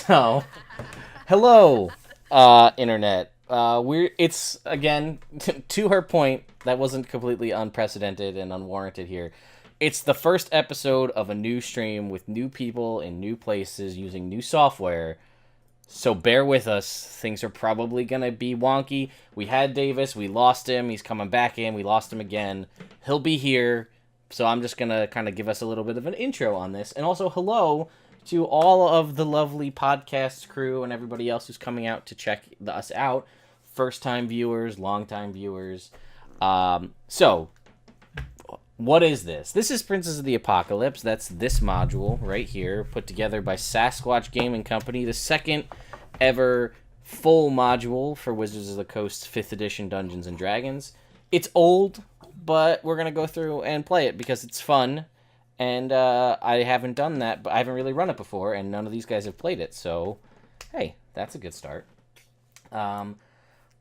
So, hello, internet. It's again to her point that wasn't completely unprecedented and unwarranted here. It's the first episode of a new stream with new people in new places using new software. So bear with us. Things are probably gonna be wonky. We had Davis, we lost him. He's coming back in. We lost him again. He'll be here. So I'm just gonna kind of give us a little bit of an intro on this, and also hello to all of the lovely podcast crew and everybody else who's coming out to check us out. First time viewers, long time viewers. So, what is this? This is Princess of the Apocalypse. That's this module right here, put together by Sasquatch Gaming Company, the second ever full module for Wizards of the Coast 5th edition Dungeons and Dragons. It's old, but we're going to go through and play it because it's fun. And I haven't done that, but I haven't really run it before, and none of these guys have played it. So, hey, that's a good start. A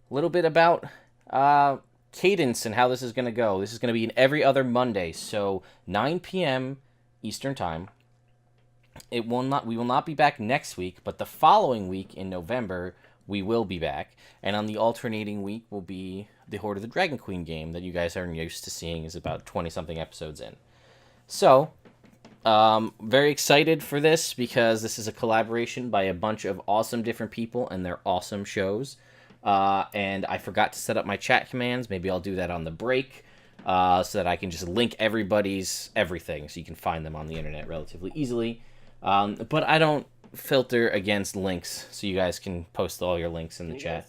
little bit about cadence and how this is going to go. This is going to be in every other Monday, so 9 p.m. Eastern Time. We will not be back next week, but the following week in November, we will be back. And on the alternating week will be the Horde of the Dragon Queen game that you guys are used to seeing is about 20-something episodes in. So, very excited for this because this is a collaboration by a bunch of awesome different people and their awesome shows. And I forgot to set up my chat commands. Maybe I'll do that on the break so that I can just link everybody's everything so you can find them on the internet relatively easily. But I don't filter against links, so you guys can post all your links in the chat.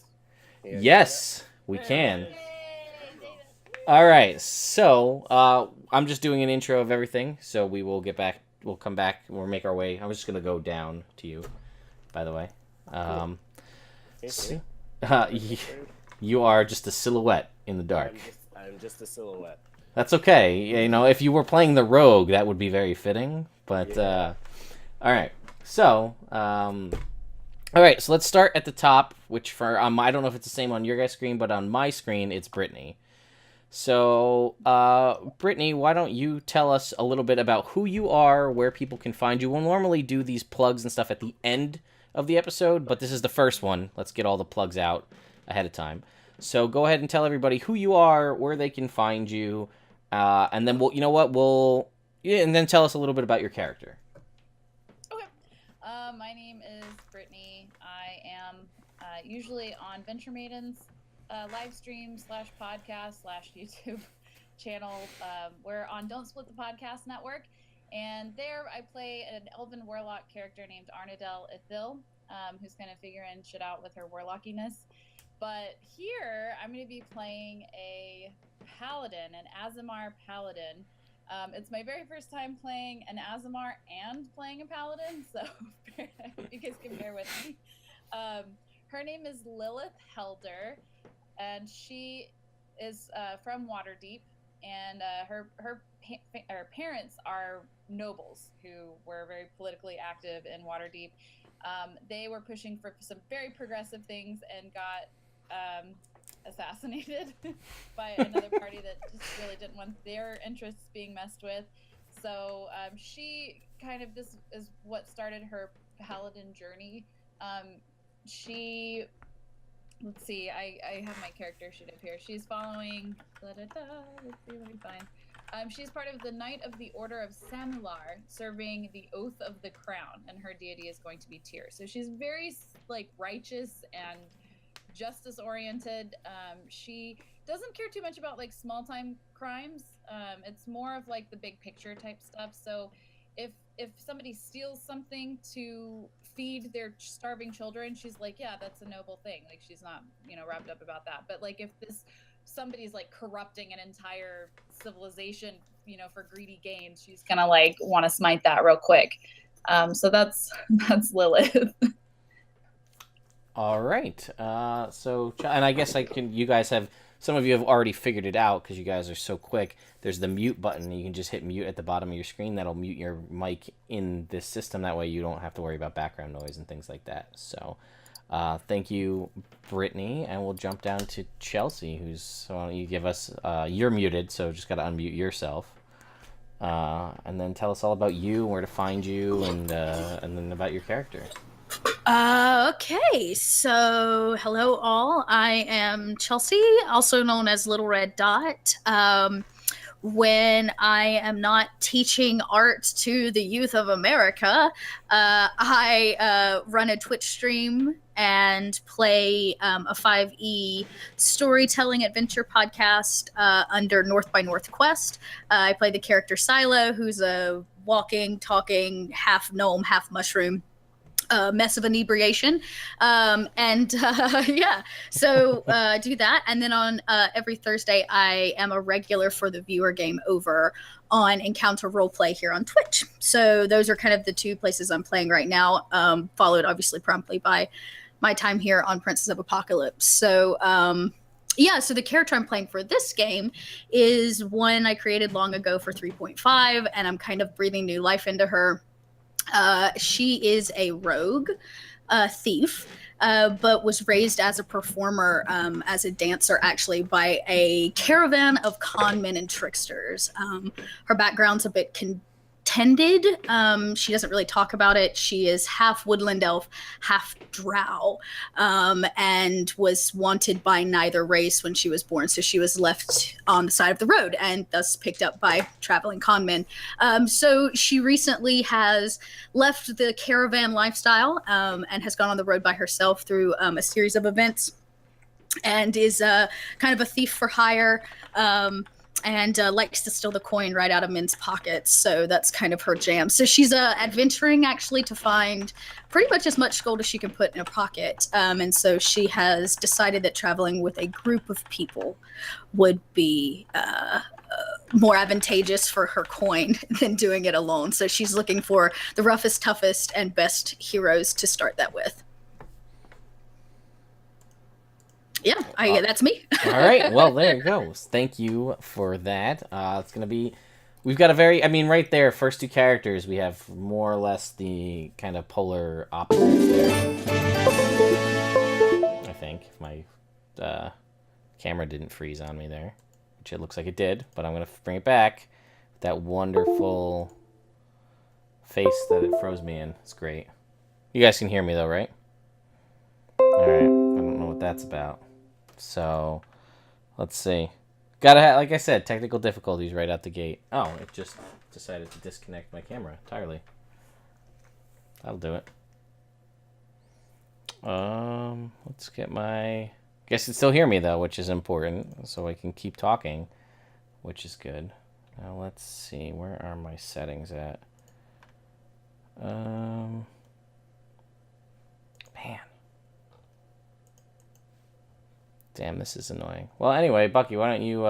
Yes, we can. All right, so I'm just doing an intro of everything, so we will get back. We'll come back. We'll make our way. I'm just gonna go down to you, by the way. You are just a silhouette in the dark. I'm just a silhouette. That's okay. You know, if you were playing the rogue, that would be very fitting. But all right. So all right. So let's start at the top. Which for I don't know if it's the same on your guys' screen, but on my screen, it's Brittany. So, Brittany, why don't you tell us a little bit about who you are, where people can find you? We'll normally do these plugs and stuff at the end of the episode, but this is the first one. Let's get all the plugs out ahead of time. So go ahead and tell everybody who you are, where they can find you, and then and then tell us a little bit about your character. Okay. My name is Brittany. I am usually on Venture Maidens live stream / podcast / YouTube channel. We're on Don't Split the Podcast Network, and there I play an elven warlock character named Arnadel Ithil, who's going to figure in shit out with her warlockiness. But here I'm going to be playing a paladin, an Aasimar paladin. It's my very first time playing an Aasimar and playing a paladin, so you guys can bear with me. Her name is Lilith Helder, and she is from Waterdeep, and her parents are nobles who were very politically active in Waterdeep. They were pushing for some very progressive things and got assassinated by another party that just really didn't want their interests being messed with. So she this is what started her paladin journey. Let's see, I have my character sheet up here. She's following... Let's see what we find. She's part of the Knight of the Order of Samular, serving the Oath of the Crown, and her deity is going to be Tyr. So she's very, righteous and justice-oriented. She doesn't care too much about, small-time crimes. It's more of, the big-picture type stuff. So if somebody steals something to feed their starving children, she's like, yeah, that's a noble thing. She's not, wrapped up about that. But if somebody's corrupting an entire civilization, for greedy gain, she's gonna want to smite that real quick. So that's Lilith. All right. So, and I guess you guys have, some of you have already figured it out because you guys are so quick. There's the mute button. You can just hit mute at the bottom of your screen. That'll mute your mic in this system. That way you don't have to worry about background noise and things like that. So, thank you, Brittany. And we'll jump down to Chelsea, so why don't you give us, you're muted, so just got to unmute yourself. And then tell us all about you, where to find you, and then about your character. Okay, so hello all. I am Chelsea, also known as Little Red Dot. When I am not teaching art to the youth of America, I run a Twitch stream and play a 5e storytelling adventure podcast under North by Northwest. I play the character Silo, who's a walking, talking, half gnome, half mushroom mess of inebriation. Yeah, so do that. And then on every Thursday, I am a regular for the viewer game over on Encounter Roleplay here on Twitch. So those are kind of the two places I'm playing right now, followed obviously promptly by my time here on Princess of Apocalypse. So yeah, so the character I'm playing for this game is one I created long ago for 3.5, and I'm kind of breathing new life into her. She is a rogue, thief, but was raised as a performer, as a dancer, actually, by a caravan of con men and tricksters. Her background's a bit contended. She doesn't really talk about it. She is half woodland elf, half drow, and was wanted by neither race when she was born. So she was left on the side of the road and thus picked up by traveling con men. So she recently has left the caravan lifestyle and has gone on the road by herself through a series of events, and is kind of a thief for hire. And likes to steal the coin right out of men's pockets. So that's kind of her jam. So she's adventuring, actually, to find pretty much as much gold as she can put in a pocket. And so she has decided that traveling with a group of people would be more advantageous for her coin than doing it alone. So she's looking for the roughest, toughest, and best heroes to start that with. Yeah, that's me. All right, well, there you go. Thank you for that. It's going to be... We've got a very... I mean, right there, first two characters, we have more or less the kind of polar opposites there. I think, if my camera didn't freeze on me there, which it looks like it did, but I'm going to bring it back. That wonderful face that it froze me in. It's great. You guys can hear me, though, right? All right, I don't know what that's about. So, let's see. Gotta have, like I said, technical difficulties right out the gate. Oh, it just decided to disconnect my camera entirely. That'll do it. Let's get my... Guess it still hear me, though, which is important, so I can keep talking, which is good. Now, let's see. Where are my settings at? Man. Damn, this is annoying. Well, anyway, Bucky, why don't you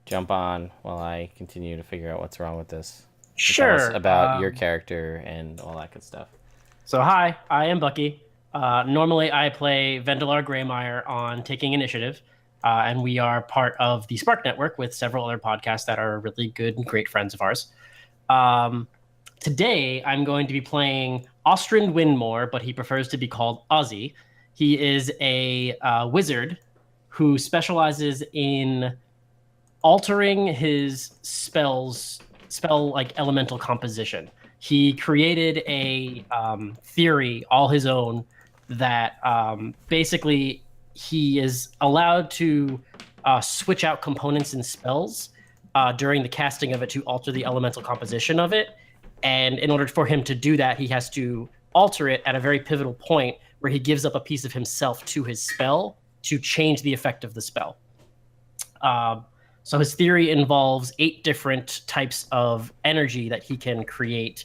jump on while I continue to figure out what's wrong with this? Sure. Tell us about your character and all that good stuff. So, hi, I am Bucky. Normally, I play Vendalar Greymire on Taking Initiative, and we are part of the Spark Network with several other podcasts that are really good and great friends of ours. Today, I'm going to be playing Austrand Winmore, but he prefers to be called Ozzy. He is a wizard who specializes in altering his spell like elemental composition. He created a theory all his own that basically he is allowed to switch out components in spells during the casting of it to alter the elemental composition of it. And in order for him to do that, he has to alter it at a very pivotal point where he gives up a piece of himself to his spell to change the effect of the spell. So his theory involves 8 different types of energy that he can create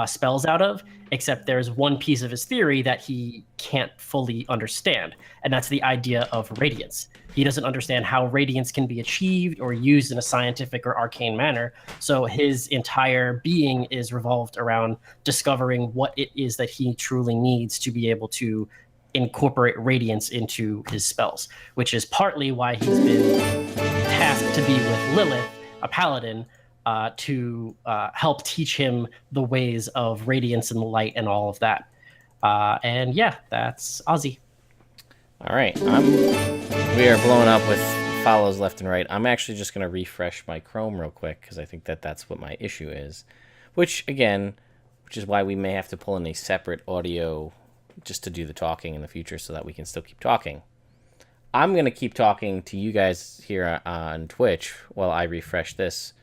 spells out of, except there's one piece of his theory that he can't fully understand, and that's the idea of radiance. He doesn't understand how radiance can be achieved or used in a scientific or arcane manner, so his entire being is revolved around discovering what it is that he truly needs to be able to incorporate radiance into his spells, which is partly why he's been tasked to be with Lilith, a paladin, to help teach him the ways of radiance and light and all of that. And yeah, that's Ozzy. All right. We are blowing up with follows left and right. I'm actually just going to refresh my Chrome real quick because I think that's what my issue is. Which is why we may have to pull in a separate audio just to do the talking in the future so that we can still keep talking. I'm going to keep talking to you guys here on Twitch while I refresh this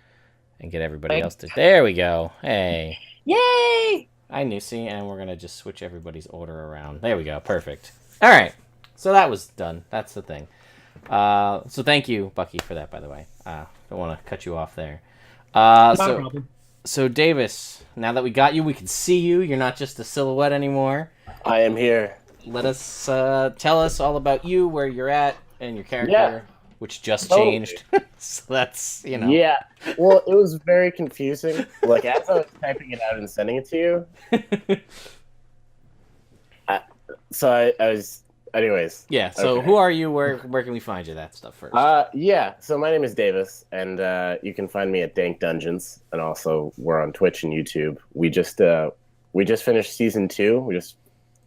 and get everybody else to... There we go. Hey. Yay! I knew, see, and we're going to just switch everybody's order around. There we go. Perfect. All right. So that was done. That's the thing. So thank you, Bucky, for that, by the way. Don't want to cut you off there. So Davis, now that we got you, we can see you. You're not just a silhouette anymore. I am here. Let us tell us all about you, where you're at, and your character, which just changed. So that's, Yeah. Well, it was very confusing. Like, as I was typing it out and sending it to you, I was... Anyways. Yeah, so Who are you? Where can we find you? That stuff first. Yeah, so my name is Davis, and you can find me at Dank Dungeons, and also we're on Twitch and YouTube. We just finished Season 2. We just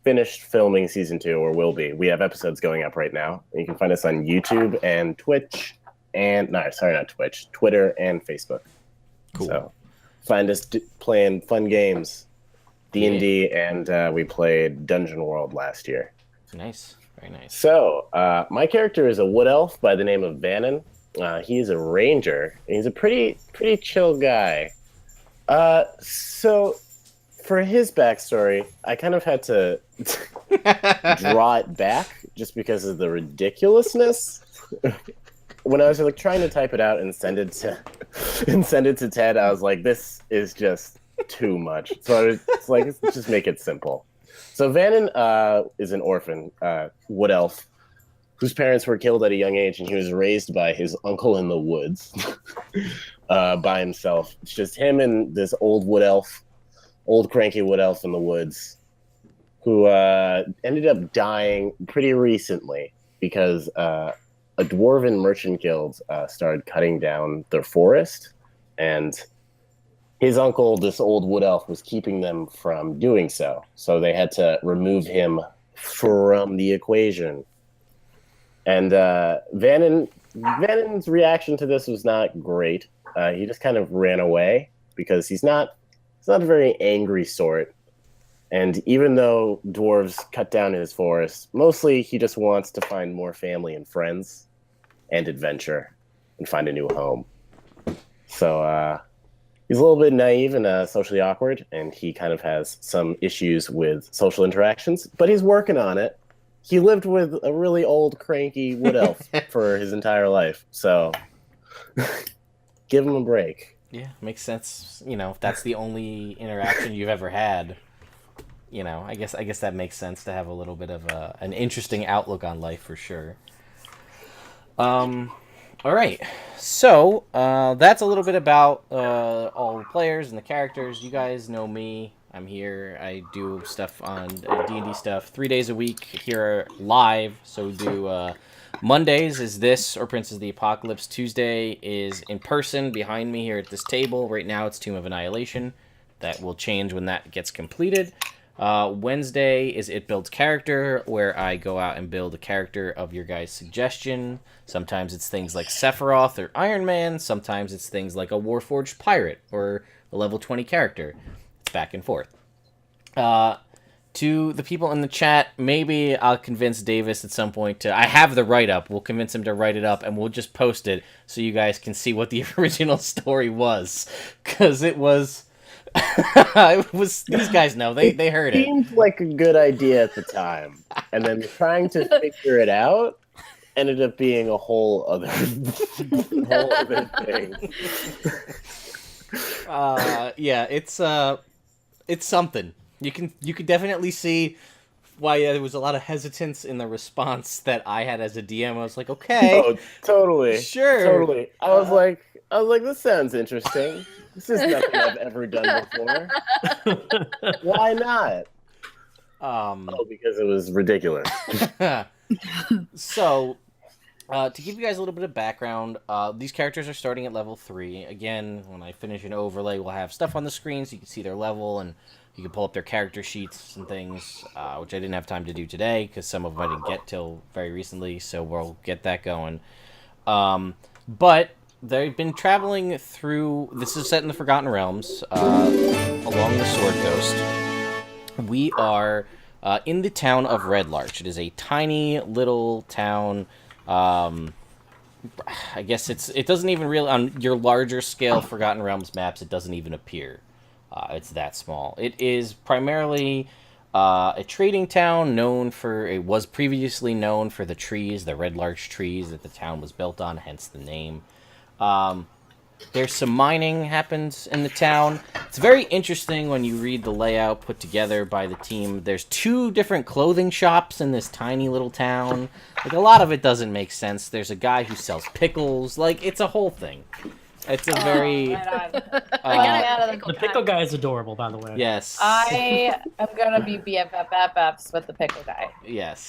finished filming Season 2, or will be. We have episodes going up right now. And you can find us on YouTube and Twitch, not Twitch, Twitter and Facebook. Cool. So find us playing fun games, D&D, and we played Dungeon World last year. Nice. Very nice. So, my character is a wood elf by the name of Vanan. He's a ranger, and he's a pretty chill guy. So, for his backstory, I kind of had to draw it back just because of the ridiculousness. When I was trying to type it out and send it to Ted, I was like, this is just too much. So it's like, let's just make it simple. So Vanan is an orphan, wood elf, whose parents were killed at a young age, and he was raised by his uncle in the woods by himself. It's just him and this old cranky wood elf in the woods, who ended up dying pretty recently because a dwarven merchant guild started cutting down their forest, and his uncle, this old wood elf, was keeping them from doing so. So they had to remove him from the equation. And Vanan's reaction to this was not great. He just kind of ran away because he's not a very angry sort. And even though dwarves cut down his forest, mostly he just wants to find more family and friends and adventure and find a new home. So, he's a little bit naive and socially awkward, and he kind of has some issues with social interactions, but he's working on it. He lived with a really old, cranky wood elf for his entire life, so give him a break. Yeah, makes sense. If that's the only interaction you've ever had, I guess that makes sense to have a little bit of an interesting outlook on life for sure. All right, so that's a little bit about all the players and the characters. You guys know me. I'm here. I do stuff on D&D stuff 3 days a week here live. So we do Mondays is this or Prince of the Apocalypse. Tuesday is in person behind me here at this table. Right now it's Tomb of Annihilation. That will change when that gets completed. Wednesday is It Builds Character, where I go out and build a character of your guys' suggestion. Sometimes it's things like Sephiroth or Iron Man. Sometimes it's things like a Warforged pirate or a level 20 character. It's back and forth. To the people in the chat, maybe I'll convince Davis at some point to... I have the write-up. We'll convince him to write it up, and we'll just post it so you guys can see what the original story was. Because it was... these guys know. They heard it. Seemed like a good idea at the time, and then trying to figure it out ended up being a whole other thing. Yeah, it's something. You can definitely see why there was a lot of hesitance in the response that I had as a DM. I was like, okay, oh, totally, sure, totally. I was like, this sounds interesting. This is nothing I've ever done before. Why not? Because it was ridiculous. So, to give you guys a little bit of background, these characters are starting at level 3. Again, when I finish an overlay, we'll have stuff on the screen so you can see their level, and you can pull up their character sheets and things, which I didn't have time to do today, because some of them I didn't get till very recently, so we'll get that going. But... they've been traveling through... This is set in the Forgotten Realms, along the Sword Coast. We are in the town of Red Larch. It is a tiny little town. I guess it doesn't even really, on your larger scale Forgotten Realms maps, it doesn't even appear. It's that small. It is primarily a trading town it was previously known for the trees, the Red Larch trees that the town was built on, hence the name. There's some mining happens in the town. It's very interesting when you read the layout put together by the team. There's 2 different clothing shops in this tiny little town. Like, a lot of it doesn't make sense. There's a guy who sells pickles. Like, it's a whole thing. It's a very... The pickle guy is adorable, by the way. Yes. I am going to be BFFs with the pickle guy. Yes.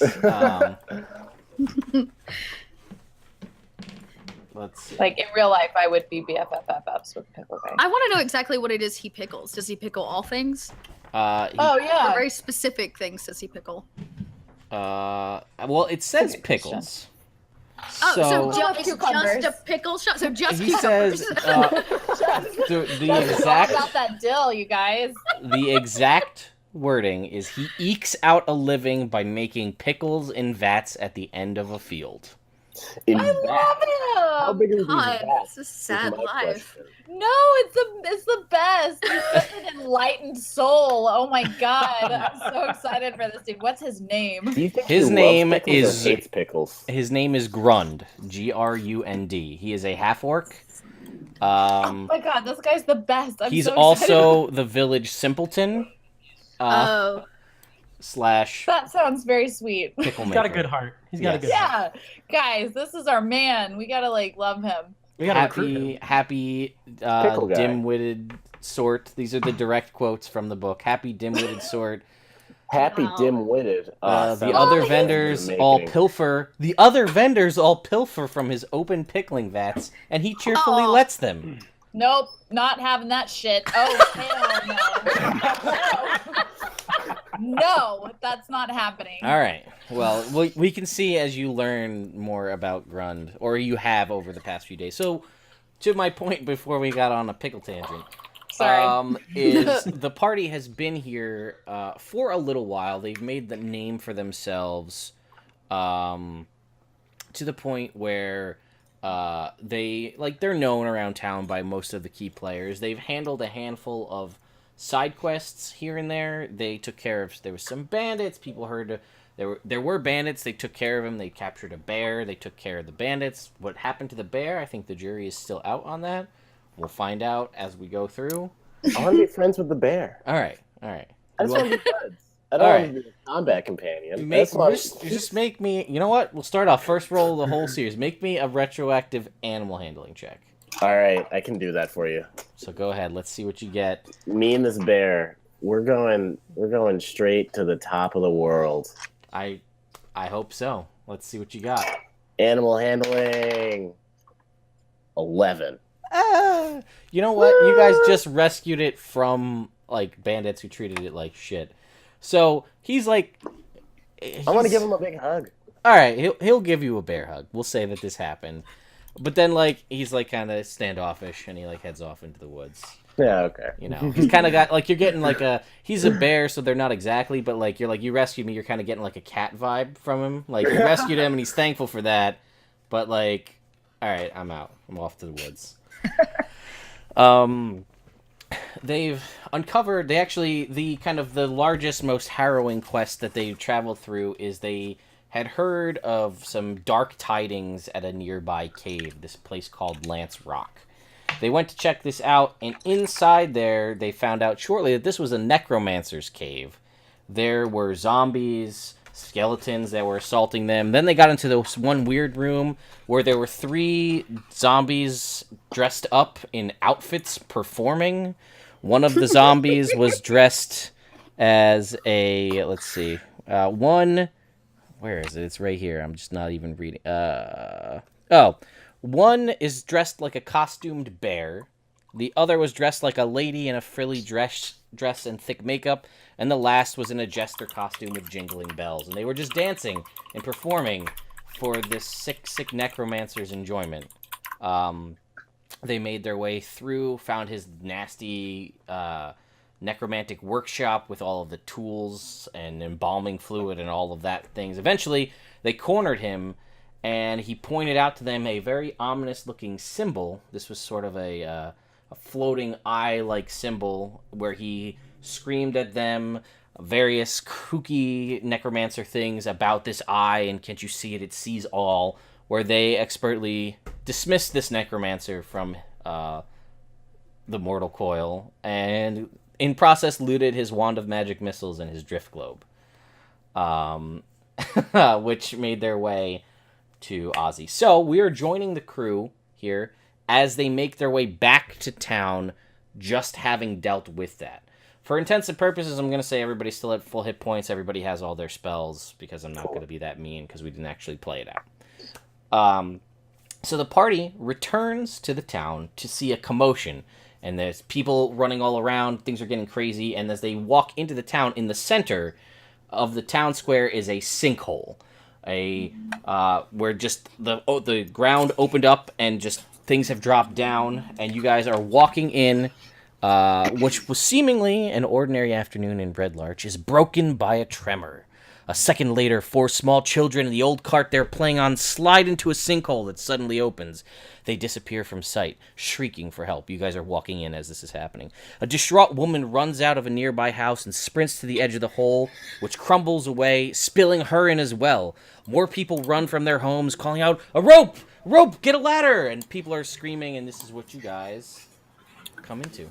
Let's see. Like, in real life, I would be BFFs with the pickle guy. I want to know exactly what it is he pickles. Does he pickle all things? Oh, Or yeah. very specific things does he pickle? Well, it says pickles. Oh, so Just it's cucumbers. just a pickle shop. So just He cucumbers. says the It's all exact about that dill, you guys. the exact wording is he ekes out a living by making pickles in vats at the end of a field. In I that, how love him. big are these God, vats? it's a sad is my life. question. No, it's the best. He's such an enlightened soul. Oh my god, I'm so excited for this dude. What's his name? Do you think His he name loves pickles is- or hates pickles? His name is Grund, Grund. He is a half-orc. Oh my god, this guy's the best. I'm He's so also the village simpleton Oh, slash That sounds very sweet. pickle He's maker. got a good heart. He's got a good heart. Yeah, guys, this is our man. We gotta love him. We gotta recruit him. Happy, Pickle guy. dim-witted sort. These are the direct quotes from the book. Happy, dim-witted sort. Happy, Wow. dim-witted. The Sounds other like vendors amazing. all pilfer. The other vendors all pilfer from his open pickling vats, and he cheerfully Aw. lets them. Nope, not having that shit. Oh hell no. No, that's not happening. All right. Well, we can see as you learn more about Grund, or you have over the past few days. So, to my point before we got on a pickle tangent, Sorry. is the party has been here for a little while. They've made the name for themselves to the point where they're known around town by most of the key players. They've handled a handful of side quests here and there. They took care of, there was some bandits. People heard there were bandits. They took care of them. They captured a bear. They took care of the bandits. What happened to the bear? I think the jury is still out on that. We'll find out as we go through. I want to be friends with the bear. All right. I just want to be friends. I don't All want right. to be a combat companion. Just make me. You know what? We'll start off first roll of the whole series. Make me a retroactive animal handling check. All right, I can do that for you. So go ahead. Let's see what you get. Me and this bear, we're going straight to the top of the world. I hope so. Let's see what you got. Animal handling 11. You know what? You guys just rescued it from like bandits who treated it like shit. So he's like, I want to give him a big hug. all right. He'll give you a bear hug. We'll say that this happened, but then like he's like kind of standoffish and he like heads off into the woods. Yeah, okay. You know, he's kind of got like you're getting like he's a bear, so they're not exactly, but like you're like you rescued me. You're kind of getting like a cat vibe from him. Like you rescued him and he's thankful for that, but like, all right, I'm out. I'm off to the woods. They've uncovered. The kind of the largest, most harrowing quest that they've traveled through is they had heard of some dark tidings at a nearby cave. This place called Lance Rock. They went to check this out, and inside there, they found out shortly that this was a necromancer's cave. There were zombies, skeletons that were assaulting them. Then they got into this one weird room where there were 3 zombies dressed up in outfits performing. One of the zombies was dressed as a, let's see, one, where is it? It's right here. I'm just not even reading. One is dressed like a costumed bear. The other was dressed like a lady in a frilly dress and thick makeup. And the last was in a jester costume with jingling bells. And they were just dancing and performing for this sick necromancer's enjoyment. They made their way through, found his nasty necromantic workshop with all of the tools and embalming fluid and all of that things. Eventually, they cornered him, and he pointed out to them a very ominous-looking symbol. This was sort of a floating eye-like symbol where he screamed at them various kooky necromancer things about this eye, and can't you see it? It sees all, where they expertly dismissed this necromancer from the mortal coil, and in process looted his wand of magic missiles and his drift globe, which made their way to Ozzy. So we are joining the crew here as they make their way back to town, just having dealt with that. For intents and purposes, I'm going to say everybody's still at full hit points. Everybody has all their spells, because I'm not going to be that mean, because we didn't actually play it out. So the party returns to the town to see a commotion, and there's people running all around, things are getting crazy, and as they walk into the town, in the center of the town square is a sinkhole. Where just the ground opened up and just things have dropped down, and you guys are walking in, which was seemingly an ordinary afternoon in Red Larch, is broken by a tremor. A second later, 4 small children in the old cart they're playing on slide into a sinkhole that suddenly opens. They disappear from sight, shrieking for help. You guys are walking in as this is happening. A distraught woman runs out of a nearby house and sprints to the edge of the hole, which crumbles away, spilling her in as well. More people run from their homes, calling out, "A rope! Rope! Get a ladder!" And people are screaming, and this is what you guys come into.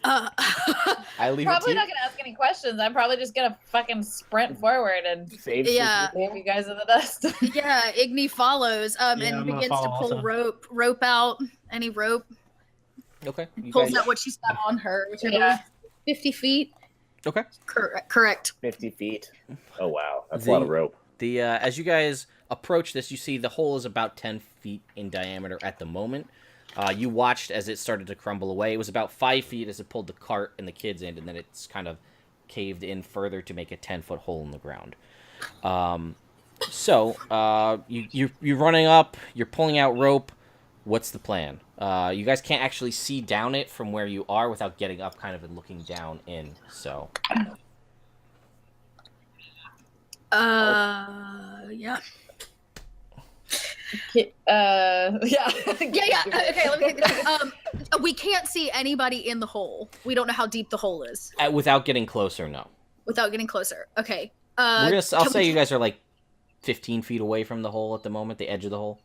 I leave Probably it to not gonna ask any questions. I'm probably just gonna fucking sprint forward and Save Yeah. leave you guys in the dust. Yeah, Igni follows Yeah, and I'm gonna begins to follow pull also. rope out. Any rope. Okay. You Pulls guys... out what she's got on her, which I Yeah. believe 50 feet. Okay. Correct. 50 feet. Oh, wow. That's a lot of rope. As you guys approach this, you see the hole is about 10 feet in diameter at the moment. You watched as it started to crumble away. It was about 5 feet as it pulled the cart and the kids in, and then it's kind of caved in further to make a 10-foot hole in the ground. You're running up. You're pulling out rope. What's the plan? You guys can't actually see down it from where you are without getting up kind of and looking down in. So... Yeah. Yeah. Yeah. Okay, let me think. We can't see anybody in the hole. We don't know how deep the hole is without getting closer, no. without getting closer. Okay. I'll say you guys are like 15 feet away from the hole at the moment, the edge of the hole.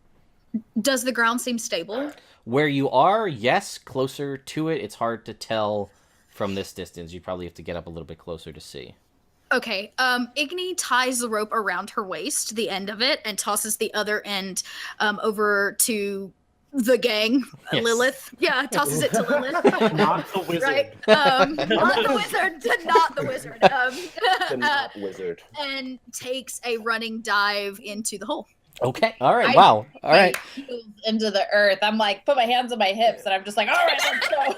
Does the ground seem stable? Where you are, yes. Closer to it, it's hard to tell from this distance. You probably have to get up a little bit closer to see. Okay. Igni ties the rope around her waist, the end of it, and tosses the other end over to the gang. Yes. Lilith. Yeah, tosses it to Lilith. Not the wizard. Right. Not the wizard. Not the wizard. The not wizard. And takes a running dive into the hole. Okay. All right. Wow. All right. Into the earth. I'm like, put my hands on my hips, and I'm just like, all right, let's go.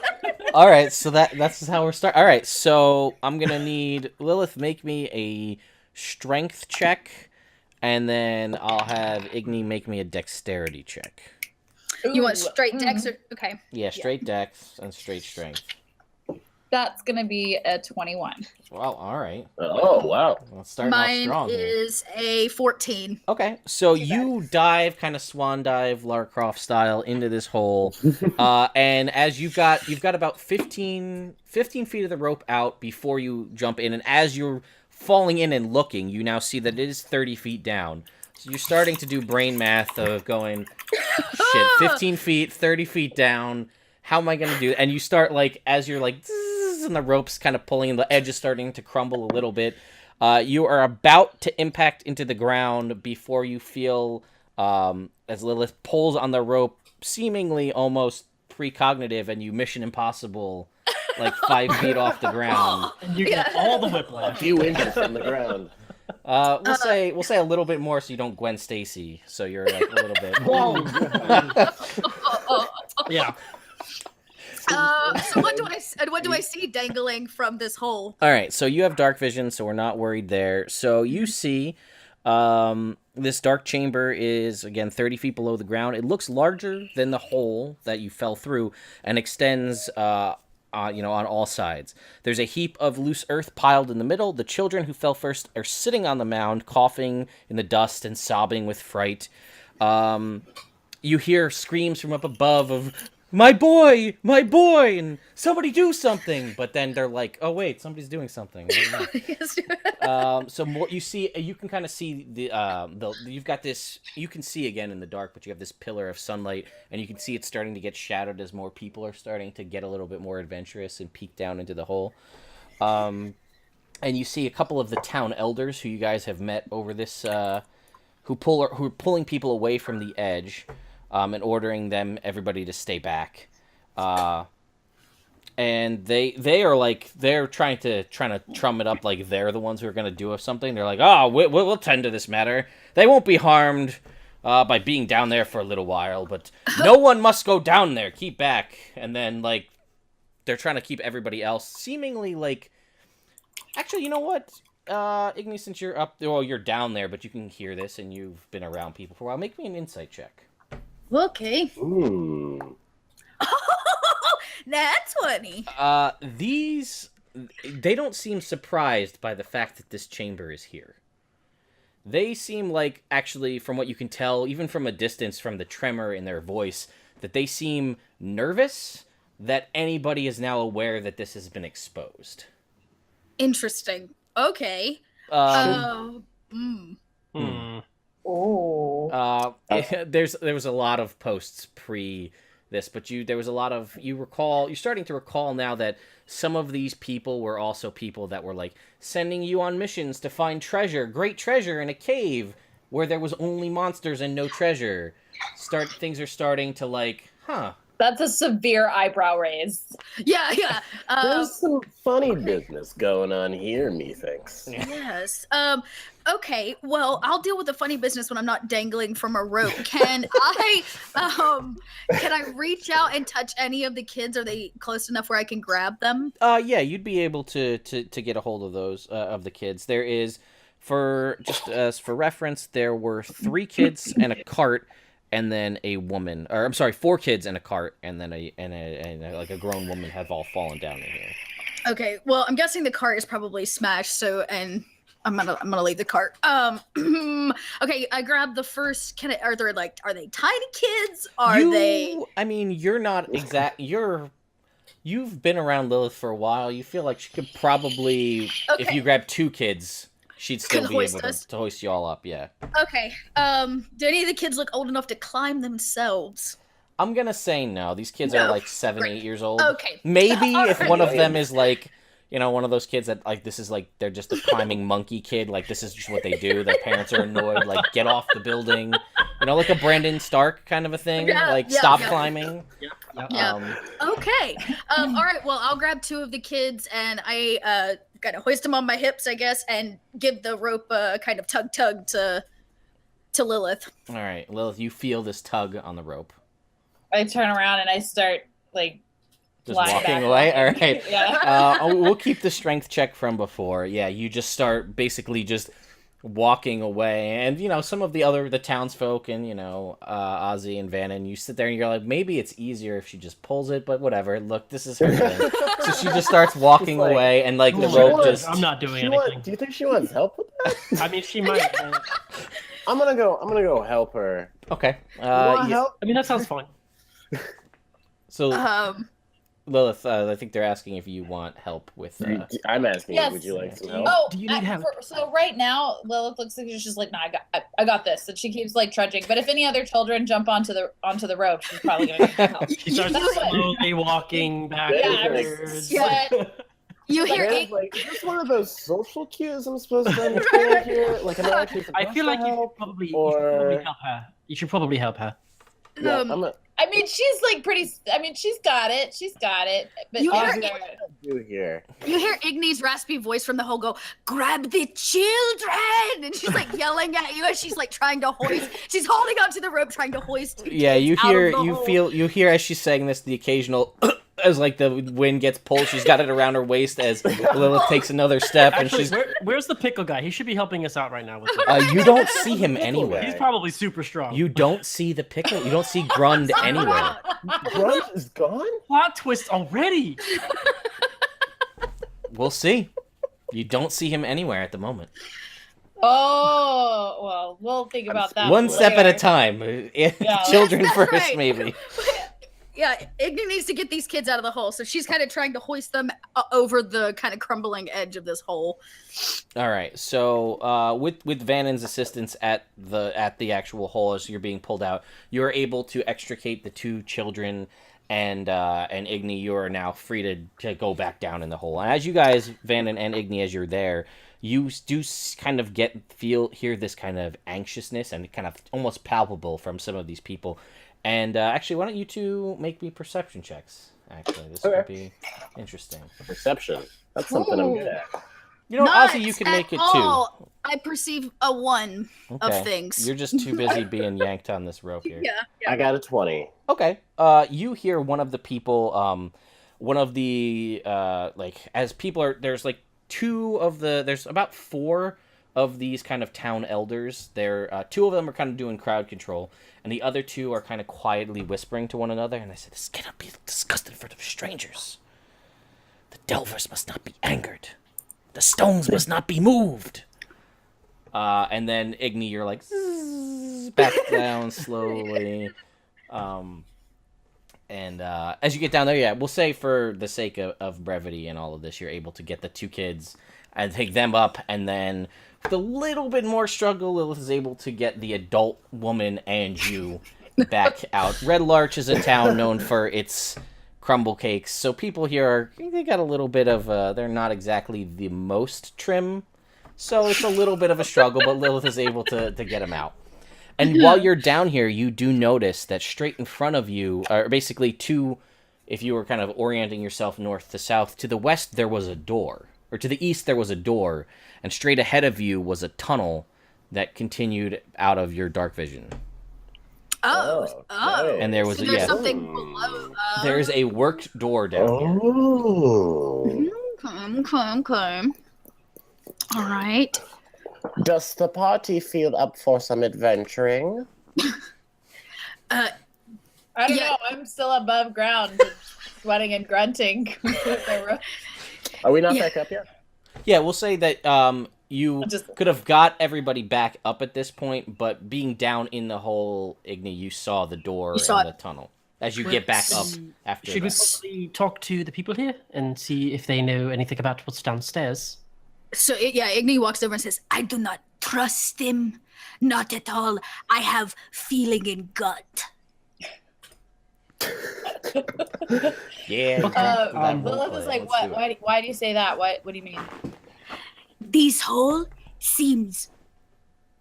All right. So that's how we're starting. All right. So I'm gonna need Lilith make me a strength check, and then I'll have Igni make me a dexterity check. You want straight dex or okay? Yeah, straight dex and straight strength. That's gonna be a 21. Well, all right. Oh, wow. Let's start off Mine strong here. is a 14. Okay, so you dive, kind of swan dive, Lara Croft style, into this hole, and as you've got about 15 feet of the rope out before you jump in, and as you're falling in and looking, you now see that it is 30 feet down. So you're starting to do brain math of going, shit, 15 feet, 30 feet down. How am I gonna do it? And you start like as you're like. And the rope's kind of pulling and the edge is starting to crumble a little bit. You are about to impact into the ground before you feel as Lilith pulls on the rope, seemingly almost precognitive, and you Mission Impossible like 5 feet off the ground. And you get all the A whiplash. few inches from the ground. We'll say a little bit more so you don't Gwen Stacy. So you're like a little bit. Yeah. So what do I see dangling from this hole? All right, so you have dark vision, so we're not worried there. So you see this dark chamber is, again, 30 feet below the ground. It looks larger than the hole that you fell through and extends on all sides. There's a heap of loose earth piled in the middle. The children who fell first are sitting on the mound, coughing in the dust and sobbing with fright. You hear screams from up above of, my boy, and somebody do something. But then they're like, oh wait, somebody's doing something. So more you can kind of see you've got this, you can see again in the dark, but you have this pillar of sunlight, and you can see it's starting to get shadowed as more people are starting to get a little bit more adventurous and peek down into the hole. And you see a couple of the town elders who you guys have met over this, who are pulling people away from the edge. And ordering everybody to stay back, and they are like, they're trying to trum it up like they're the ones who are going to do something. They're like, oh, we'll tend to this matter. They won't be harmed by being down there for a little while, but no one must go down there. Keep back. And then like they're trying to keep everybody else seemingly like. Actually, you know what? Ignis, since you're up, well, you're down there, but you can hear this, and you've been around people for a while. Make me an insight check. Okay. Ooh. That's funny. They don't seem surprised by the fact that this chamber is here. They seem like, actually, from what you can tell, even from a distance, from the tremor in their voice, that they seem nervous that anybody is now aware that this has been exposed. Interesting. Okay. Oh. There was a lot of posts pre this, but you're starting to recall now that some of these people were also people that were like sending you on missions to find great treasure in a cave where there was only monsters and no treasure. Things are starting to like, That's a severe eyebrow raise. Yeah. There's some funny business going on here, methinks. Yes. Okay. Well, I'll deal with the funny business when I'm not dangling from a rope. Can I reach out and touch any of the kids? Are they close enough where I can grab them? Yeah, you'd be able to get a hold of those of the kids. There is, for reference, there were 3 kids and a cart. And then a woman, or I'm sorry, 4 kids in a cart, and then a grown woman have all fallen down in here. Okay, well, I'm guessing the cart is probably smashed. And I'm gonna leave the cart. Okay, I grabbed the first. Are they tiny kids? They? I mean, you're not exact. You've been around Lilith for a while. You feel like she could probably, if you grab 2 kids. She'd still be able to hoist you all up, yeah. Okay. Do any of the kids look old enough to climb themselves? I'm gonna say no. These kids are like 7, 8 years old. Okay. Maybe if one of them is like, one of those kids that like this is like they're just a climbing monkey kid. Like this is just what they do. Their parents are annoyed. Like get off the building. Like a Brandon Stark kind of a thing. Stop climbing. Yeah. Okay. All right. Well, I'll grab 2 of the kids and I kind of hoist them on my hips, I guess, and give the rope a kind of tug to Lilith. All right, Lilith, you feel this tug on the rope. I turn around and I start like just walking away. All right. Yeah. We'll keep the strength check from before. Yeah, you just start basically just walking away, and some of the townsfolk and Ozzy and Vanan, you sit there and you're like, maybe it's easier if she just pulls it, but whatever. Look, this is her thing. So she just starts walking away, and like the rope just. I'm not doing anything. Do you think she wants help with that? I mean, she might. I'm gonna go help her. Okay. Help? I mean, that sounds fine. So. Lilith, I think they're asking if you want help with. I'm asking. Yes. Would you like some help? Oh, do you need help? So right now, Lilith looks like she's just like, I got this, and she keeps like trudging. But if any other children jump onto the rope, she's probably gonna get help. She starts slowly walking backwards. Yeah. You hear is this one of those social cues I'm supposed to understand here? Like, am I actually supposed I feel like you should probably help her. You should probably help her. Yeah, I mean, she's like pretty. I mean, she's got it. But You hear Igni's raspy voice from the hole go, grab the children! And she's like yelling at you as she's like trying to hoist. She's holding onto the rope trying to hoist. Yeah, you hear as she's saying this, the occasional as like the wind gets pulled, she's got it around her waist as Lilith takes another step, and Actually, she's. where's the pickle guy? He should be helping us out right now with this. You don't see him anywhere. He's probably super strong. You don't see the pickle. You don't see Grund anywhere. Grund is gone? Plot twist already. We'll see. You don't see him anywhere at the moment. Oh, well, we'll think about that. One step at a later. time. Children That's first, right. maybe. Yeah, Igni needs to get these kids out of the hole, so she's kind of trying to hoist them over the kind of crumbling edge of this hole. All right. So, with Vanan's assistance at the actual hole as you're being pulled out, you're able to extricate the two children, and Igni, you are now free to go back down in the hole. And as you guys, Vanan and Igni, as you're there, you do kind of hear this kind of anxiousness and kind of almost palpable from some of these people. And actually, why don't you two make me perception checks? Actually, this would be interesting. Perception. That's something I'm good at. You know, Not Ozzy, you can at make it all. too. I perceve a 1 Okay. of things. You're just too busy being yanked on this rope here. Yeah. I got a 20. Okay. You hear one of the people, one of the, as people are, there's there's about 4 of these kind of town elders. They're, 2 of them are kind of doing crowd control, and the other 2 are kind of quietly whispering to one another, and they say, "This cannot be discussed in front of strangers. The Delvers must not be angered. The stones must not be moved." And then Igni, you're like, zzz, back down slowly. And as you get down there, yeah, we'll say for the sake of brevity and all of this, you're able to get the 2 kids and take them up, and then with a little bit more struggle, Lilith is able to get the adult woman and you back out. Red Larch is a town known for its crumble cakes, so people here they got a little bit of they're not exactly the most trim, so it's a little bit of a struggle, but Lilith is able to get them out. And while you're down here, you do notice that straight in front of you, or basically if you were kind of orienting yourself north to south, to the west there was a door, or to the east there was a door, and straight ahead of you was a tunnel that continued out of your dark vision. Oh. Okay. And there was So there's something below. there is a worked door down here. Oh. Okay. All right. Does the party feel up for some adventuring? I don't know. I'm still above ground, sweating and grunting. Are we not back up yet? Yeah, we'll say that you Just- could have got everybody back up at this point, but being down in the hole, Igni, you saw the door and saw the tunnel. As you get back up after Should we that. possibly talk to the people here and see if they know anything about what's downstairs? So Igni walks over and says, "I do not trust him, not at all. I have feeling in gut." Yeah. Lilith is like, what? Why do you say that? What do you mean? This hole seems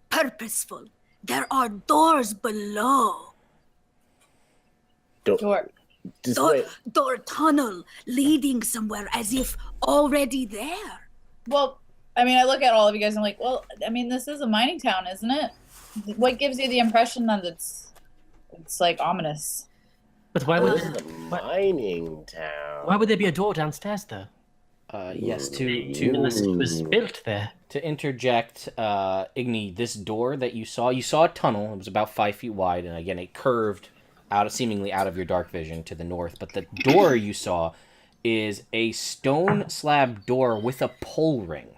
purposeful. There are doors below. Door. Just Door, wait. door tunnel leading somewhere as if already there. Well, I mean, I look at all of you guys and I'm like, well, I mean, this is a mining town, isn't it? What gives you the impression that it's like ominous? But why This would is a mining town. there be a door downstairs though? Yes, Unless it was built there. to interject, Igni, this door that you saw a tunnel. It was about 5 feet wide, and again, it curved seemingly out of your dark vision to the north. But the door you saw is a stone slab door with a pull ring.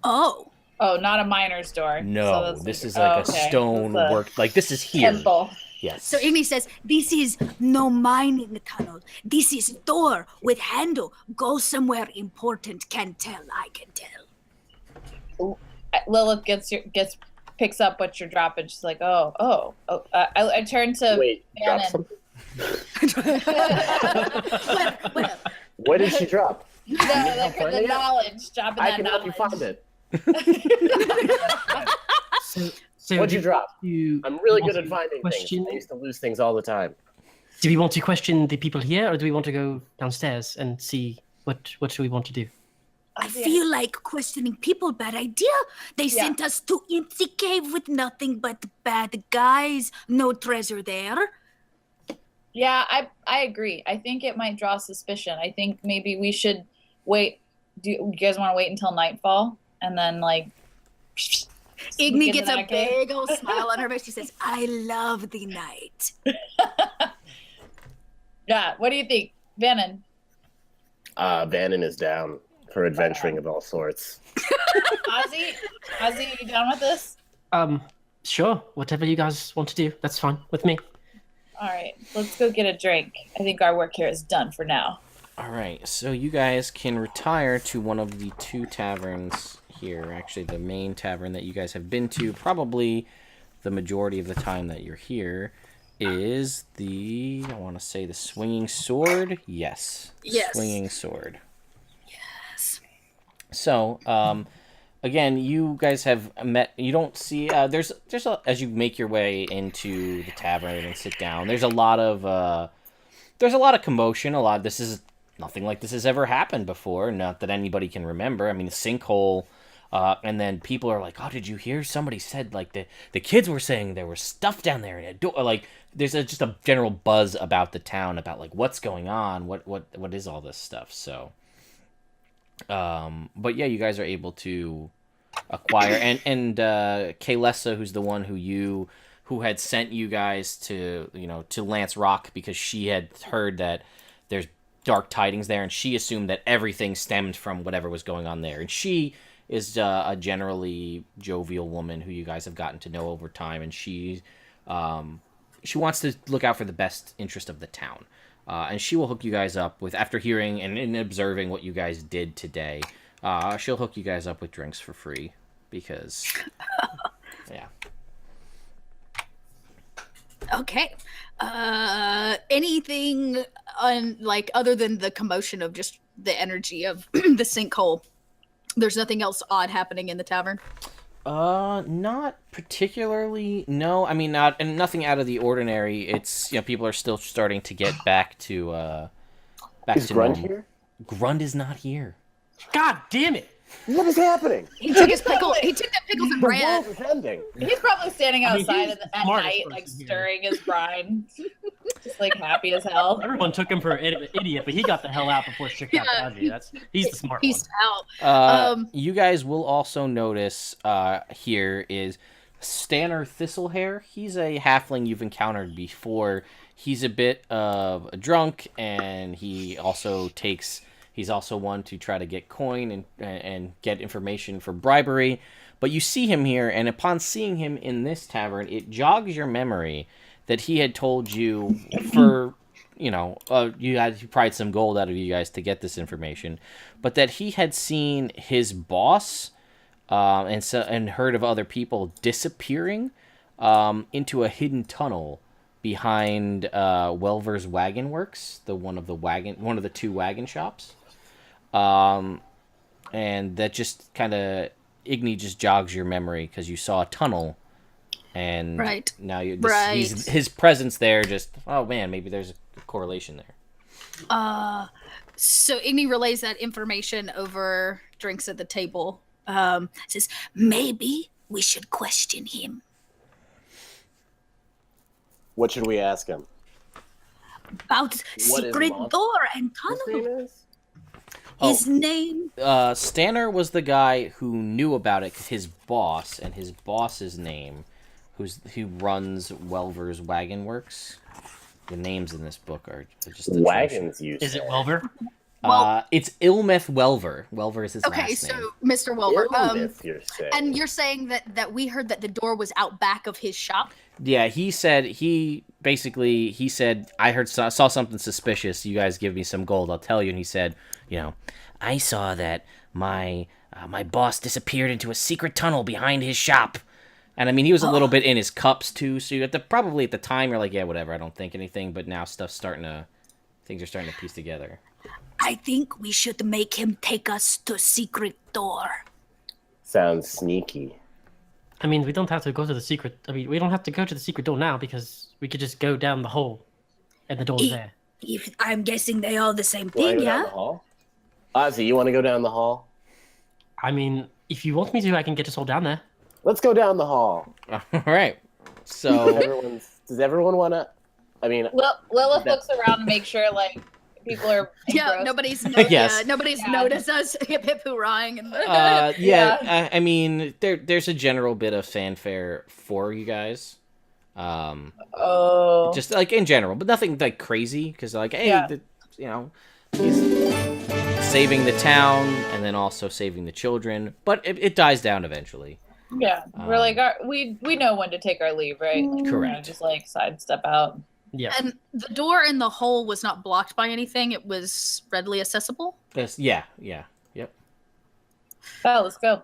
Oh. Oh, not a miner's door. No, So this is like a stone It's a work. Like this is here. temple. Yes. So Igni says, "This is no mining tunnel. This is door with handle. Go somewhere important. Can tell. I can tell." Lilith picks up what you're dropping. She's like, oh. I turn to Wait, drop Vanan. something? well, What did she drop? No, like find the it? knowledge. Dropping I that can help you knowledge. find it. So What'd you drop? you I'm really want good at to finding question- things. I used to lose things all the time. Do we want to question the people here, or do we want to go downstairs and see what do we want to do? I feel like questioning people. Bad idea. They sent us to empty cave with nothing but bad guys. No treasure there. Yeah, I agree. I think it might draw suspicion. I think maybe we should wait. Do you guys want to wait until nightfall and then like sneak Igni into gets a that cave? big old smile on her face. She says, "I love the night." Yeah. What do you think, Vanan? Vanan is down for adventuring of all sorts. Ozzy, are you down with this? Sure. Whatever you guys want to do, that's fine with me. All right, let's go get a drink. I think our work here is done for now. All right, so you guys can retire to one of the 2 taverns here. Actually, the main tavern that you guys have been to, probably the majority of the time that you're here, is the, I want to say the Swinging Sword? Yes. Yes. Swinging Sword. Yes. So, again, you guys have met. You don't see. There's as you make your way into the tavern and sit down. There's a lot of commotion. This is nothing like this has ever happened before. Not that anybody can remember. I mean, the sinkhole. And then people are like, "Oh, did you hear? Somebody said like the kids were saying there was stuff down there in a door." Like, there's just a general buzz about the town about like what's going on. What is all this stuff? So. But yeah, you guys are able to acquire and Kaylessa, who's the one who had sent you guys to Lance Rock because she had heard that there's dark tidings there, and she assumed that everything stemmed from whatever was going on there. And she is a generally jovial woman who you guys have gotten to know over time, and she wants to look out for the best interest of the town. And she will hook you guys up with, after hearing and observing what you guys did today, she'll hook you guys up with drinks for free because, yeah. Okay. Anything on like other than the commotion of just the energy of the sinkhole? There's nothing else odd happening in the tavern. Not particularly. No, I mean nothing out of the ordinary. It's people are still starting to get back to Is Grunt normal. here? Grunt is not here. God damn it! What is happening? He took his pickle. He took the pickles and The bread. world is ending. He's probably standing I mean, outside he's at smartest night, person like here. stirring his brine, just like happy as hell. Everyone took him for an idiot, but he got the hell out before shit got bad. He's the smart one. He's out. You guys will also notice here is Stanner Thistlehair. He's a halfling you've encountered before. He's a bit of a drunk, and he's also one to try to get coin and get information for bribery. But you see him here, and upon seeing him in this tavern, it jogs your memory that he had told you for, you had to provide some gold out of you guys to get this information, but that he had seen his boss and heard of other people disappearing into a hidden tunnel behind Welver's Wagon Works, one of the 2 wagon shops. And that just kind of Igni just jogs your memory because you saw a tunnel, and Right. now Right. his presence there. Just maybe there's a correlation there. So Igni relays that information over drinks at the table. Says maybe we should question him What should we ask him? about What is secret Mon- door and His name tunnel. is? His name. Stanner was the guy who knew about it. His boss, and his boss's name, who runs Welver's Wagon Works. The names in this book are just atrocious. Wagons, you Is it say. Welver? It's Ilmeth Welver. Welver is his Okay, last so name. Mr. Welver. Illness, you're saying. And you're saying that we heard that the door was out back of his shop. Yeah, he said I saw something suspicious. You guys give me some gold, I'll tell you. And he said, I saw that my boss disappeared into a secret tunnel behind his shop. And I mean, he was a little bit in his cups too. So probably at the time you're like, yeah, whatever. I don't think anything. But now things are starting to piece together. I think we should make him take us to secret door. Sounds sneaky. I mean, we don't have to go to the secret. We don't have to go to the secret door now because we could just go down the hole, and the door's there. If I'm guessing they all the same You want to thing, go down yeah? the hall? Ozzy, you want to go down the hall? I mean, if you want me to, I can get us all down there. Let's go down the hall. All right. So Does everyone want to I mean, Lilith That- looks around to make sure like people are Yeah, engrossed. nobody's Yeah. noticed us hip hip hoorahing. And I mean, there's a general bit of fanfare for you guys. Oh. Just like in general, but nothing like crazy because like, hey, Yeah. he's saving the town and then also saving the children, but it dies down eventually. Yeah, we're like we know when to take our leave, right? Like, Correct. Just like sidestep out. Yeah. And the door in the hole was not blocked by anything. It was readily accessible. Yes, yep. Oh, let's go.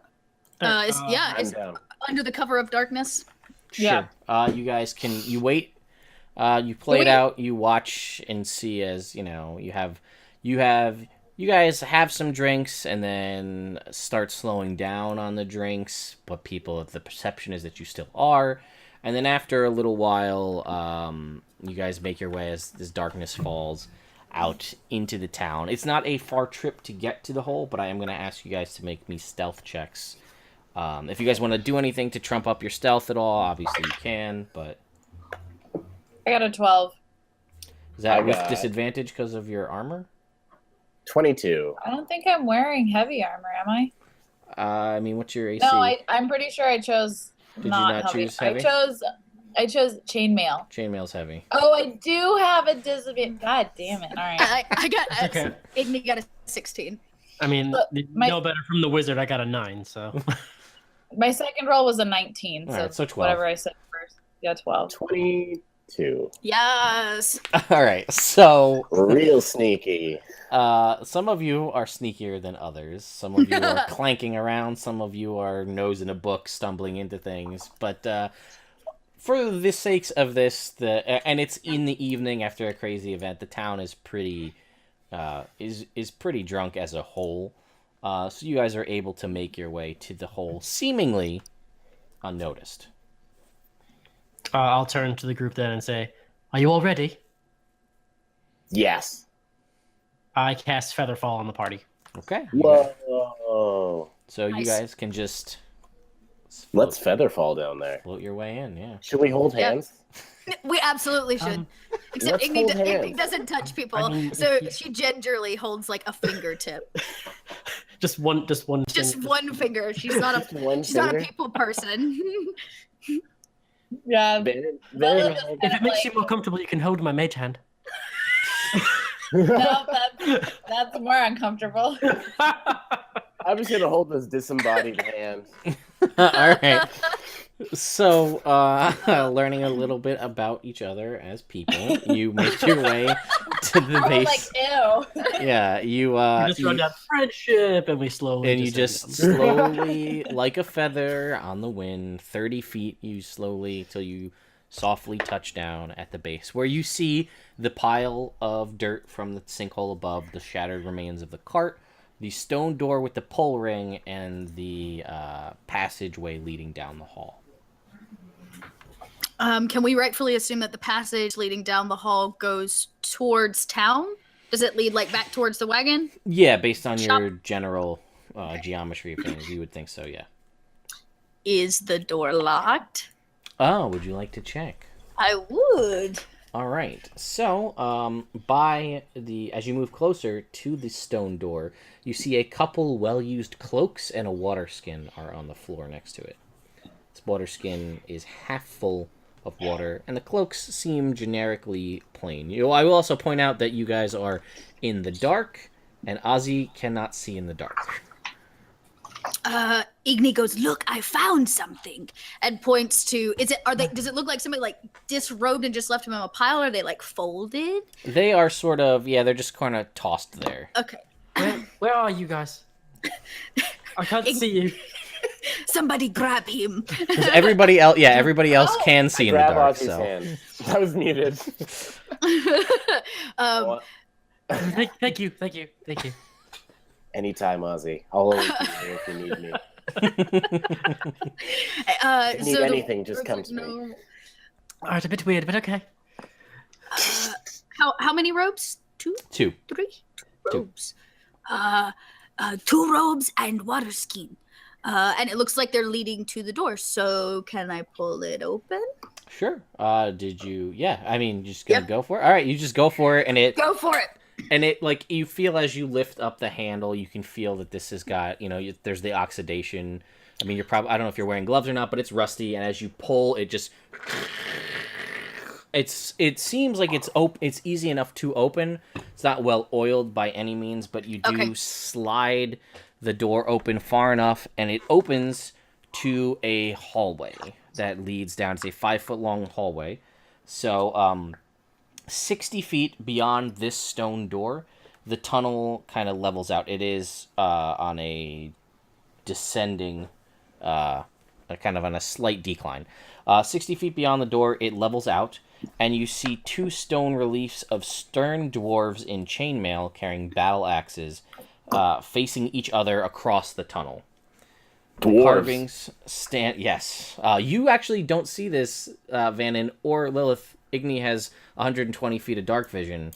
It's I'm down. under the cover of darkness. Sure. Yeah. You guys you wait. You play it out. You watch and see as you guys have some drinks and then start slowing down on the drinks, but the perception is that you still are. And then after a little while, you guys make your way as this darkness falls out into the town. It's not a far trip to get to the hole, but I am going to ask you guys to make me stealth checks. If you guys want to do anything to trump up your stealth at all, obviously you can, but... I got a 12. Is that I with got- disadvantage because of your armor? 22. I don't think I'm wearing heavy armor, am I? I mean, what's your AC? No, I'm pretty sure I chose Did you not not heavy. choose heavy? I chose chainmail. Chainmail's heavy. Oh, I do have a disadvantage. God damn it! All right. I got Okay. Igni got a 16. I mean, Look, you my- know better from the wizard. I got a 9, so. My second roll was a 19, so, Alright, so 12. whatever I said first. Yeah, 12. 22. Yes. All right, so Real sneaky. some of you are sneakier than others. Some of you are clanking around. Some of you are nose in a book, stumbling into things. But for the sakes of this, and it's in the evening after a crazy event. The town is pretty is pretty drunk as a whole. So you guys are able to make your way to the hole seemingly unnoticed. I'll turn to the group then and say, "Are you all ready?" Yes. I cast Featherfall on the party. Okay. Whoa. So you Nice. guys can just Let's feather fall down there. float your way in. Yeah. Should we hold Yeah. hands? We absolutely should. Except let's Igni, hold Igni hands. doesn't touch people, I mean, so she gingerly holds like a fingertip. Just one. Just thing. one finger. She's not Just one she's not a finger? people person. Yeah. Very, Well, very If it makes you more comfortable, you can hold my mage hand. No, that's more uncomfortable. I'm just gonna hold this disembodied hand. All right. So, learning a little bit about each other as people, you make your way to the I'm like, base. ew. Yeah, you We just run down friendship, and we slowly. and you just slowly, like a feather on the wind, 30 feet, you slowly till you softly touch down at the base, where you see the pile of dirt from the sinkhole above, the shattered remains of the cart, the stone door with the pull ring, and the passageway leading down the hall. Can we rightfully assume that the passage leading down the hall goes towards town? Does it lead like back towards the wagon? Yeah, based on Shop. your general geometry of things, you would think so, yeah. Is the door locked? Oh, would you like to check? I would. All right. So, as you move closer to the stone door, you see a couple well-used cloaks and a water skin are on the floor next to it. This water skin is half full of water, and the cloaks seem generically plain. I will also point out that you guys are in the dark, and Ozzy cannot see in the dark. Igni goes, "Look, I found something," and points to. Does it look like somebody like disrobed and just left them in a pile? Or are they like folded? They are sort of, they're just kind of tossed there. Okay. Where are you guys? I can't see you. Somebody grab him. 'Cause everybody else can see in the Grab dark. Ozzy's So. hand. I was muted. Thank you. Anytime, Ozzy. I'll always be here if you need me. If you need anything, just come to me. Oh, it's a bit weird, but okay. How many robes? 2, 2. 3 Two. robes. 2 robes and water skin. And it looks like they're leading to the door. So can I pull it open? Sure. Did you? Yeah. I mean, you just gonna go for it. All right. You just go for it, and it. Go for it. And it like you feel as you lift up the handle, you can feel that this has got there's the oxidation. I mean, you're probably I don't know if you're wearing gloves or not, but it's rusty, and as you pull, it just it seems like it's easy enough to open. It's not well oiled by any means, but you do slide the door open far enough, and it opens to a hallway that leads down. It's a 5-foot long hallway. So 60 feet beyond this stone door, the tunnel kind of levels out. It is on a descending, kind of on a slight decline. 60 feet beyond the door, it levels out, and you see 2 stone reliefs of stern dwarves in chainmail carrying battle axes, facing each other across the tunnel. Dwarves. Carvings stand. Yes, you actually don't see this, Vanan or Lilith. Igni has 120 feet of dark vision.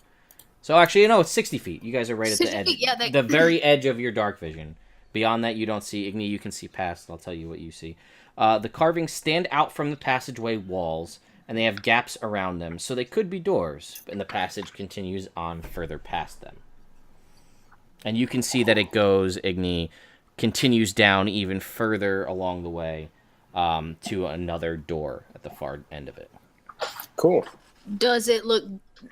So actually, it's 60 feet. You guys are right at the edge. The very edge of your dark vision. Beyond that, you don't see. Igni, you can see past. I'll tell you what you see. The carvings stand out from the passageway walls, and they have gaps around them, so they could be doors, and the passage continues on further past them. And you can see that it goes, Igni, continues down even further along the way to another door at the far end of it. Cool. Does it look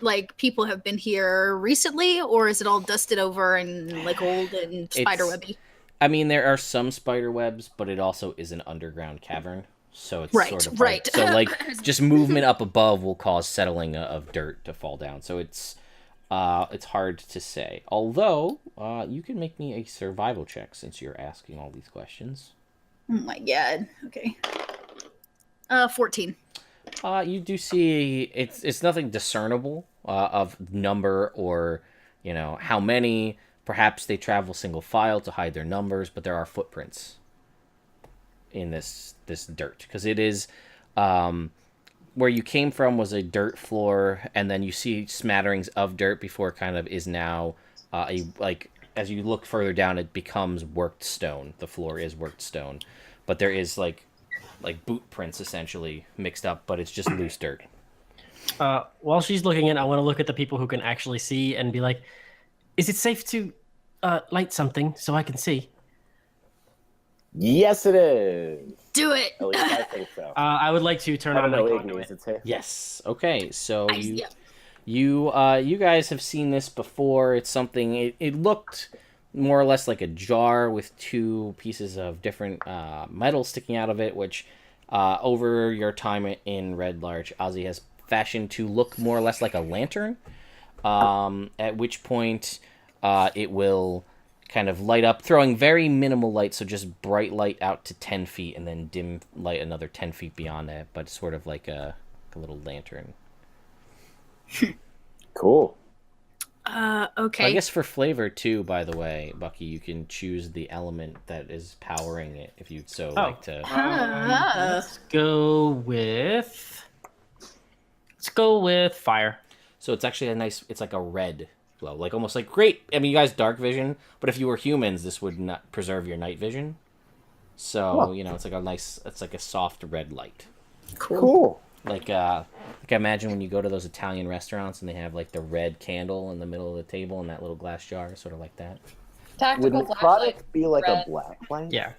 like people have been here recently, or is it all dusted over and like old and spiderwebby? I mean, there are some spider webs, but it also is an underground cavern, so it's sort of right. So like just movement up above will cause settling of dirt to fall down. So it's hard to say. Although you can make me a survival check since you're asking all these questions. Oh my god. Okay. 14. You do see it's nothing discernible of number or how many. Perhaps they travel single file to hide their numbers, but there are footprints in this dirt because it is where you came from was a dirt floor, and then you see smatterings of dirt before it kind of is now as you look further down, it becomes worked stone. The floor is worked stone, but there is like boot prints essentially mixed up, but it's just loose dirt. While she's looking in, I want to look at the people who can actually see and be like, is it safe to light something so I can see? Yes, it is. Do it. At least I think so. I would like to turn on my conduit. Yes. Okay. So you guys have seen this before. It's something. It looked more or less like a jar with 2 pieces of different metal sticking out of it, which over your time in Red Larch, Ozzy has fashioned to look more or less like a lantern. At which point it will kind of light up, throwing very minimal light, so just bright light out to 10 feet, and then dim light another 10 feet beyond that, but sort of like a little lantern. Cool. Okay. I guess for flavor, too, by the way, Bucky, you can choose the element that is powering it, if you'd like to. Let's go with fire. So it's actually it's like a red glow, like almost like great. I mean, you guys dark vision, but if you were humans, this would not preserve your night vision. So it's like a soft red light. Cool. Like imagine when you go to those Italian restaurants and they have like the red candle in the middle of the table in that little glass jar, sort of like that. Tactical Would the flashlight. product be like red. a black light? Yeah.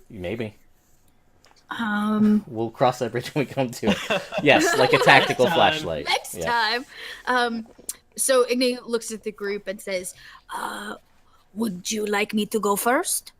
Maybe. We'll cross that bridge when we come to it. Yes, like a tactical flashlight. Next time. So Igni looks at the group and says, would you like me to go first?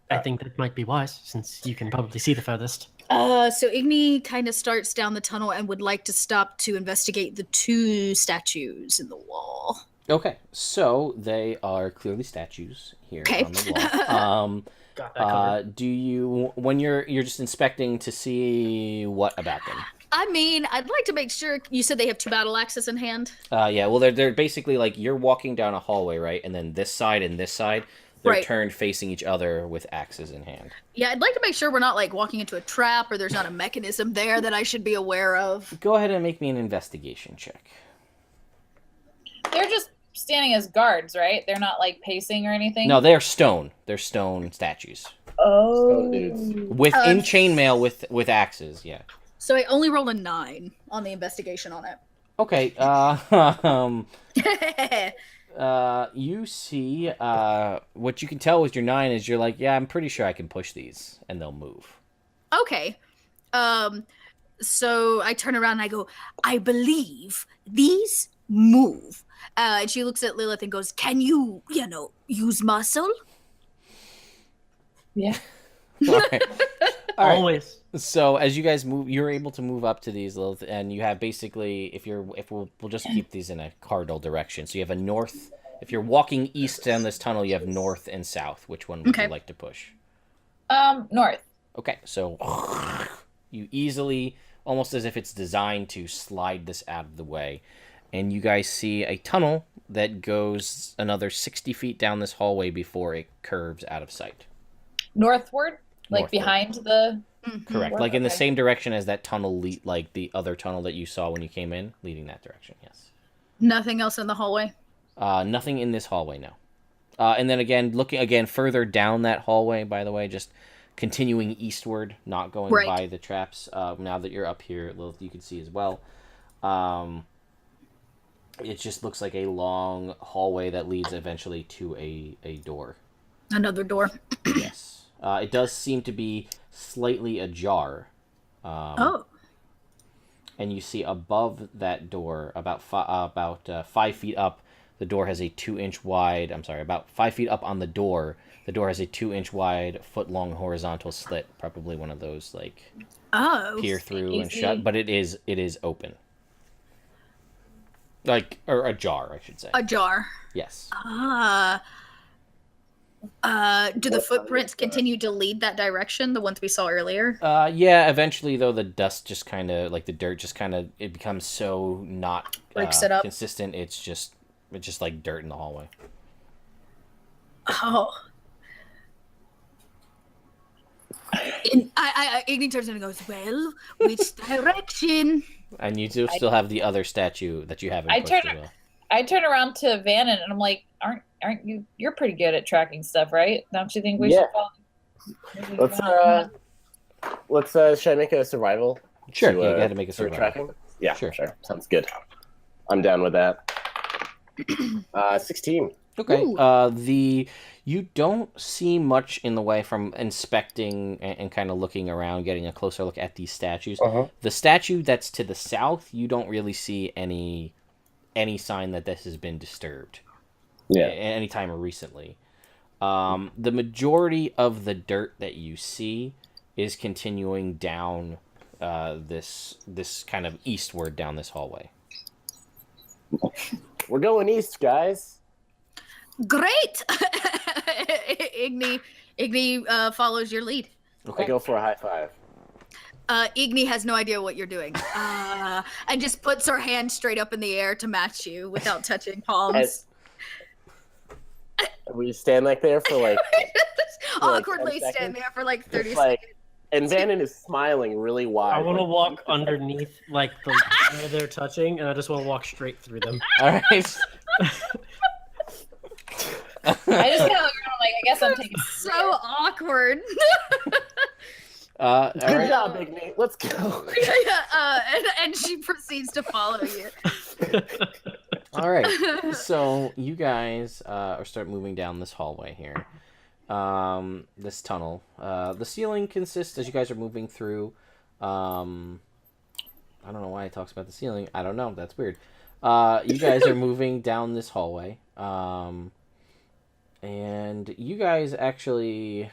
I think that might be wise, since you can probably see the furthest. So Igni kind of starts down the tunnel and would like to stop to investigate the 2 statues in the wall. Okay, so they are clearly statues here on the wall. Got that covered. Do you, when you're just inspecting to see what about them? I mean, I'd like to make sure. You said they have 2 battle axes in hand. Yeah. Well, they're basically like you're walking down a hallway, right? And then this side and this side, they're turned facing each other with axes in hand. Yeah, I'd like to make sure we're not like walking into a trap or there's not a mechanism there that I should be aware of. Go ahead and make me an investigation check. They're just standing as guards, right? They're not like pacing or anything. No, they're stone. They're stone statues Oh, dudes. with in chainmail with axes. Yeah. So I only rolled a 9 on the investigation on it. Okay. You see, what you can tell with your 9 is you're like, yeah, I'm pretty sure I can push these, and they'll move. Okay. So I turn around and I go, I believe these move. And she looks at Lilith and goes, can you, use muscle? yeah. All right. All right. Always. So as you guys move, you're able to move up to these little, and you have basically, if we'll just keep these in a cardinal direction. So you have a north. If you're walking east down this tunnel, you have north and south. Which one would you like to push? North. Okay, so you easily, almost as if it's designed to slide this out of the way, and you guys see a tunnel that goes another 60 feet down this hallway before it curves out of sight. Northward, like Northward. Behind the. Correct, like in the same direction as that tunnel, like the other tunnel that you saw when you came in, leading that direction. Yes. Nothing else in the hallway? Nothing in this hallway, no. And then again, looking again further down that hallway, by the way, just continuing eastward, not going by the traps. Now that you're up here, Lilith, you can see as well. It just looks like a long hallway that leads eventually to a door. Another door. Yes. It does seem to be slightly ajar. Oh. And you see above that door, about 5 feet up, the door has a 2-inch wide. I'm sorry, about 5 feet up on the door has a 2-inch wide, foot-long horizontal slit. Probably one of those like peer through and shut, but it is open. Like, or ajar, I should say. Ajar. Yes. Do the footprints continue to lead that direction, the ones we saw earlier? Yeah, eventually, though, the dust just kind of, like the dirt just kind of, it becomes so not breaks it up. Consistent, it's just like dirt in the hallway. Oh. Igni turns and goes, well, which direction? And you do still have the other statue that you haven't pushed as well. I turn around to Vanan and I'm like, aren't you? You're pretty good at tracking stuff, right? Don't you think we should follow? Should I make a survival? Sure, you got to make a survival. Tracking? Yeah, sure. Sounds good. I'm down with that. 16. Okay. You don't see much in the way from inspecting and kind of looking around, getting a closer look at these statues. The statue that's to the south, you don't really see any sign that this has been disturbed. Yeah. Anytime recently. The majority of the dirt that you see is continuing down this kind of eastward down this hallway. We're going east, guys. Great! Igni follows your lead. Okay. I go for a high five. Igni has no idea what you're doing. And just puts her hand straight up in the air to match you without touching palms. We stand like there for like... awkwardly stand there for like 30 seconds. And Vanan is smiling really wide. I want to walk underneath like the where they're touching, and I just want to walk straight through them. All right. I just kind of look around like, I guess I'm taking so awkward. Good job, Igni. Let's go. And she proceeds to follow you. All right. So you guys start moving down this hallway here. This tunnel. The ceiling consists, as you guys are moving through, I don't know why it talks about the ceiling. I don't know. That's weird. You guys are moving down this hallway. And you guys actually,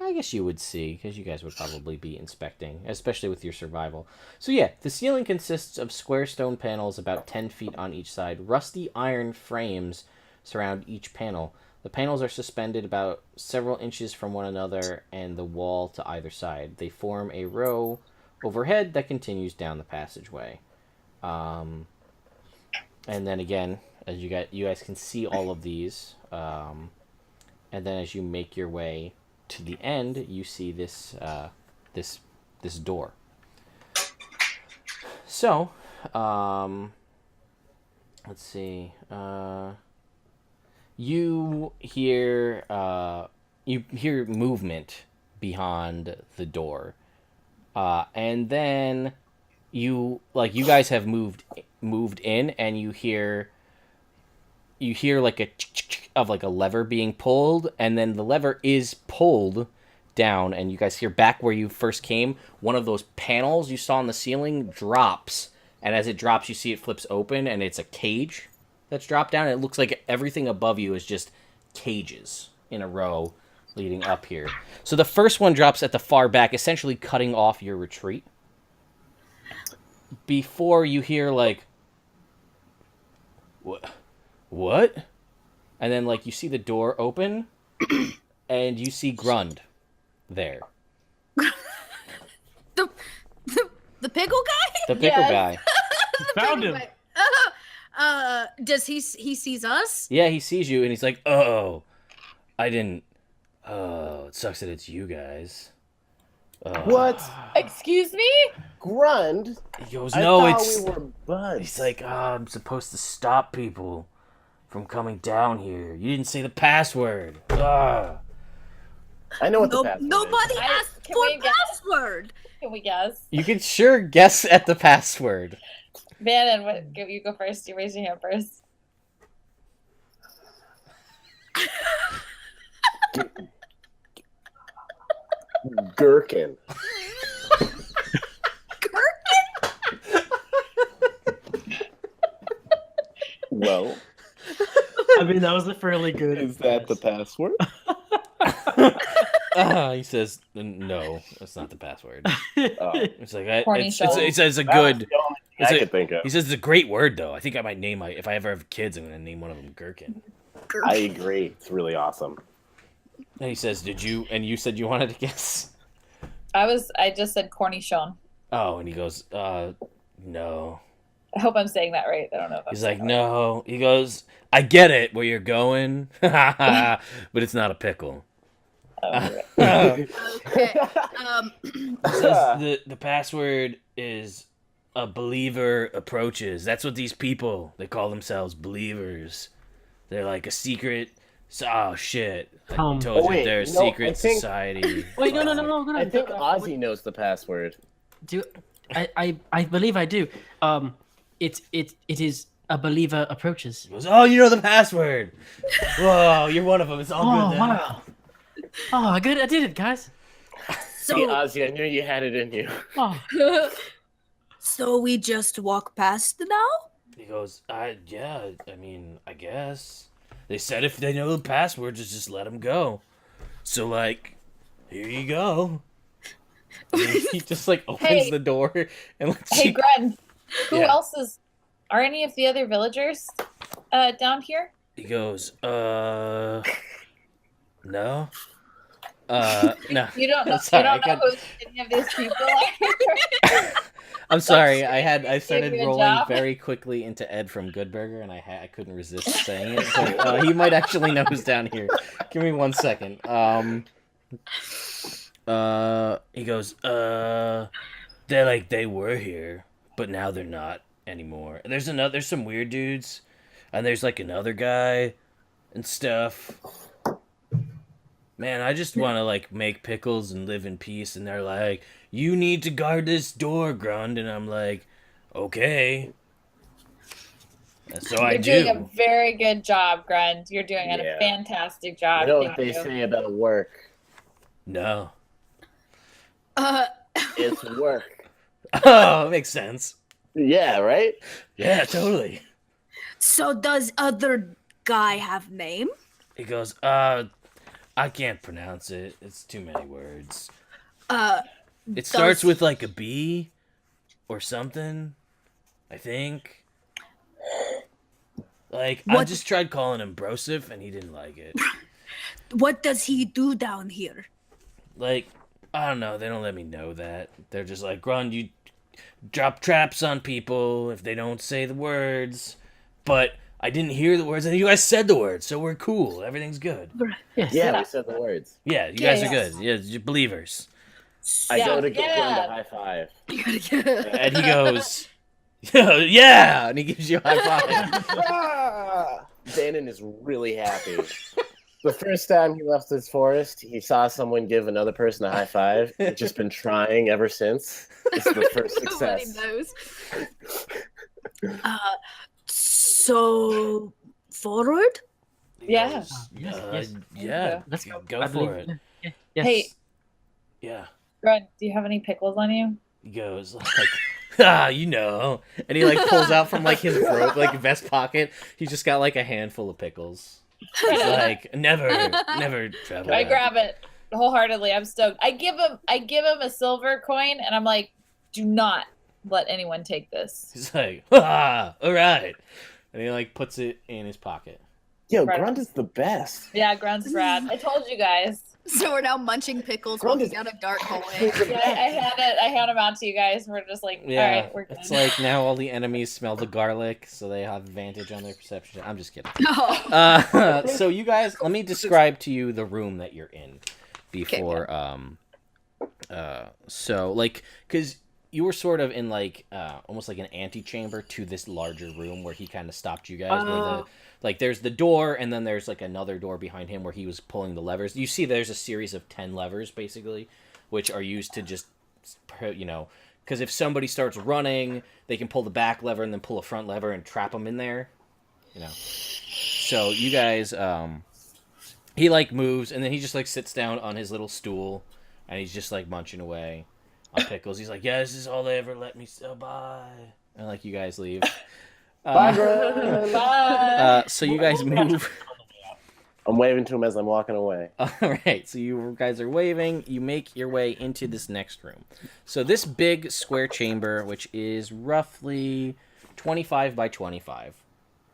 I guess you would see, because you guys would probably be inspecting, especially with your survival. So yeah, the ceiling consists of square stone panels about 10 feet on each side. Rusty iron frames surround each panel. The panels are suspended about several inches from one another and the wall to either side. They form a row overhead that continues down the passageway. And then again, as you guys can see all of these, and then as you make your way to the end, you see this door. So, let's see. you hear movement behind the door, and then you guys have moved in, and you hear like a of like a lever being pulled, and then the lever is pulled down, and you guys hear back where you first came, one of those panels you saw on the ceiling drops, and as it drops you see it flips open, and it's a cage that's dropped down, and it looks like everything above you is just cages in a row leading up here. So the first one drops at the far back, essentially cutting off your retreat, before you hear like, what? And then like you see the door open and you see Grund there. The pickle guy? The pickle Yes. guy. Found him. Does he sees us? Yeah, he sees you and he's like, "Oh, I didn't. Oh, it sucks that it's you guys." What? Excuse me? Grund? He goes, I "No, thought it's." we were buds. He's like, I'm supposed to stop people from coming down here. You didn't say the password. Ugh. I know what the password is. Nobody asked Can for we guess? password. Can we guess? You can sure guess at the password. Vanan, you go first. You raise your hand first. Gherkin. Well, I mean, that was a fairly good. is that the password? He says, "No, that's not the password." Oh. It's like Horny show. it says a That was good. the only thing It's I a- could think of. He says it's a great word though. I think I might name if I ever have kids, I'm gonna name one of them Gherkin. I agree. It's really awesome. And he says, "Did you?" And you said you wanted to guess. I just said cornichon. Oh, and he goes, "No." I hope I'm saying that right. I don't know if I'm He's saying like, that right. "No." He goes, "I get it where you're going, but it's not a pickle." Oh, right. Okay. It says the password is a believer approaches. That's what these people, they call themselves believers. They're like a secret. Oh shit! I told you wait, they're a no, secret I think- society. Wait, no. Go I ahead. think Ozzy knows the password. Do I believe I do. It is a believer approaches. He goes, "Oh, you know the password. Whoa, you're one of them. It's all Oh good then." wow! Oh, I did it, guys. Hey, So Ozzy, I knew you had it in you. Oh, so we just walk past now? He goes, yeah, I mean, I guess. They said if they know the password, just let them go. So, like, here you go." And he just, like, opens Hey. the door and lets Hey, you... Gren, who Yeah. else is? Are any of the other villagers down here? He goes, no. No. You don't know. Sorry, you I don't know got- who any of these people are. I'm sorry, I started Give you a rolling job. very quickly into Ed from Good Burger, and I couldn't resist saying it. So he might actually know who's down here. Give me 1 second. He goes, they're like, they were here, but now they're not anymore. And there's some weird dudes, and there's like another guy and stuff. Man, I just want to like make pickles and live in peace. And they're like, you need to guard this door, Grund. And I'm like, okay. And so I You're doing a do. very good job, Grund. You're doing Yeah. a fantastic You job. know Thank what they you. say about work? No. It's work. Oh, it makes sense. Yeah, right? Yeah, totally. So does other guy have name? He goes, I can't pronounce it. It's too many words. It starts with like a B or something, I think. Like, I What- just tried calling him Brosif and he didn't like it. What does he do down here? Like, I don't know. They don't let me know that. They're just like, Grund, you drop traps on people if they don't say the words. But I didn't hear the words, and you guys said the words, so we're cool. Everything's good. yes. Yeah, we said the words. Yeah, you Yeah, guys are yeah. good. Yeah, you're believers. I Yeah, go to give yeah. Grund a high five. And he goes, yeah, and he gives you a high five. Vanan is really happy. The first time he left this forest, he saw someone give another person a high five. He's just been trying ever since. This is the first Nobody success. knows. So forward. Yeah. Yeah. Let's go. Go I for believe- it. Yeah, yes. Hey, Yeah. Red, do you have any pickles on you? He goes like, you know, and he like pulls out from like his robe, like vest pocket. He's just got like a handful of pickles. He's like, never travel. I grab it wholeheartedly. I'm stoked. I give him a silver coin, and I'm like, do not let anyone take this. He's like, all right, and he like puts it in his pocket. Yo, Right. Grunt is the best. Yeah, Grunt's rad. I told you guys. So we're now munching pickles, Grunt walking is- down a dark hallway. Yeah, I had them out to you guys. We're just like, Yeah, all right, we're good. it's like now all the enemies smell the garlic, so they have advantage on their perception. I'm just kidding. Oh. So you guys, let me describe to you the room that you're in before. So like, because you were sort of in like almost like an antechamber to this larger room where he kind of stopped you guys. Where the like there's the door, and then there's like another door behind him where he was pulling the levers. You see, there's a series of 10 levers basically, which are used to just, you know, because if somebody starts running, they can pull the back lever and then pull a front lever and trap them in there. You know. So you guys, he like moves, and then he just like sits down on his little stool, and he's just like munching away on pickles. He's like, yeah, this is all they ever let me sell. Bye. And like you guys leave. Bye, Grunt. Bye. So you guys move. I'm waving to him as I'm walking away. All right, so you guys are waving. You make your way into this next room. So this big square chamber, which is roughly 25 by 25,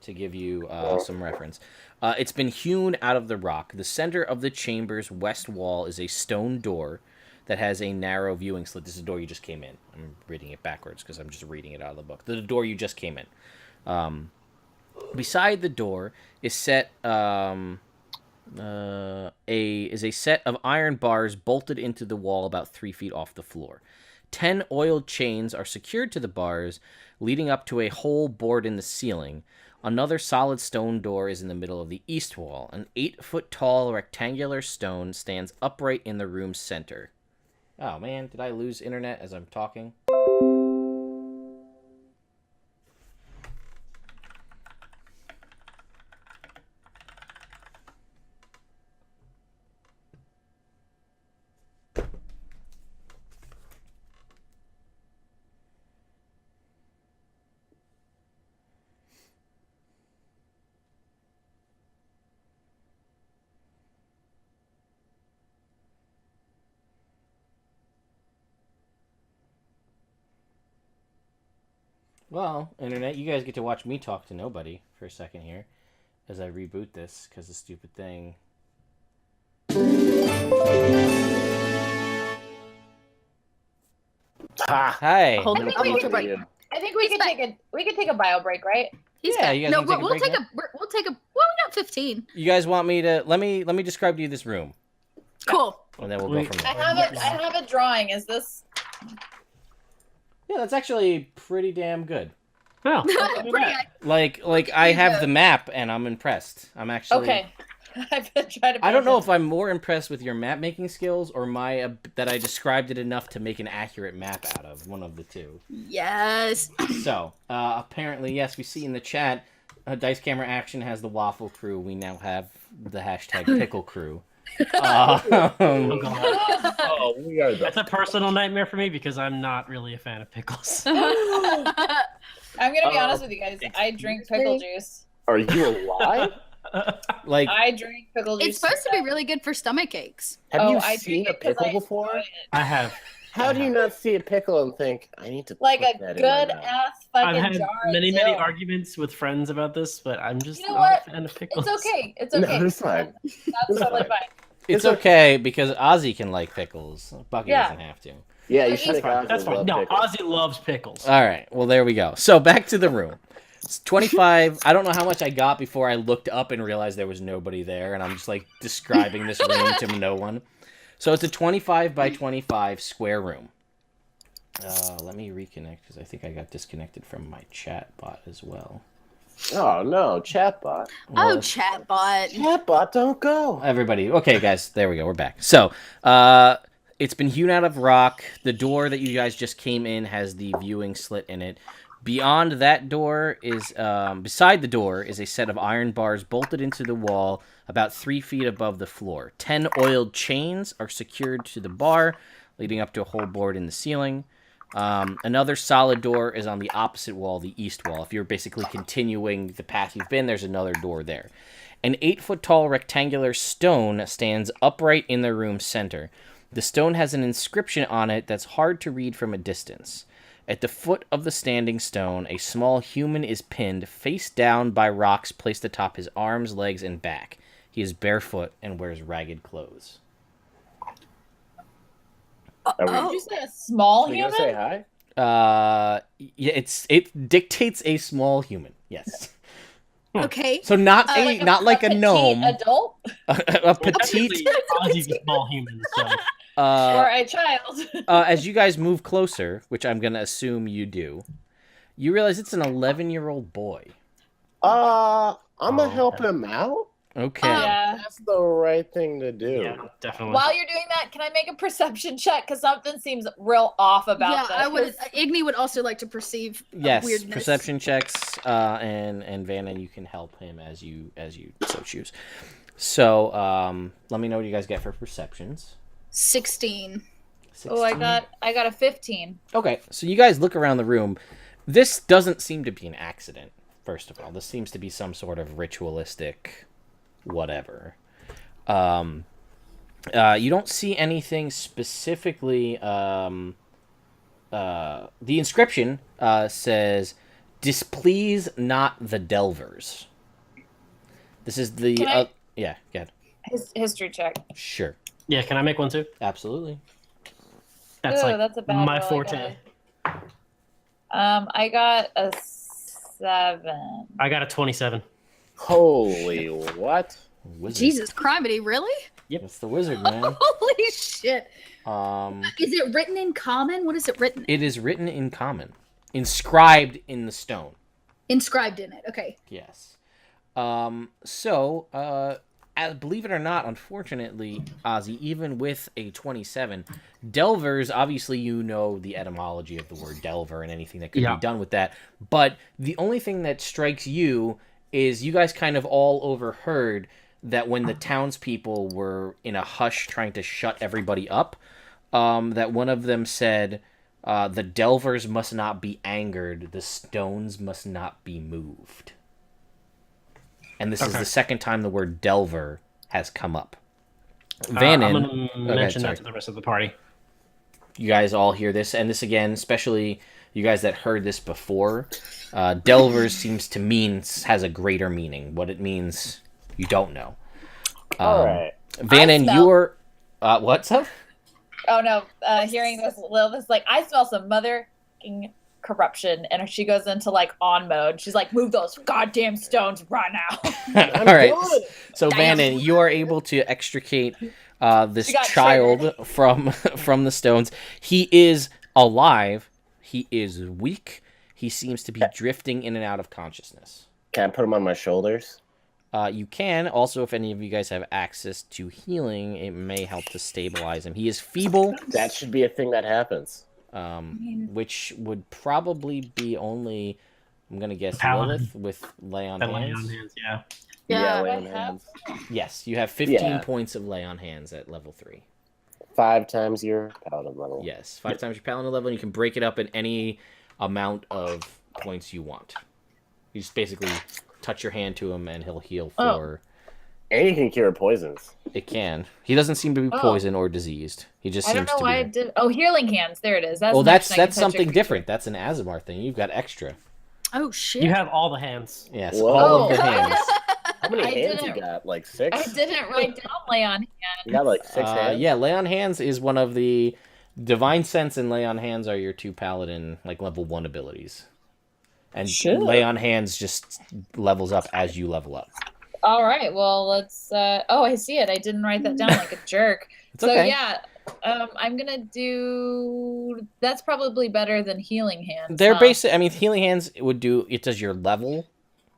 to give you some reference. It's been hewn out of the rock. The center of the chamber's west wall is a stone door that has a narrow viewing slit. This is the door you just came in. I'm reading it backwards because I'm just reading it out of the book. The door you just came in. Beside the door is set a set of iron bars bolted into the wall about 3 feet off the floor. 10 oiled chains are secured to the bars, leading up to a hole bored in the ceiling. Another solid stone door is in the middle of the east wall. An 8-foot-tall rectangular stone stands upright in the room's center. Oh man, did I lose internet as I'm talking? Well, internet, you guys get to watch me talk to nobody for a second here as I reboot this because the stupid thing. Ha! Hi. Hold I on, think I'll we take can a break. I think we could take a bio break, right? He's Yeah, back. you guys No, wanna take a we'll break take now? well, we got 15. You guys want me to let me describe to you this room, Cool. and then we'll go from I there. have a drawing. Is this Yeah, that's actually pretty damn good. Oh, Pretty Like I have the map, and I'm impressed. I'm actually okay? I've been trying to. I don't know if I'm more impressed with your map making skills or my that I described it enough to make an accurate map out of. One of the two. Yes. So, apparently, yes, we see in the chat, Dice Camera Action has the Waffle Crew. We now have the hashtag Pickle Crew. oh god. Oh, we are the That's a personal nightmare for me because I'm not really a fan of pickles. I'm gonna be honest with you guys. I drink pickle juice. Are you alive? Like, I drink pickle juice. It's supposed to be really good for stomach aches. Have you I seen drink a it 'cause pickle I before? enjoy it. I have. How do you not see a pickle and think, I need to Like put a that good in my mouth? ass I've fucking had jar. of many dill. arguments with friends about this, but I'm just You know not what? a fan of pickles. It's okay. It's No, okay. it's fine. That's totally fine. it's okay because Ozzy can like pickles. Bucky Yeah. doesn't have to. Yeah, you That's should fine. have That's fine. No, Ozzy loves pickles. All right. Well, there we go. So back to the room. It's 25. I don't know how much I got before I looked up and realized there was nobody there, and I'm just like describing this room to no one. So it's a 25 by 25 square room. Let me reconnect because I think I got disconnected from my chat bot as well. Oh no, chatbot. Oh, chatbot. Chatbot, don't go. Everybody, okay, guys, there we go. We're back. So, it's been hewn out of rock. The door that you guys just came in has the viewing slit in it. Beyond that door is, beside the door is a set of iron bars bolted into the wall about 3 feet above the floor. 10 oiled chains are secured to the bar, leading up to a hole bored in the ceiling. Another solid door is on the opposite wall, the east wall. If you're basically continuing the path you've been, there's another door there. An 8-foot-tall rectangular stone stands upright in the room's center. The stone has an inscription on it that's hard to read from a distance. At the foot of the standing stone, a small human is pinned, face down by rocks placed atop his arms, legs, and back. He is barefoot and wears ragged clothes. Did you say a small Are we human? gonna say hi? Yeah, it dictates a small human. Yes. Okay. So not not like a petite gnome, adult a petite. Ozzy's a small human, so or a child. As you guys move closer, which I'm gonna assume you do, you realize it's an 11-year-old boy. I'm gonna help okay. him out. Okay. Yeah. That's the right thing to do. yeah, definitely. While you're doing that, can I make a perception check? Because something seems real off about Yeah, this. I would. Igni would also like to perceive Yes, weirdness. perception checks, and Vanan, you can help him as you so choose. So, let me know what you guys get for perceptions. 16. 16. Oh, I got a 15. Okay, so you guys look around the room. This doesn't seem to be an accident. First of all, this seems to be some sort of ritualistic, whatever. You don't see anything specifically. The inscription says, "Displease not the Delvers." This is the Can I- yeah, good. History check. Sure, Yeah, can I make one too? absolutely. That's Ooh, like that's a bad my roll. forte. I got a 7. I got a 27. Holy what? Wizard. Jesus criminy, really? It's the wizard, man. Holy shit. Um, Is it written in common? What is it written? it is written in common, inscribed in the stone. Inscribed in it. Okay. Yes. Believe it or not, unfortunately, Ozzy, even with a 27, Delvers, obviously you know the etymology of the word Delver and anything that could Yeah. be done with that, but the only thing that strikes you is you guys kind of all overheard that when the townspeople were in a hush trying to shut everybody up, that one of them said, the Delvers must not be angered, the stones must not be moved. And this is Okay. the second time the word Delver has come up. I'm Vanan, going to mention sorry. that to the rest of the party. You guys all hear this, and this again, especially you guys that heard this before, Delvers seems to mean, has a greater meaning. What it means, you don't know. All right. Vanan, smell- you're... what's up? Oh no! Hearing this, Lilith's like, I smell some mother corruption, and she goes into like on mode. She's like, move those goddamn stones right now. I'm all right. good. So Damn. Vanan, you are able to extricate this She got child from the stones. He is alive. He is weak. He seems to be drifting in and out of consciousness. Can I put him on my shoulders? You can. Also, if any of you guys have access to healing, it may help to stabilize him. He is feeble, That should be a thing that happens. which would probably be only, I'm going to guess, Paladin. Lilith with lay on That lay hands. on hands, yeah. Yeah, lay I on have- hands. Yes, you have 15 Yeah. points of lay on hands at level 3. 5 times your paladin level. Yes, 5 times your paladin level, and you can break it up in any amount of points you want. You just basically touch your hand to him, and he'll heal Oh. for... And you can cure poisons. It can. He doesn't seem to be Oh. poisoned or diseased. He just I seems don't know to why I be... did. Oh, healing hands. There it is. Well, next. that's I can touch something your- different. That's an Azamar thing. You've got extra. Oh shit. You have all the hands. Yes, Whoa. all of the hands. How many I hands you didn't- got? Like I 6? didn't write down lay on hand. You got like 6 hands? Yeah, lay on hands is one of the... Divine Sense and lay on hands are your 2 paladin, like, level 1 abilities. And Sure. lay on hands just levels up as you level up. All right. Well, let's. Oh, I see it. I didn't write that down like a jerk. It's So okay. yeah, I'm gonna do. That's probably better than healing hands. They're huh? basic. I mean, healing hands would do. It does your level,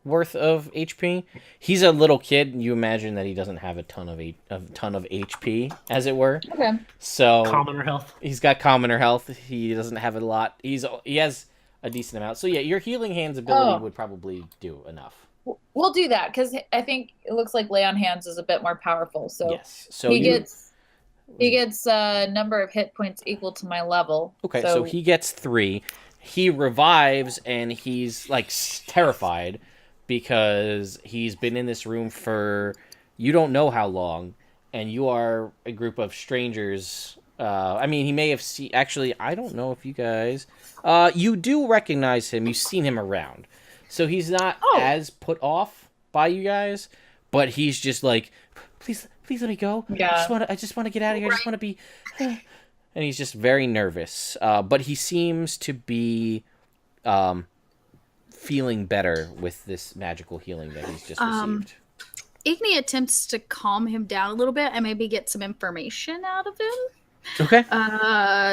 worth of HP. He's a little kid. You imagine that he doesn't have a ton of HP, as it were. Okay. So Commoner health. he's got commoner health. He doesn't have a lot. He has a decent amount. So yeah, your healing hands ability would probably do enough. We'll do that because I think it looks like lay on hands is a bit more powerful. So yes. So he gets a number of hit points equal to my level. Okay, so he gets 3. He revives, and he's, like, terrified because he's been in this room for you don't know how long, and you are a group of strangers. I mean, he may have seen... Actually, I don't know if you guys... you do recognize him. You've seen him around. So he's not as put off by you guys, but he's just like, please let me go. Yeah. I just want to get out of here. I just want to be... And he's just very nervous. But he seems to be feeling better with this magical healing that he's just received. Igni attempts to calm him down a little bit and maybe get some information out of him. Okay.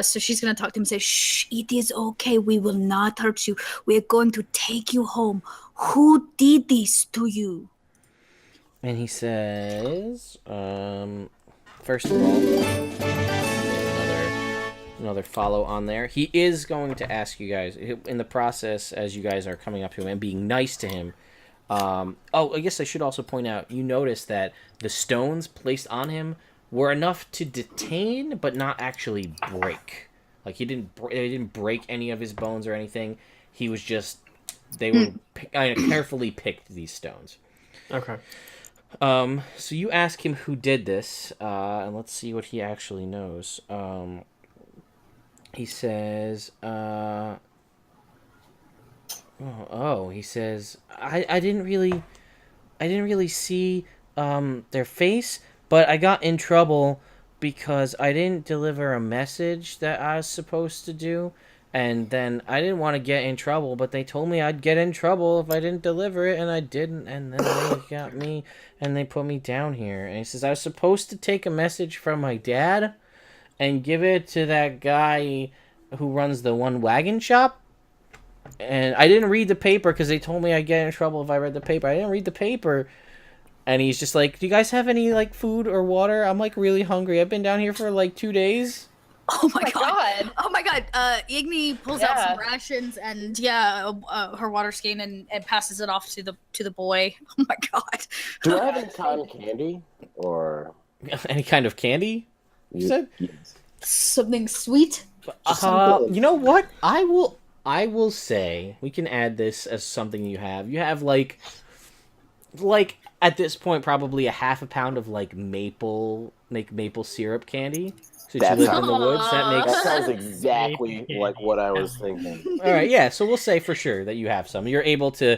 So she's gonna talk to him and say, "Shh, it is okay. We will not hurt you. We are going to take you home. Who did this to you?" And he says, first of all, another follow on there. He is going to ask you guys, in the process, as you guys are coming up to him and being nice to him. I guess I should also point out, you notice that the stones placed on him were enough to detain, but not actually break. Like, they didn't break any of his bones or anything. He was just, they were carefully picked, these stones. Okay. So you ask him who did this, and let's see what he actually knows. He says, he says, I didn't really see, their face, but I got in trouble because I didn't deliver a message that I was supposed to do, and then I didn't want to get in trouble, but they told me I'd get in trouble if I didn't deliver it, and I didn't, and then they got me, and they put me down here. And he says, I was supposed to take a message from my dad and give it to that guy who runs the one wagon shop, and I didn't read the paper because they told me I'd get in trouble if I read the paper. I didn't read the paper. And he's just like, do you guys have any, like, food or water? I'm, like, really hungry. I've been down here for, like, 2 days. Oh my god. Oh my god. Igni pulls out some rations and her water skin and passes it off to the boy. Oh my god. Do I have any cotton candy or any kind of candy? You said? Yes. Something sweet? You know what? I will say we can add this as something you have. You have like at this point probably a half a pound of like maple syrup candy. So you live in the woods. That sounds exactly like what I was thinking. All right, yeah. So we'll say for sure that you have some. You're able to,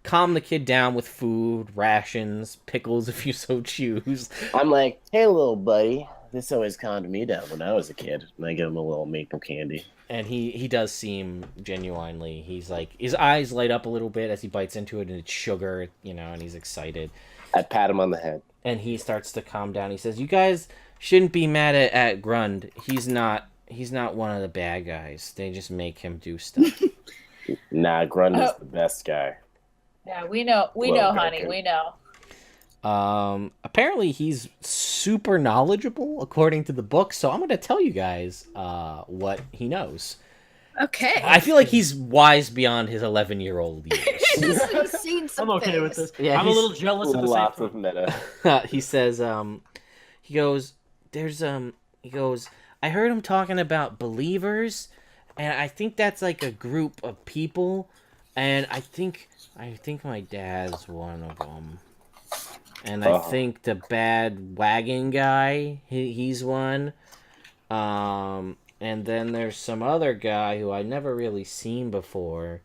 calm the kid down with food, rations, pickles if you so choose. I'm like, hey, little buddy. This always calmed me down when I was a kid. And I give him a little maple candy. And he does seem genuinely, he's like, his eyes light up a little bit as he bites into it, and it's sugar, and he's excited. I pat him on the head. And he starts to calm down. He says, you guys shouldn't be mad at Grund. He's not one of the bad guys. They just make him do stuff. Nah, Grund is the best guy. Yeah, we know, honey, we know. Apparently he's super knowledgeable according to the book, so I'm going to tell you guys what he knows. Okay. I feel like he's wise beyond his 11-year-old years. He's seen some I'm okay things. with this. Yeah, I'm a little jealous of the lots same of meta. He says, he goes, I heard him talking about believers, and I think that's like a group of people, and I think my dad's one of them. And I think the bad wagon guy, he's one. And then there's some other guy who I never really seen before.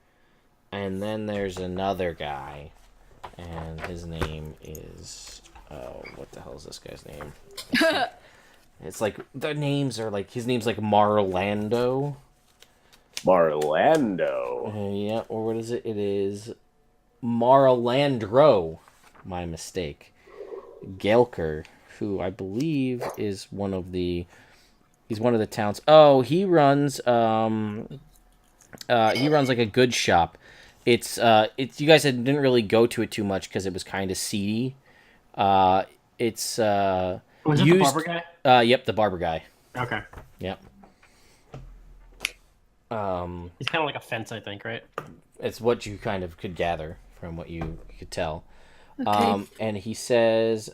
And then there's another guy. And his name is... Oh, what the hell is this guy's name? It's like... The names are like... His name's like Marlando. Marlando. Yeah, or what is it? It is Marlandro. My mistake. Gelker, who I believe is one of the towns. Oh, he runs like a goods shop, It's you guys didn't really go to it too much because it was kind of seedy. It's Was it the barber guy? Yep, the barber guy. Okay. Yep. It's kind of like a fence, I think, right? It's what you kind of could gather from what you could tell. Okay. And he says,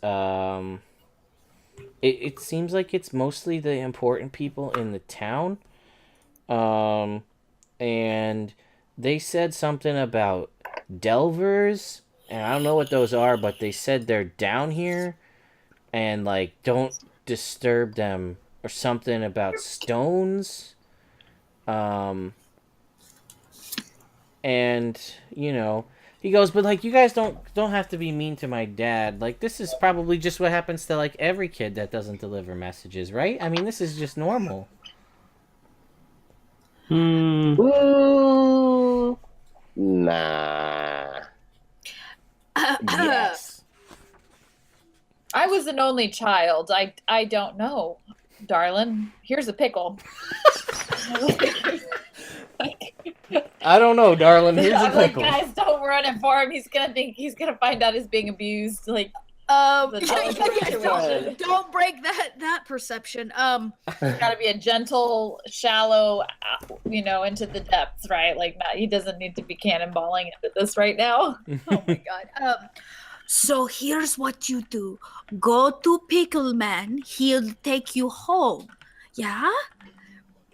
it seems like it's mostly the important people in the town. And they said something about delvers, and I don't know what those are, but they said they're down here, and like don't disturb them, or something about stones. And you know, he goes, but like you guys don't have to be mean to my dad. Like this is probably just what happens to like every kid that doesn't deliver messages, right? I mean, this is just normal. Ooh, nah. Yes. I was an only child. I don't know, darling. Here's a pickle. I don't know, darling. Here's a I'm like, pickle. guys, don't run it for him. He's gonna find out he's being abused. Like, don't break that perception. it's gotta be a gentle, shallow, into the depths, right? Like, he doesn't need to be cannonballing into this right now. Oh my god. So here's what you do. Go to Pickle Man. He'll take you home. Yeah?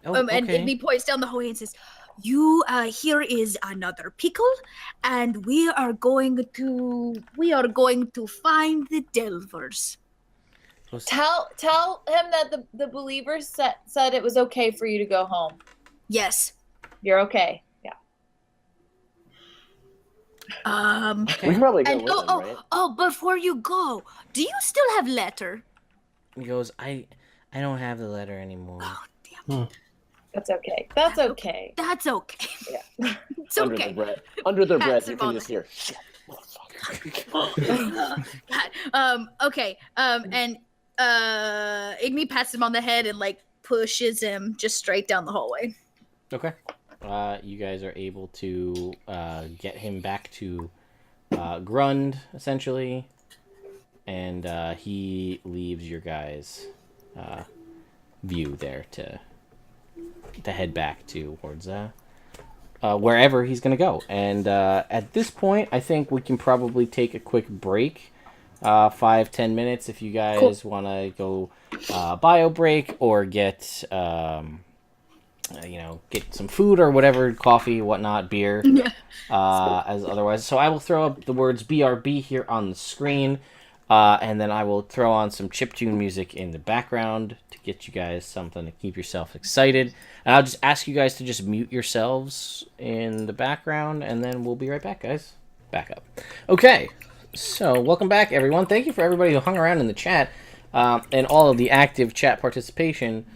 Oh, And okay. he points down the hallway and says, "You here is another pickle, and we are going to find the Delvers." Tell him that the believers said it was okay for you to go home. Yes. You're okay. Yeah. We can probably go And with him, right? before you go, do you still have letter? He goes, I don't have the letter anymore. Oh, damn. That's okay. That's okay. That's okay. Yeah. It's Under okay. the breath. Under their breath, Pats you him on can the just hear. God. Okay. And Igby pats him on the head and like pushes him just straight down the hallway. Okay. You guys are able to get him back to Grund, essentially, and he leaves your guys' view there to head back towards wherever he's going to go. And at this point, I think we can probably take a quick break, 5-10 minutes, if you guys want to go bio break or get get some food or whatever, coffee, whatnot, beer, as otherwise. So I will throw up the words BRB here on the screen, and then I will throw on some chiptune music in the background to get you guys something to keep yourself excited. And I'll just ask you guys to just mute yourselves in the background, and then we'll be right back, guys. Back up. Okay, so welcome back, everyone. Thank you for everybody who hung around in the chat, and all of the active chat participation.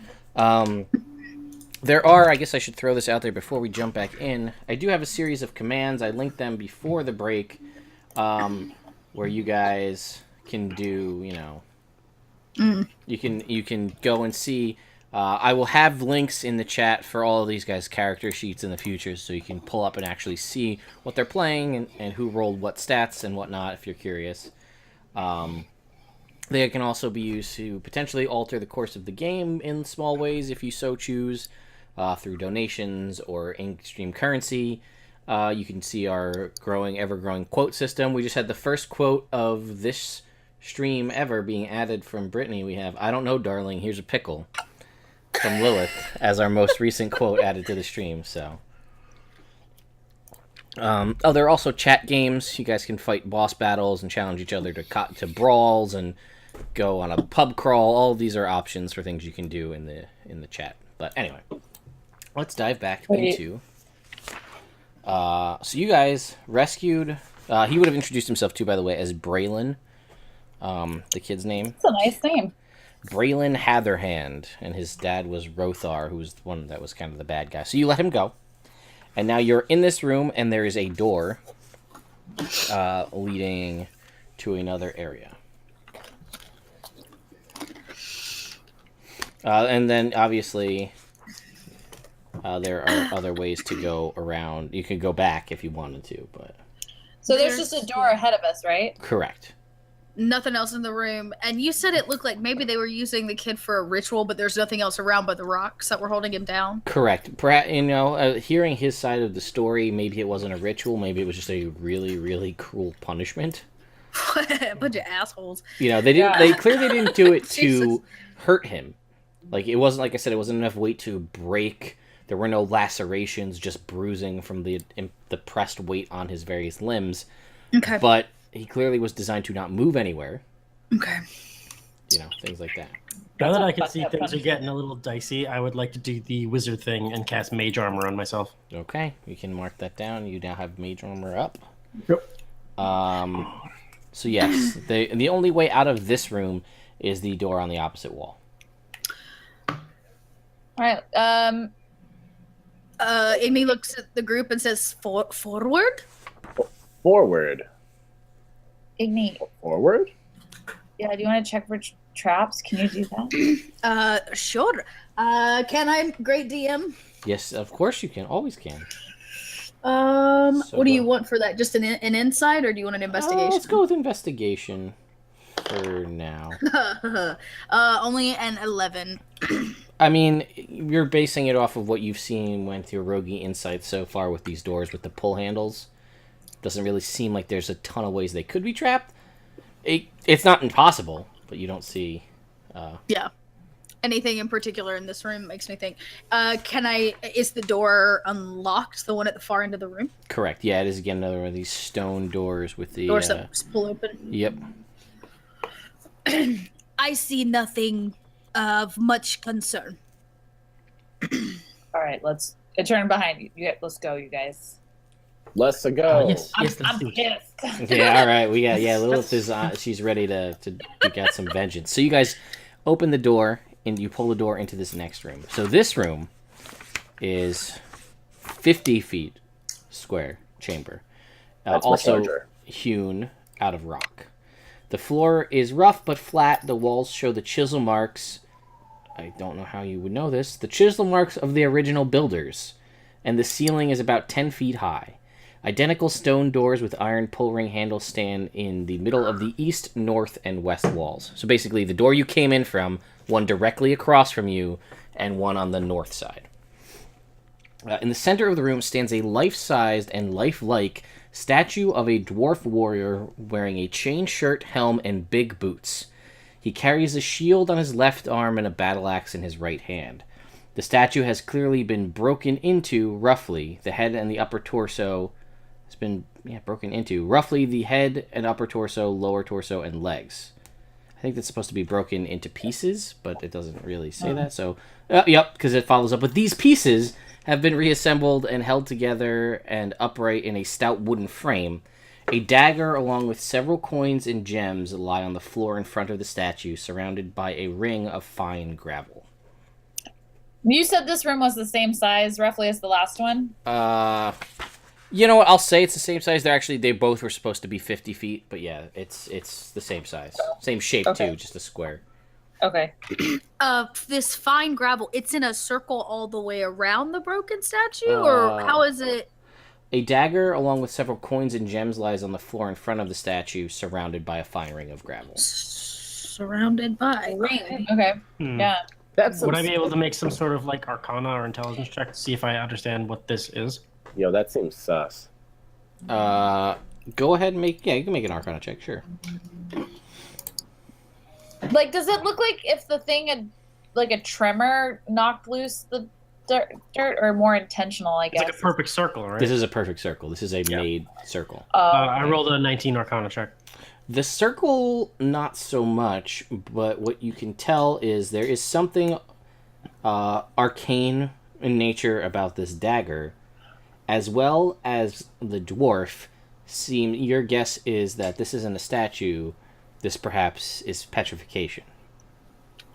There are, I guess I should throw this out there before we jump back in. I do have a series of commands. I linked them before the break, where you guys can do, you can go and see. I will have links in the chat for all of these guys' character sheets in the future, so you can pull up and actually see what they're playing and who rolled what stats and whatnot, if you're curious. They can also be used to potentially alter the course of the game in small ways, if you so choose, through donations or in-stream currency. You can see our ever-growing quote system. We just had the first quote of this stream ever being added from Brittany. We have, "I don't know, darling, here's a pickle," from Lilith as our most recent quote added to the stream. So, there are also chat games. You guys can fight boss battles and challenge each other to brawls and go on a pub crawl. All of these are options for things you can do in the chat. But anyway, let's dive back into. So you guys rescued. He would have introduced himself too, by the way, as Braylon. The kid's name. That's a nice name. Braylon Hatherhand, and his dad was Rothar, who was the one that was kind of the bad guy. So you let him go, and now you're in this room, and there is a door leading to another area. And then, obviously, There are other ways to go around. You could go back if you wanted to, but So there's just a door ahead of us, right? correct. Nothing else in the room. And you said it looked like maybe they were using the kid for a ritual, but there's nothing else around but the rocks that were holding him down. Correct. Hearing his side of the story, maybe it wasn't a ritual. Maybe it was just a really, really cruel punishment. A bunch of assholes. They didn't. Yeah. They clearly didn't do it to Jesus. hurt him. Like it wasn't. Like I said, it wasn't enough weight to break. There were no lacerations, just bruising from the pressed weight on his various limbs. Okay. But he clearly was designed to not move anywhere. Okay. Things like that. Now That's that a I can fucked see up things are punishment. getting a little dicey, I would like to do the wizard thing and cast mage armor on myself. Okay, you can mark that down. You now have mage armor up. Yep. So yes, the only way out of this room is the door on the opposite wall. All right. Amy looks at the group and says, forward? Forward. Igni, Forward? yeah, do you want to check for traps? Can you do that? Sure. Can I, great DM? Yes, of course you can. Always can. What do you go- want for that? Just an insight, or do you want an investigation? Let's go with investigation for now. Only an 11. I mean, you're basing it off of what you've seen with your roguey insights so far with these doors with the pull handles. Doesn't really seem like there's a ton of ways they could be trapped. It's not impossible, but you don't see. Yeah. Anything in particular in this room makes me think. Is the door unlocked? The one at the far end of the room? Correct. Yeah, it is again another one of these stone doors with the. Doors that just pull open. Yep. I see nothing of much concern. All right, let's turn behind you. Let's go, you guys. Let's go. Yes, I'm let's do it. pissed. Yeah. All right. We got. Yeah. Lilith is. She's ready to take out some vengeance. So you guys open the door and you pull the door into this next room. So this room is 50 feet square chamber, That's much also larger. hewn out of rock. The floor is rough but flat. The walls show the chisel marks. I don't know how you would know this. The chisel marks of the original builders. And the ceiling is about 10 feet high. Identical stone doors with iron pull ring handles stand in the middle of the east, north, and west walls. So basically, the door you came in from, one directly across from you, and one on the north side. In the center of the room stands a life-sized and lifelike statue of a dwarf warrior wearing a chain shirt, helm, and big boots. He carries a shield on his left arm and a battle axe in his right hand. The statue has clearly been broken into, roughly. The head and the upper torso has been broken into. Roughly the head and upper torso, lower torso, and legs. I think that's supposed to be broken into pieces, but it doesn't really say that. So, yep, because it follows up with these pieces have been reassembled and held together and upright in a stout wooden frame. A dagger along with several coins and gems lie on the floor in front of the statue, surrounded by a ring of fine gravel. You said this room was the same size, roughly, as the last one. You know what? I'll say it's the same size. They both were supposed to be 50 feet, but yeah, it's the same size, same shape Okay. too, just a square. Okay. This fine gravel, it's in a circle all the way around the broken statue, or how is it? A dagger along with several coins and gems lies on the floor in front of the statue, surrounded by a fine ring of gravel. Surrounded by Ring. Okay. Yeah. That's Would I be able to make some sort of like Arcana or Intelligence check to see if I understand what this is? Yo, that seems sus. Go ahead and you can make an Arcana check, sure. Like, does it look like if the thing had, like, a tremor knocked loose the dirt, or more intentional, I It's guess? like a perfect circle, right? This is a perfect circle. This is a made circle. I rolled a 19 Arcana check. The circle, not so much, but what you can tell is there is something arcane in nature about this dagger, as well as the dwarf. Your guess is that this isn't a statue. This perhaps is petrification.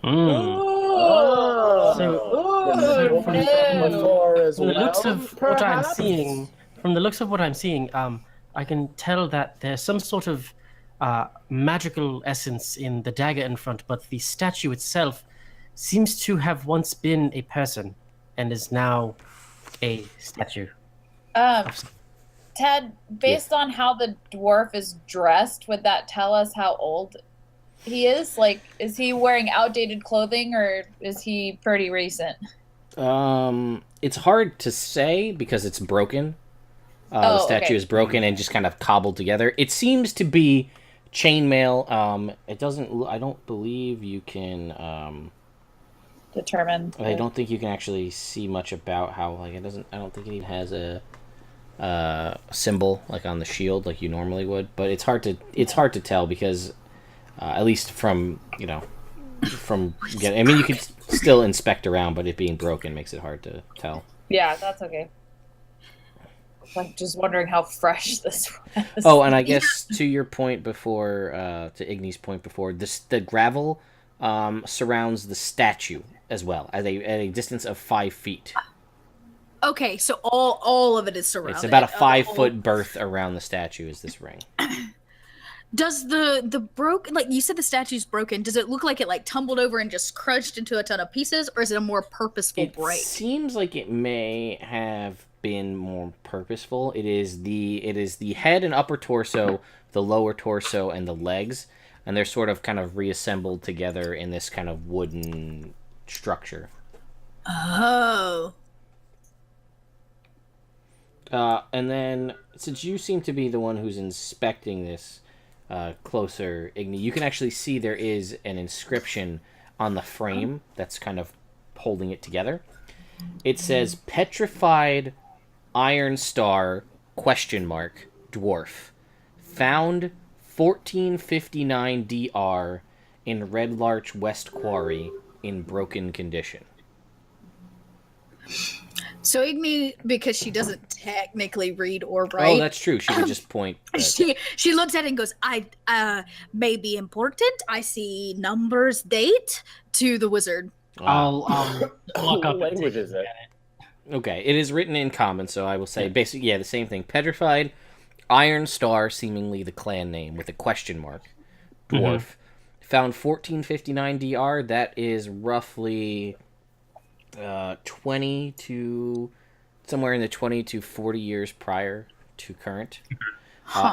Oh. So, from the looks of what I'm perhaps? seeing, I can tell that there's some sort of magical essence in the dagger in front, but the statue itself seems to have once been a person and is now a statue. Ted, based on how the dwarf is dressed, would that tell us how old he is? Like, is he wearing outdated clothing or is he pretty recent? It's hard to say because it's broken. The statue is broken and just kind of cobbled together. It seems to be chainmail. It doesn't. I don't believe you can determine. I don't think you can actually see much about how. Like, it doesn't. I don't think it even has a symbol like on the shield like you normally would. But it's hard to tell because at least from I mean, you could still inspect around, but it being broken makes it hard to tell. Yeah, that's okay. Like, just wondering how fresh this was. Oh, and I guess to your point before, to Igny's point before, the gravel surrounds the statue as well at a distance of 5 feet. Okay, so all of it is surrounded. It's about a 5-foot berth around the statue is this ring. Does the broken, like you said, the statue's broken? Does it look like it like tumbled over and just crunched into a ton of pieces, or is it a more purposeful break? It seems like it may have been more purposeful. It is the head and upper torso, the lower torso, and the legs, and they're sort of kind of reassembled together in this kind of wooden structure. Oh. And then, since you seem to be the one who's inspecting this closer, Igny, you can actually see there is an inscription on the frame that's kind of holding it together. It says, "Petrified Iron Star, ? Dwarf. Found 1459 DR in Red Larch West Quarry in broken condition." So Igny, because she doesn't technically read or write. Oh, that's true. She could just point. She looks at it and goes, "I may be important. I see numbers, date," to the wizard. I'll look up. What language is it? Okay, it is written in common, so I will say basically, the same thing. Petrified Iron Star, seemingly the clan name, with a ? Dwarf. Found 1459 DR. That is roughly 20 to somewhere in the 20 to 40 years prior to current.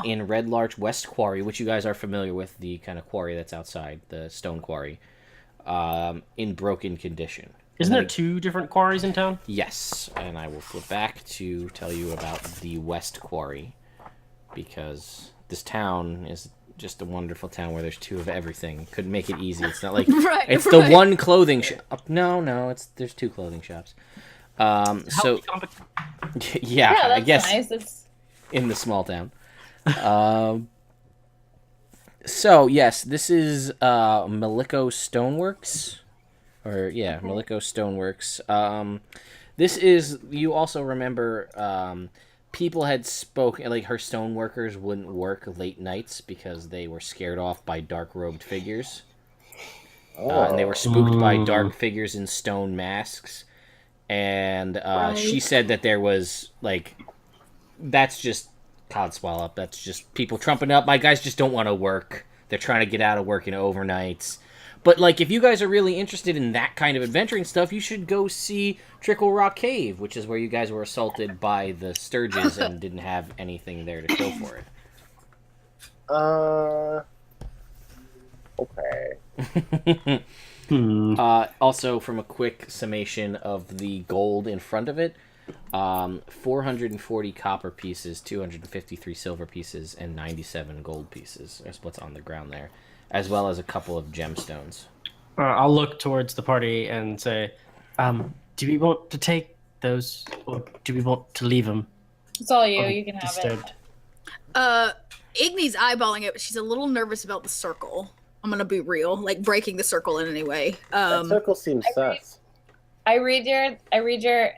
In Red Larch West Quarry, which you guys are familiar with, the kind of quarry that's outside, the stone quarry, in broken condition. Isn't there 2 different quarries in town? Yes, and I will flip back to tell you about the West Quarry, because this town is just a wonderful town where there's 2 of everything. Couldn't make it easy. It's not like it's the one clothing shop. No, there's 2 clothing shops. So yeah, that's I guess nice. It's in the small town. So yes, this is Maliko Stoneworks. Maliko Stoneworks. This is, you also remember, people had spoken, like, her stoneworkers wouldn't work late nights because they were scared off by dark-robed figures. And they were spooked by dark figures in stone masks. And she said that there was, like, that's just codswallop. Up. That's just people trumping up. My guys just don't want to work. They're trying to get out of work in overnights. But, like, if you guys are really interested in that kind of adventuring stuff, you should go see Trickle Rock Cave, which is where you guys were assaulted by the Sturges and didn't have anything there to show for Okay. Also, from a quick summation of the gold in front of it, 440 copper pieces, 253 silver pieces, and 97 gold pieces. That's what's on the ground there, as well as a couple of gemstones. I'll look towards the party and say, do we want to take those, or do we want to leave them? It's all you. You can have disturbed? Igny's eyeballing it, but she's a little nervous about the circle. I'm gonna be real, like breaking the circle in any way. That circle seems sus. I read your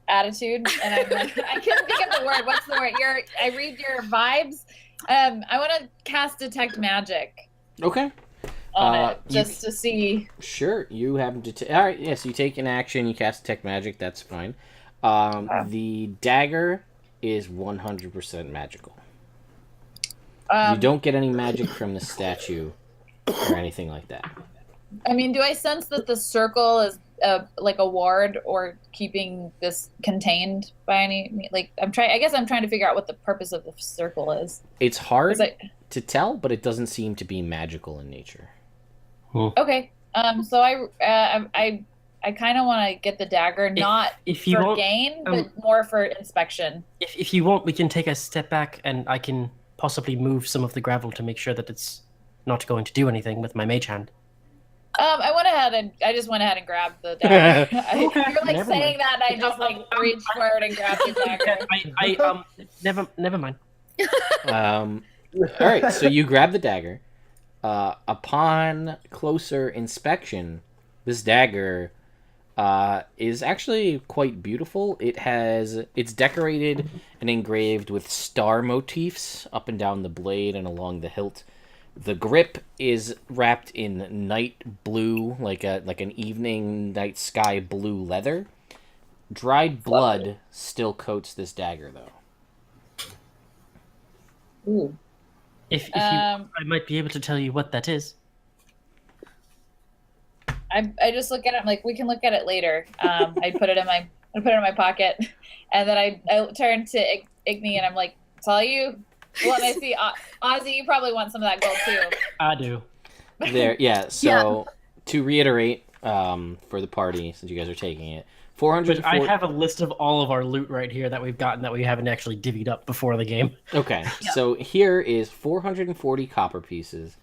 attitude, and I'm like, I can't think of the word. What's the word? I read your vibes. I want to cast detect magic. Okay. On it, just to see. Sure, you happen to. All right, yes, you take an action. You cast detect magic. That's fine. The dagger is 100% magical. You don't get any magic from the statue or anything like that. I mean, do I sense that the circle is a ward or keeping this contained by any like I guess I'm trying to figure out what the purpose of the circle is. It's hard to tell, but it doesn't seem to be magical in nature. Okay. So I kind of want to get the dagger, not for gain, but more for inspection. If you want, we can take a step back, and I can possibly move some of the gravel to make sure that it's not going to do anything with my mage hand. I just went ahead and grabbed the dagger. Okay. You're like saying that, and I just like reached forward and grabbed the dagger. Never mind. All right, so you grab the dagger. Upon closer inspection, this dagger is actually quite beautiful. It's decorated and engraved with star motifs up and down the blade and along the hilt. The grip is wrapped in night blue, like an evening night sky blue leather. Dried blood still coats this dagger, though. Ooh. If you, I might be able to tell you what that is. I just look at it. I'm like, we can look at it later. I put it in my pocket, and then I turn to Igni and I'm like, "It's all you." Well, I see Ozzy. You probably want some of that gold too. I do. There, yeah. So to reiterate, for the party, since you guys are taking it, 440. But I have a list of all of our loot right here that we've gotten that we haven't actually divvied up before the game. Okay, so here is 440 copper pieces,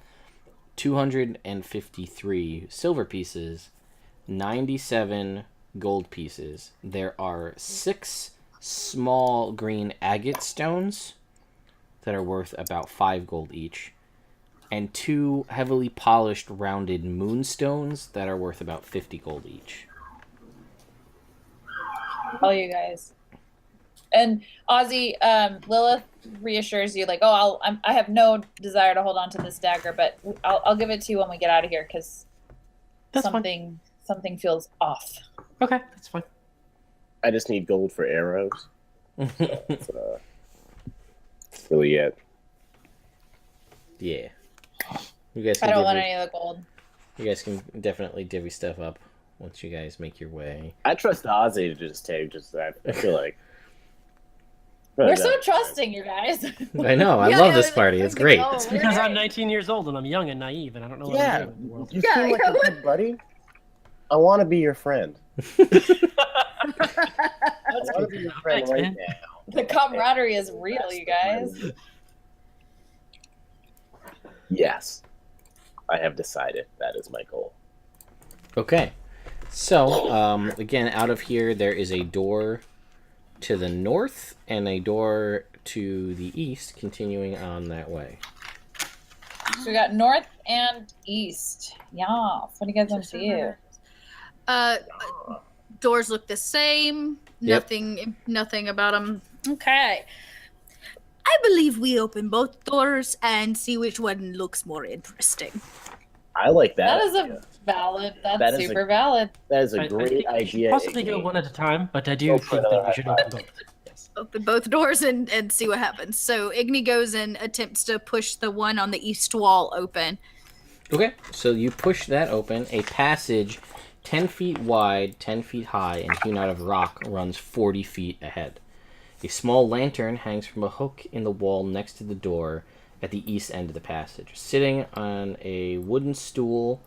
253 silver pieces, 97 gold pieces. There are 6 small green agate stones that are worth about 5 gold each, and 2 heavily polished rounded moonstones that are worth about 50 gold each. All you guys. And Ozzy, Lilith reassures you, like, "Oh, I have no desire to hold on to this dagger, but I'll give it to you when we get out of here because something feels off." Okay, that's fine. I just need gold for arrows. That's really it. Yeah. You guys can I don't want any of the gold. You guys can definitely divvy stuff up once you guys make your way. I trust Ozzy to just take just that. I feel like we're so trusting, you guys. I know. I love this party. It's great. It's because I'm 19 years old and I'm young and naive and I don't know what I'm doing in the world. You seem like a good buddy. I want to be your friend. That's I want to be your friend right now. The camaraderie is real, you guys. Yes. I have decided that is my goal. Okay. So, again, out of here, there is a door to the north and a door to the east, continuing on that way. So we got north and east. Yeah. What do you guys want to do? Doors look the same. Yep. Nothing about them. Okay. I believe we open both doors and see which one looks more interesting. I like that. That is a valid. That's super valid. That is a great idea. Possibly go one at a time, but I do think that we should open both. Yes. Open both doors and see what happens. So Igni goes and attempts to push the one on the east wall open. Okay, so you push that open. A passage 10 feet wide, 10 feet high, and hewn out of rock runs 40 feet ahead. A small lantern hangs from a hook in the wall next to the door at the east end of the passage. Sitting on a wooden stool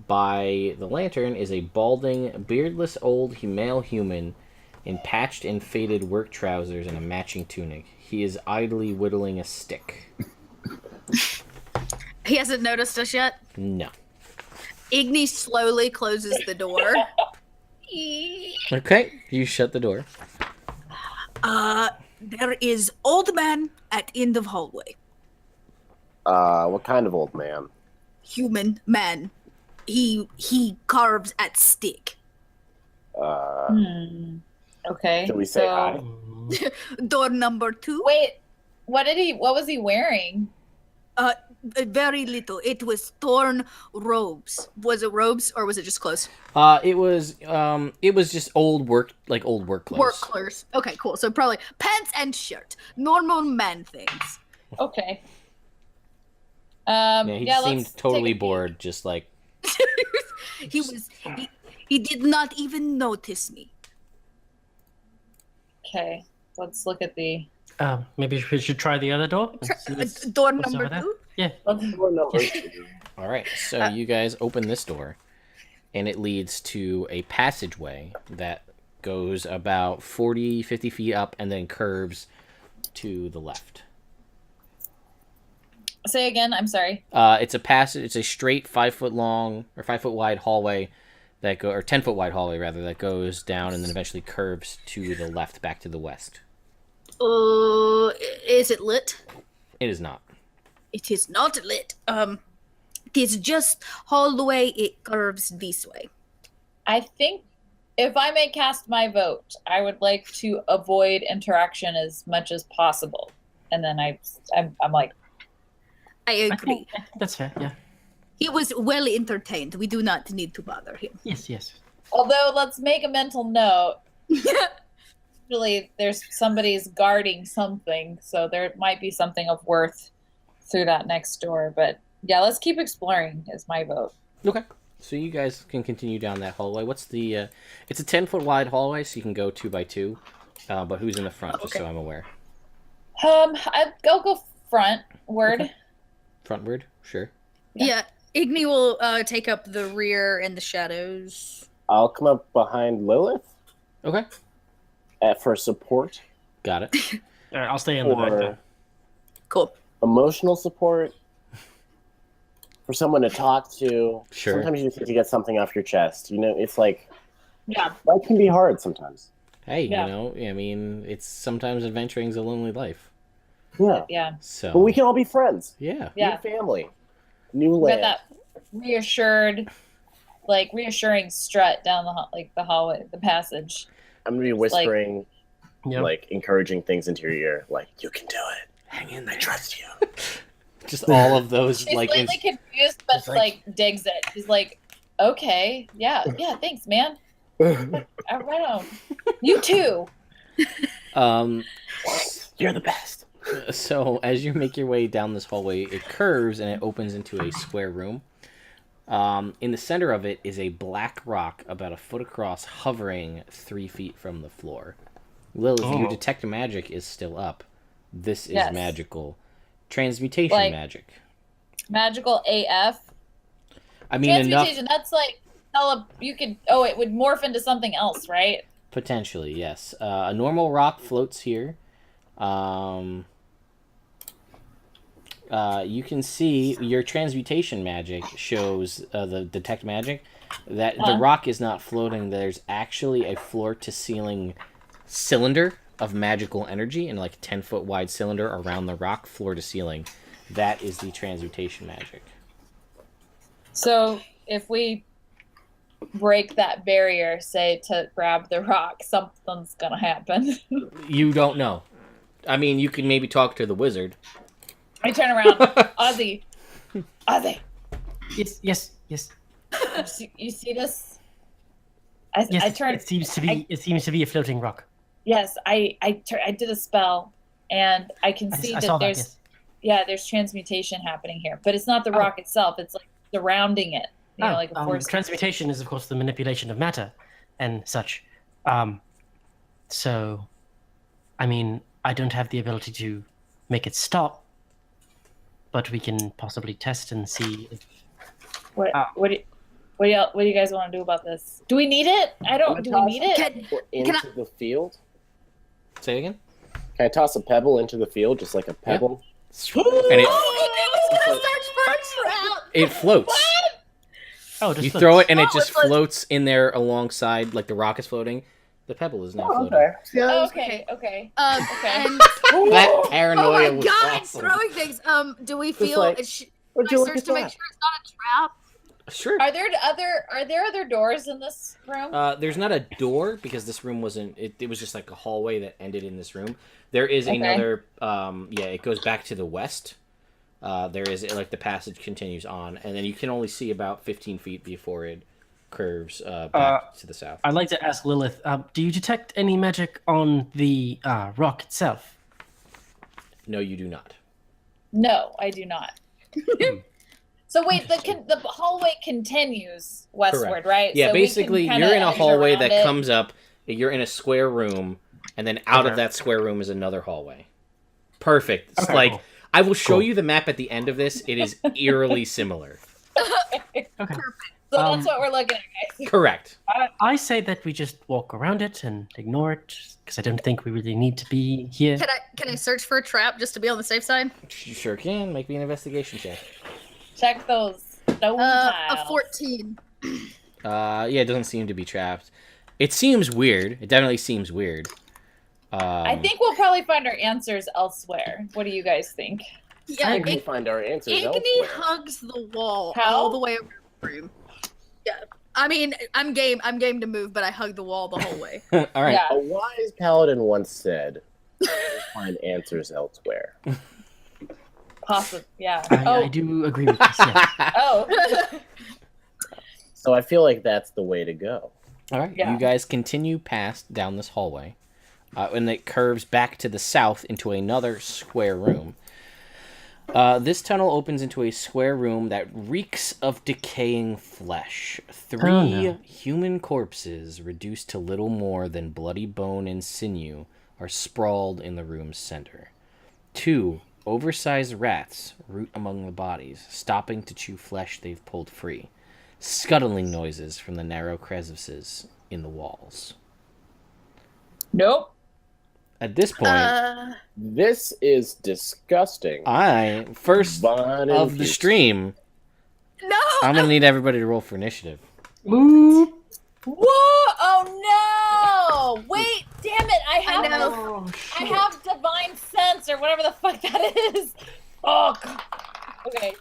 by the lantern is a balding, beardless old male human in patched and faded work trousers and a matching tunic. He is idly whittling a stick. He hasn't noticed us yet? No. Igni slowly closes the door. Okay, you shut the door. There is old man at end of hallway. What kind of old man? Human man. He carves at stick. Okay. Should we say hi? Door number 2. Wait, what was he wearing? Very little. It was torn robes. Was it robes or was it just clothes? It was just old work clothes. Work clothes. Okay, cool. So probably pants and shirt. Normal man things. Okay. Yeah, he seemed totally bored, just like he He did not even notice me. Okay, let's look at the. Maybe we should try the other door. and see Door what's number over there. 2? Yeah. Door number 2. All right, so you guys open this door, and it leads to a passageway that goes about 40, 50 feet up and then curves to the left. Say again. I'm sorry. It's a passage. It's a straight 5 foot long or 5 foot wide hallway or 10 foot wide hallway rather, that goes down and then eventually curves to the left, back to the west. Is it lit? It is not. It is not lit. It is just hallway. It curves this way. I think if I may cast my vote, I would like to avoid interaction as much as possible. And then I'm like, I agree. think that's fair. Yeah. He was well entertained. We do not need to bother him. Yes. although let's make a mental note. Usually there's somebody's guarding something, so there might be something of worth through that next door. But yeah, let's keep exploring is my vote. Okay. So you guys can continue down that hallway. What's the... it's a 10 foot wide hallway, so you can go 2 by 2. But who's in the front, just so I'm aware? I'll go frontward. Okay. Frontward? Sure. Yeah, Igni will take up the rear and the shadows. I'll come up behind Lilith Okay. for support. Got it. All right, I'll stay in the back Or then. Cool. emotional support. For someone to talk to. Sure. Sometimes you just need to get something off your chest. You know, it's like, Yeah. life can be hard sometimes. Hey, Yeah. you know, I mean, it's sometimes adventuring's a lonely life. Yeah. Yeah. So... But we can all be friends. Yeah. Yeah. New family. New We got land. that reassuring strut down the hallway, the passage. I'm going to be whispering, Yep. like, encouraging things into your ear. Like, you can do it. Hang in I there. trust you. Just all of those, She's like... slightly confused, but it's like- digs it. She's like, okay, yeah, thanks, man. Right on. You too. You're the best. So as you make your way down this hallway, it curves and it opens into a square room. In the center of it is a black rock about a foot across, hovering 3 feet from the floor. Lilith, your detect magic is still up. This is Yes. magical. Transmutation magic. Magical AF. I mean, enough... Transmutation, that's like, it would morph into something else, right? Potentially, yes. A normal rock floats here. You can see your transmutation magic shows the detect magic that the rock is not floating. There's actually a floor-to-ceiling cylinder of magical energy, and like a 10-foot wide cylinder around the rock, floor to ceiling. That is the transmutation magic. So if we break that barrier, say to grab the rock, something's gonna happen. You don't know. I mean, you can maybe talk to the wizard. I turn around, Ozzy. Yes. You see this? Yes, I turn. It seems to be a floating rock. Yes, I did a spell, and I can see I that saw there's yes. there's transmutation happening here, but it's not the rock itself. It's like surrounding it. You know, like a force. Transmutation is, of course, the manipulation of matter and such. So, I mean, I don't have the ability to make it stop, but we can possibly test and see. What do you guys want to do about this? Do we need it? Do we need it? Into the field? Say it again? Can I toss a pebble into the field, just like a pebble? And it floats. Oh, just You throw it and it just floats in there alongside, like the rock is floating. The pebble is now floating. Okay. Okay. Okay. That paranoia Oh my was god, awesome. throwing things. Do we feel like, should would I you look search at to make that? sure it's not a trap? Sure. Are there other doors in this room? There's not a door because this room wasn't. It was just like a hallway that ended in this room. There is another. It goes back to the west. There is like the passage continues on, and then you can only see about 15 feet before it curves back to the south. I'd like to ask Lilith, do you detect any magic on the rock itself? No, you do not. No, I do not. So wait, the hallway continues westward, Correct. right? Yeah, So we basically, can you're kinda in a edge hallway around that it. comes up. You're in a square room, and then out of Okay. that square room is another hallway. Perfect. It's Okay, like cool. I will show Cool. you the map at the end of this. It is eerily similar. Okay. So that's what we're looking at, guys. Correct. I say that we just walk around it and ignore it because I don't think we really need to be here. Can I search for a trap just to be on the safe side? You sure can. Make me an investigation check. Check those stone A tiles. 14. Yeah, it doesn't seem to be trapped. It seems weird. It definitely seems weird. I think we'll probably find our answers elsewhere. What do you guys think? I Yeah, think we'll find our answers Igni elsewhere. hugs the wall How? all the way around the room. Yeah. I mean, I'm game to move, but I hug the wall the whole way. All right. Yeah. A wise paladin once said, "We'll find answers elsewhere." Possible. Yeah. I do agree with this. Yes. Oh. So I feel like that's the way to go. All right. Yeah. You guys continue past down this hallway, and it curves back to the south into another square room. This tunnel opens into a square room that reeks of decaying flesh. Three Oh, no. human corpses, reduced to little more than bloody bone and sinew, are sprawled in the room's center. 2 oversized rats root among the bodies, stopping to chew flesh they've pulled free. Scuttling noises from the narrow crevices in the walls. Nope. At this point, This is disgusting. first Von of and the Hughes. stream, No! I'm gonna need everybody to roll for initiative. Ooh. Whoa! Oh no! Wait, damn it! I have know. I have divine sense or whatever the fuck that is. Oh. God. Okay.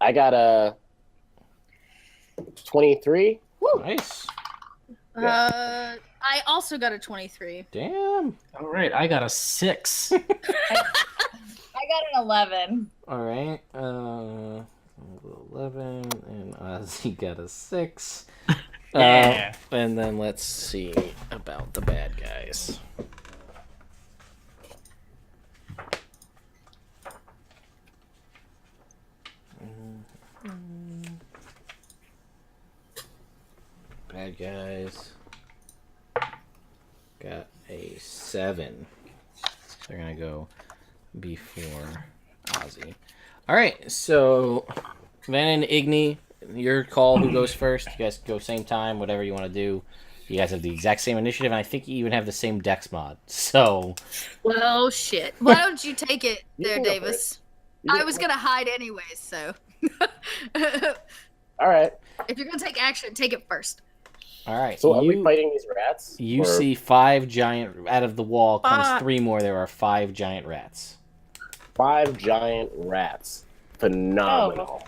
I got a 23. Nice. I also got a 23. Damn. All right, I got a 6. I got an 11. All right. 11, and Ozzy got a 6. Yeah. And then let's see about the bad guys. Bad guys got a 7. They're gonna go before Ozzy. All right, so Vanan and Igni, your call. Who goes first? You guys go same time. Whatever you want to do. You guys have the exact same initiative, and I think you even have the same dex mod. So Well, shit. Why don't you take it You there, can go Davis? You I can was go- going to hide anyways, so. All right. If you're going to take action, take it first. all right, So are we fighting these rats? You Or see 5 giant out of the wall comes Fuck. 3 more. There are 5 giant rats. 5 giant rats. Phenomenal.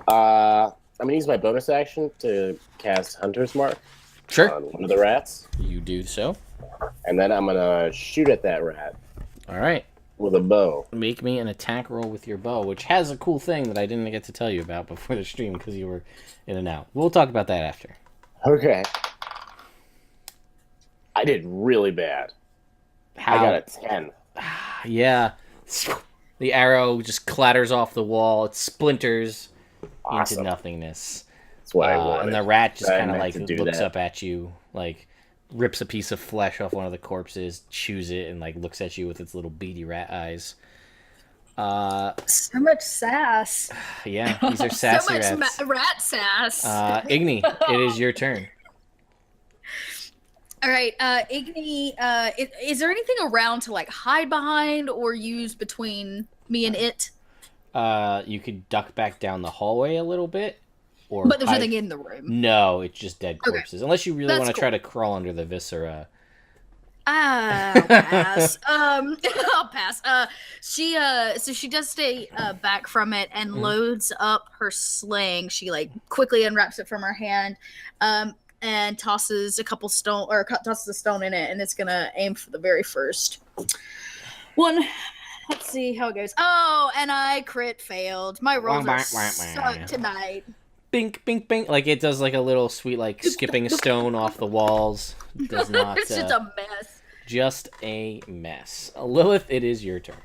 Oh. I'm gonna use my bonus action to cast Hunter's Mark Sure, on one of the rats, you do so. and then I'm gonna shoot at that rat All right, with a bow. make me an attack roll with your bow, which has a cool thing that I didn't get to tell you about before the stream because you were in and out. We'll talk about that after. Okay. I did really bad. How? I got a 10. Yeah, the arrow just clatters off the wall. It splinters Awesome. into nothingness. That's what I wanted. And the rat just I kind of meant like to do looks that. up at you, like rips a piece of flesh off one of the corpses, chews it, and like looks at you with its little beady rat eyes. So much sass. Yeah, these are So sassy much rats. rat sass. Igni, it is your turn. All right, Igni, is there anything around to like hide behind or use between me and it? You could duck back down the hallway a little bit, or But there's hide- nothing in the room. No, it's just dead Okay. corpses. Unless you really That's want to cool. try to crawl under the viscera. I'll pass. I'll pass. So she does stay back from it and loads up her sling. She like quickly unwraps it from her hand, and tosses a couple tosses a stone in it, and it's gonna aim for the very first one. Let's see how it goes. Oh, and I crit failed. My rolls Wah, are wah, wah, wah. suck tonight. Bink, bink, bink. Like it does like a little sweet like skipping a stone off the walls. Does not. It's just a mess. Just a mess. Lilith, it is your turn.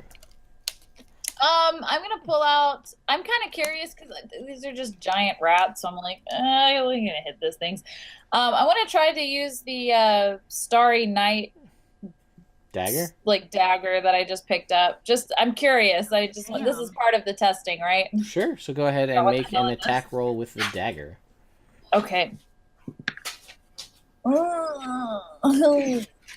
I'm gonna pull out. I'm kind of curious because these are just giant rats, so I'm like, I'm gonna hit these things. I want to try to use the Starry Night Dagger? like dagger that I just picked up. Just I'm curious. This is part of the testing, right? Sure. So go ahead and make an attack roll with the dagger. Okay. Do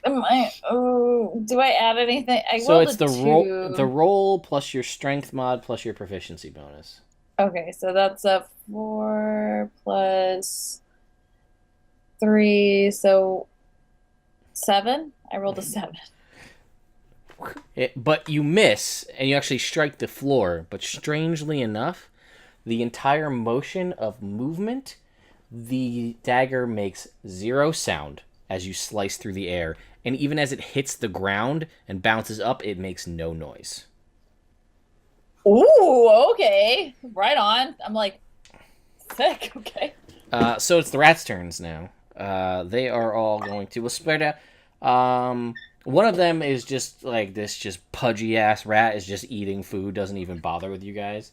I add anything? So it's the roll. the roll plus your strength mod plus your proficiency bonus. Okay, so that's a 4 plus 3, so 7. I rolled a 7. But you miss, and you actually strike the floor. But strangely enough, the entire motion of movement, the dagger makes 0 sound as you slice through the air. And even as it hits the ground and bounces up, it makes no noise. Ooh, okay. Right on. I'm like, sick, okay. So it's the rats' turns now. They are all going to... We'll spread out. One of them is just like this just pudgy-ass rat is just eating food, doesn't even bother with you guys.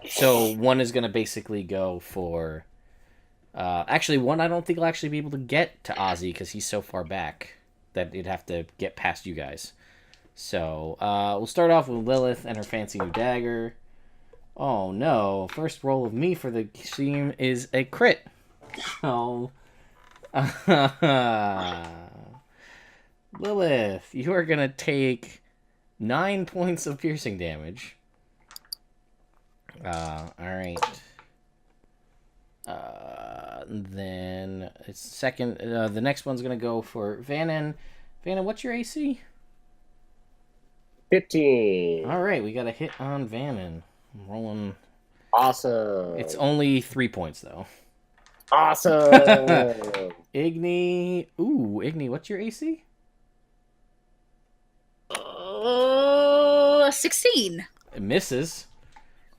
So one is going to basically go for... actually, one I don't think will actually be able to get to Ozzy because he's so far back that he'd have to get past you guys. So we'll start off with Lilith and her fancy new dagger. Oh no, first roll of me for the team is a crit. Oh. Lilith, you are going to take 9 points of piercing damage. Alright. Then it's second. The next one's going to go for Vanan. Vanan, what's your AC? 15. Alright, we got a hit on Vanan. I'm rolling. Awesome. It's only 3 points, though. Awesome. Igni. Ooh, Igni, what's your AC? 16. It misses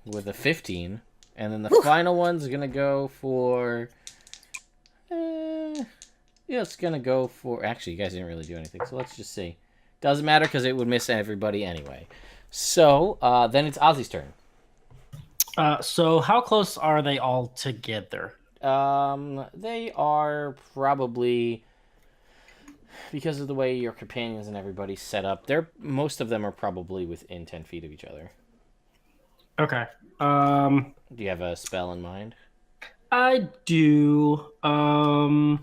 with a 15. And then the final one's going to go for... yeah, it's going to go for... Actually, you guys didn't really do anything, so let's just see. Doesn't matter because it would miss everybody anyway. So, then it's Ozzy's turn. So how close are they all together? They are probably... Because of the way your companions and everybody's set up, most of them are probably within 10 feet of each other. Okay. Do you have a spell in mind? I do. How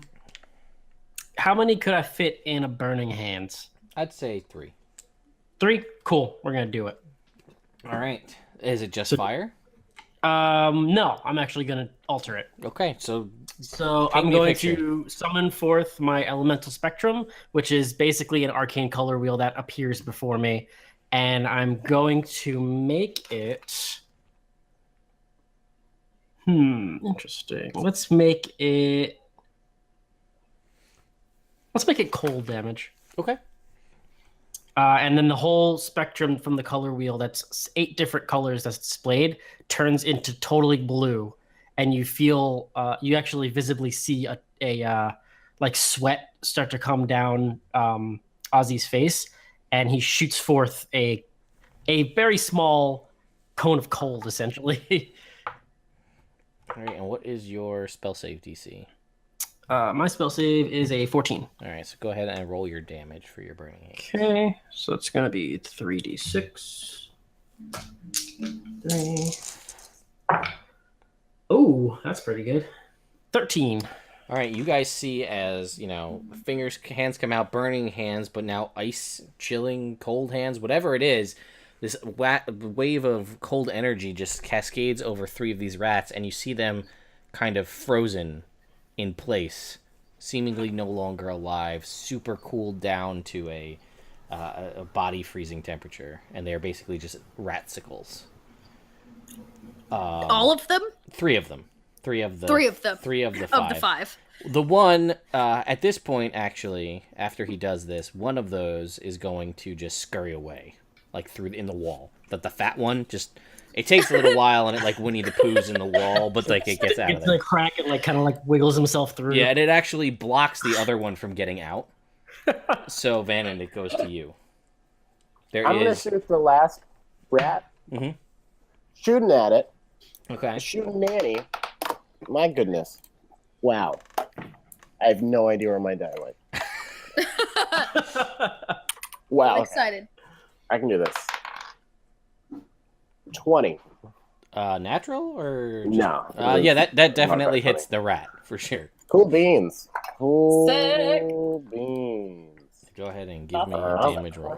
many could I fit in a burning hands? I'd say 3. 3? Cool. We're gonna do it. All right. Is it just fire? No. I'm actually gonna alter it. Okay, so I'm going to summon forth my elemental spectrum, which is basically an arcane color wheel that appears before me, and I'm going to make it. Interesting. Let's make it cold damage. Okay. And then the whole spectrum from the color wheel, that's 8 different colors that's displayed, turns into totally blue. And you feel, you actually visibly see a like sweat start to come down Ozzy's face. And he shoots forth a very small cone of cold, essentially. All right, and what is your spell save DC? My spell save is a 14. All right, so go ahead and roll your damage for your burning hand. Okay, so it's going to be 3d6. 3. Oh, that's pretty good. 13. All right, you guys see as, hands come out, burning hands, but now ice, chilling, cold hands, whatever it is, this wave of cold energy just cascades over 3 of these rats, and you see them kind of frozen in place, seemingly no longer alive, super cooled down to a body freezing temperature, and they're basically just ratsicles. All of them? 3 of them. 3 of the 3 of them. 3 of the 5. Of the 5. The one, at this point, actually, after he does this, one of those is going to just scurry away, like in the wall. But the fat one it takes a little while, and it like Winnie the Pooh's in the wall, but like it gets out of It's there. like crack and like kind of like wiggles himself through. Yeah, and it actually blocks the other one from getting out. So Vanan, it goes to you. I'm gonna shoot the last rat Mhm. Shooting at it. Okay. Shooting Nanny. My goodness. Wow. I have no idea where my die went. Wow. I'm Okay. excited. I can do this. 20. Natural or just... No. yeah, that definitely Not that hits the rat for sure. Cool beans. Cool Sick. beans. Go ahead and give me a Uh-huh. damage roll.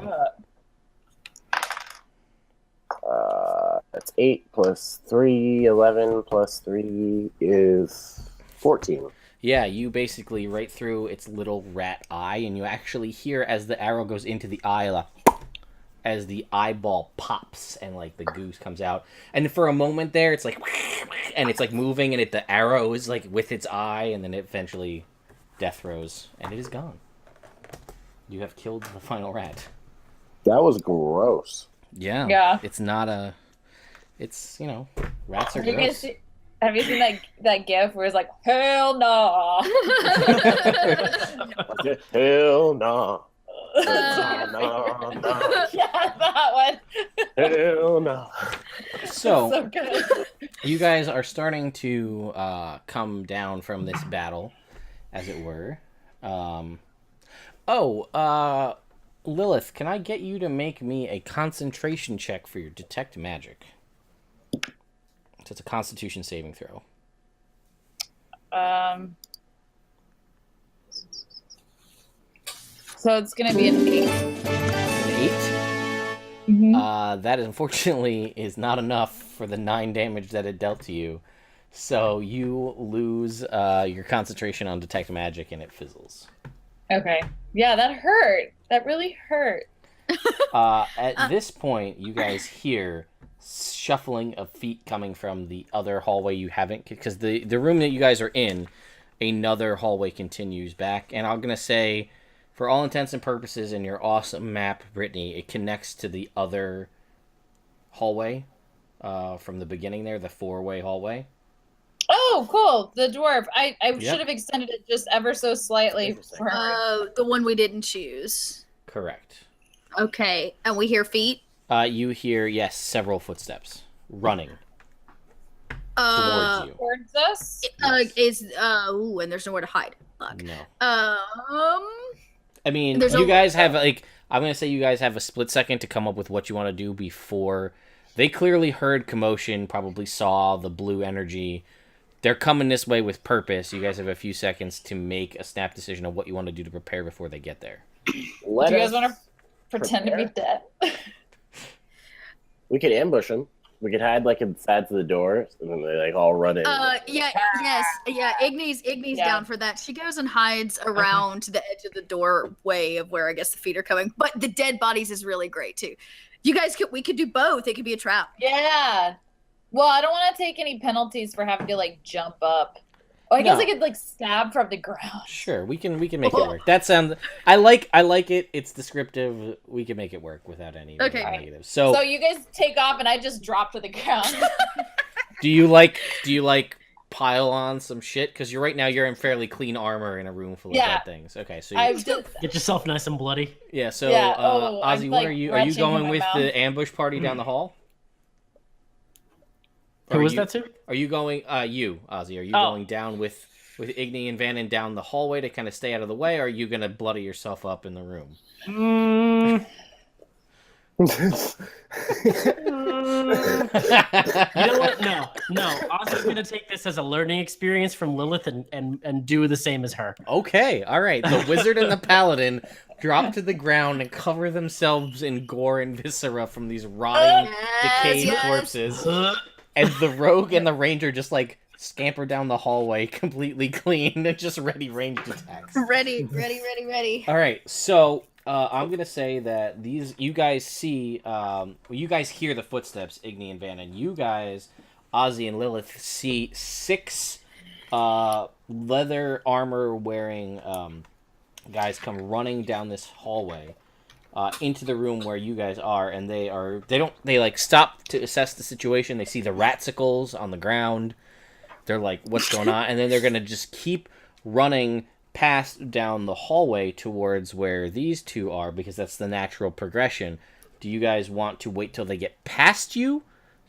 That's 8 plus 3. 11 plus 3 is 14. Yeah, you basically right through its little rat eye, and you actually hear as the arrow goes into the eye, as the eyeball pops and like the goose comes out. And for a moment there, it's like, and it's like moving, and the arrow is like with its eye, and then it eventually death throws, and it is gone. You have killed the final rat. That was gross. Yeah. Yeah. It's not a. It's, rats are You guys gross. see- Have you seen that gif where it's like, hell no? Hell no. Yeah. No. Yeah, that one. Hell no. So, So good. you guys are starting to come down from this battle, as it were. Lilith, can I get you to make me a concentration check for your detect magic? So it's a Constitution saving throw. So it's gonna be an 8. An 8? Mhm. That unfortunately is not enough for the 9 damage that it dealt to you. So you lose your concentration on detect magic, and it fizzles. Okay. Yeah, that hurt. That really hurt. At this point, you guys hear shuffling of feet coming from the other hallway you haven't, because the room that you guys are in, another hallway continues back, and I'm gonna say, for all intents and purposes, in your awesome map, Brittany, it connects to the other hallway from the beginning there, the 4-way hallway. Oh, cool. The dwarf. I Yep. should have extended it just ever so slightly Interesting. for her. The one we didn't choose. Correct. Okay, and we hear feet. You hear, yes, several footsteps running Uh, towards you. Towards us? and there's nowhere to hide. Fuck. No. I mean, There's you a- guys have, I'm going to say you guys have a split second to come up with what you want to do before. They clearly heard commotion, probably saw the blue energy. They're coming this way with purpose. You guys have a few seconds to make a snap decision of what you want to do to prepare before they get there. Do you guys want to pretend to be dead? We could ambush them. We could hide in the sides of the door, and then they all run in. Igny's Yeah. down for that. She goes and hides around the edge of the doorway of where I guess the feet are coming. But the dead bodies is really great too. We could do both. It could be a trap. Yeah. Well, I don't want to take any penalties for having to jump up. Oh, I guess No. I could stab from the ground. Sure, we can make it work. That sounds. I like it. It's descriptive. We can make it work without any Okay. negatives. So you guys take off, and I just drop to the ground. Do you like pile on some shit? Because you're in fairly clean armor in a room full of Yeah. dead things. Okay, so I've just Get yourself nice and bloody. yeah. So Yeah, oh, Ozzy, I'm, what are you? Are you retching in going my with mouth. the ambush party down the hall? Who Or was you- that to? Are you going? You, Ozzy, are you Oh. going down with Igny and Vanan down the hallway to kind of stay out of the way? Or are you gonna bloody yourself up in the room? You know what? No. Ozzy's gonna take this as a learning experience from Lilith and do the same as her. Okay, all right. The wizard and the paladin drop to the ground and cover themselves in gore and viscera from these rotting, decayed yes. corpses. And the rogue and the ranger just scamper down the hallway completely clean and just ready ranged attacks. Ready. All right, so I'm gonna say that you guys see, you guys hear the footsteps, Igny and Vanan. You guys, Ozzy and Lilith, see 6 leather armor wearing guys come running down this hallway into the room where you guys are, and they stop to assess the situation. They see the ratsicles on the ground. They're like, what's going on? And then they're gonna just keep running past down the hallway towards where these two are, because that's the natural progression Do you guys want to wait till they get past you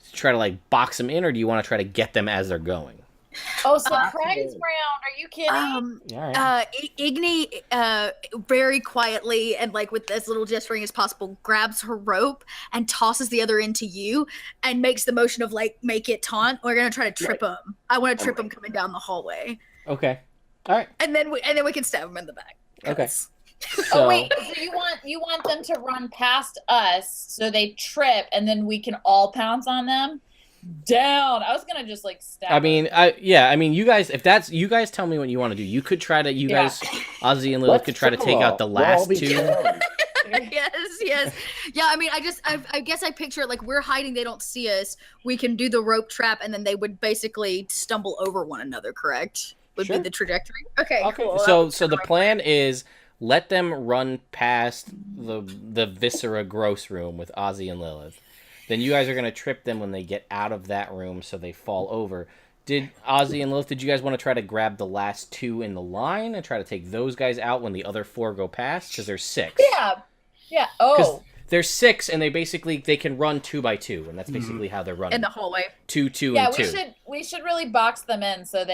to try to like box them in, or do you want to try to get them as they're going? Oh, surprise round! Are you kidding? All right. Igni, very quietly and like with as little gesturing as possible, grabs her rope and tosses the other into you, and makes the motion of like make it taunt. We're gonna try to trip him. I want to trip him coming down the hallway. Okay. All right. And then we can stab him in the back. Okay. Oh So, wait, so you want them to run past us so they trip, and then we can all pounce on them? Down. I was gonna just like stab. I mean, you guys, if that's you guys, tell me what you want to do. You could try to, guys, Ozzy and Lilith Let's could try to trip take them out all. the We'll all last be two. down. yes. Yeah, I mean, I guess I picture it like we're hiding, they don't see us. We can do the rope trap, and then they would basically stumble over one another. Correct? Would Sure. be the trajectory. Okay, cool. So the plan is let them run past the Viscera gross room with Ozzy and Lilith. Then you guys are gonna trip them when they get out of that room, so they fall over. Did Ozzy and Lilith? Did you guys want to try to grab the last two in the line and try to take those guys out when the other four go past? Because there's 6. Yeah. Oh. There's 6, and they can run 2 by 2, and that's basically how they're running. In the hallway. 2, 2, Yeah, and 2. we should really box them in so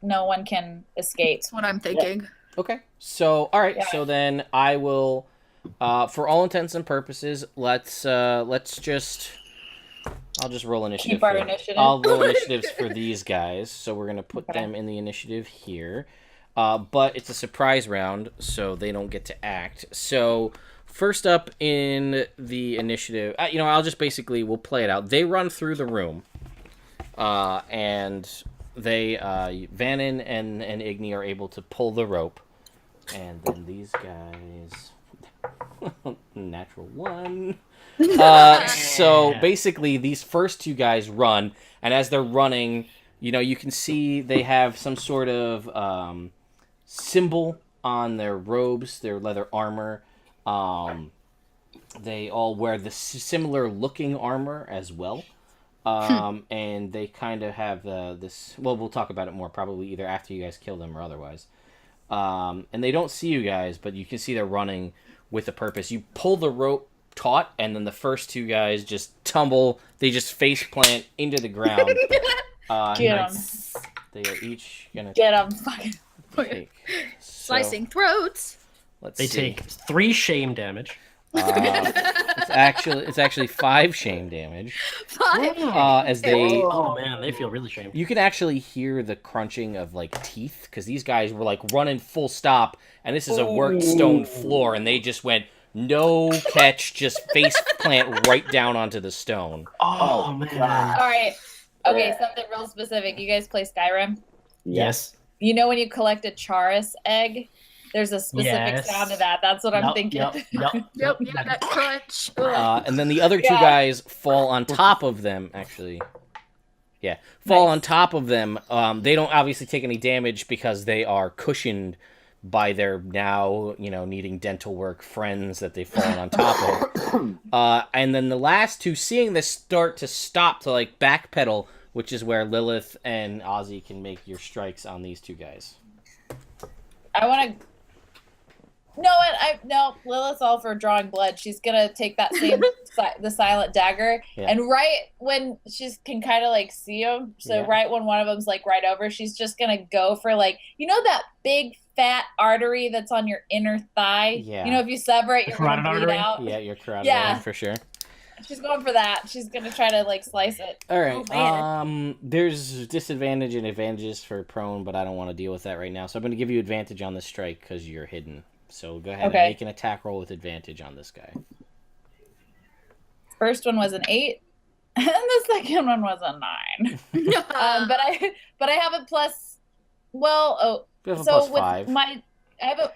no one can escape. That's what I'm thinking. Okay. So, all right. Yeah. So then I will, for all intents and purposes, let's just. I'll just roll initiative. Keep our initiative. I'll roll initiatives for these guys. So we're gonna put them in the initiative here, but it's a surprise round, so they don't get to act. So first up in the initiative, I'll just we'll play it out. They run through the room, and they Vanan and Igni are able to pull the rope, and then these guys, natural 1. So basically, these first 2 guys run, and as they're running, you can see they have some sort of symbol on their robes, their leather armor. They all wear the similar looking armor as well. And they kind of have this. Well, we'll talk about it more probably either after you guys kill them or otherwise. And they don't see you guys, but you can see they're running with a purpose. You pull the rope taut, and then the first 2 guys just tumble. They just face plant into the ground. Get them. They are each gonna Get them. Fucking. take. Slicing throats. Let's They see. take 3 shame damage. It's actually 5 shame damage. 5. As they. Oh man, they feel really shamed. You can actually hear the crunching of like teeth because these guys were like running full stop, and this is a worked stone floor, and they just went no catch, just face plant right down onto the stone. Oh man. All right. Okay, something real specific. You guys play Skyrim? Yes. You know when you collect a Charis egg? There's a specific Yes. sound to that. That's what I'm thinking. Yep, that crunch. And then the other 2 guys fall on top of them. Actually, fall on top of them. They don't obviously take any damage because they are cushioned by their now, needing dental work friends that they've fallen on top of. And then the last 2, seeing this start to stop to like backpedal, which is where Lilith and Ozzy can make your strikes on these 2 guys. I want to. No, Lilith's all for drawing blood. She's gonna take that same the silent dagger, and right when she can kind of like see him, so right when one of them's like right over, she's just gonna go for like that big fat artery that's on your inner thigh. Yeah. If you sever it, you're gonna bleed artery? out. Yeah, your carotid Yeah. for sure. She's going for that. She's gonna try to like slice it. All right. Oh, man. There's disadvantage and advantages for prone, but I don't want to deal with that right now. So I'm going to give you advantage on the strike because you're hidden. So go ahead and make an attack roll with advantage on this guy. First one was an 8, and the second one was a 9. But I have a plus. Well, You have a so plus with 5.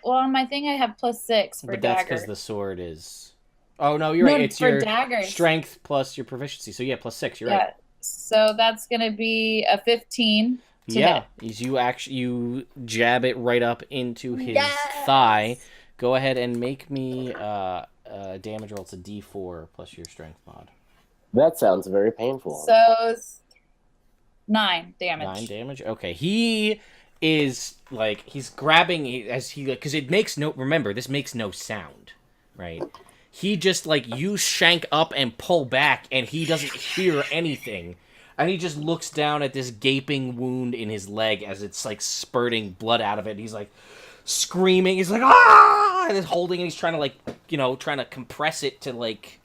on my thing I have plus 6 for But that's dagger. because the sword is. Oh no, you're right. It's for your daggers. strength plus your proficiency. So yeah, plus 6. You're right. So that's gonna be a 15. Yeah, you jab it right up into his thigh. Go ahead and make me a damage roll. It's a D4 plus your strength mod. That sounds very painful. So it's 9 damage. 9 damage. Okay, he is like he's grabbing as he because it makes no. Remember, this makes no sound, right? he just like you shank up and pull back, and he doesn't hear anything, and he just looks down at this gaping wound in his leg as it's like spurting blood out of it. And he's like screaming. He's like ah, and he's holding, and he's trying to like trying to compress it to like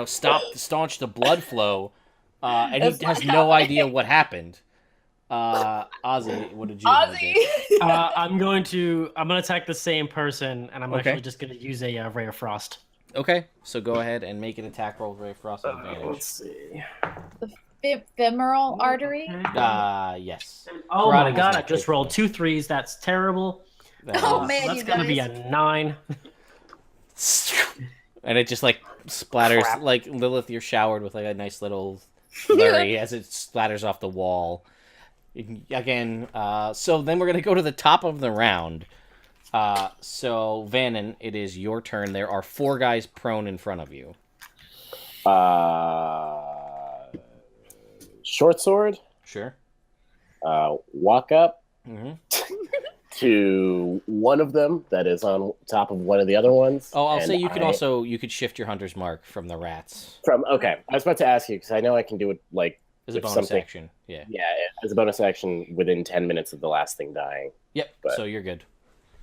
staunch the blood flow, and he has no idea what happened. Ozzy, what did you Ozzy. I'm gonna attack the same person, and I'm actually just gonna use a Ray of Frost. Okay, so go ahead and make an attack roll with Ray of Frost advantage. Let's see. Femoral artery. Yes. Oh my Karate god! is I not just rolled 2 3s. That's terrible. Oh, man, so that's you gonna be guys. a 9. And it just like splatters. Crap. Like Lilith, you're showered with like a nice little flurry as it splatters off the wall. Again, so then we're gonna go to the top of the round. So Vanan, it is your turn. There are 4 guys prone in front of you. Short sword. Sure. Walk up Mm-hmm. to one of them that is on top of one of the other ones. Oh, I'll and say you could shift your hunter's mark from the rats Okay, I was about to ask you because I know I can do it like as a if bonus something- action. Yeah. as a bonus action within 10 minutes of the last thing dying. Yep. But- So you're good.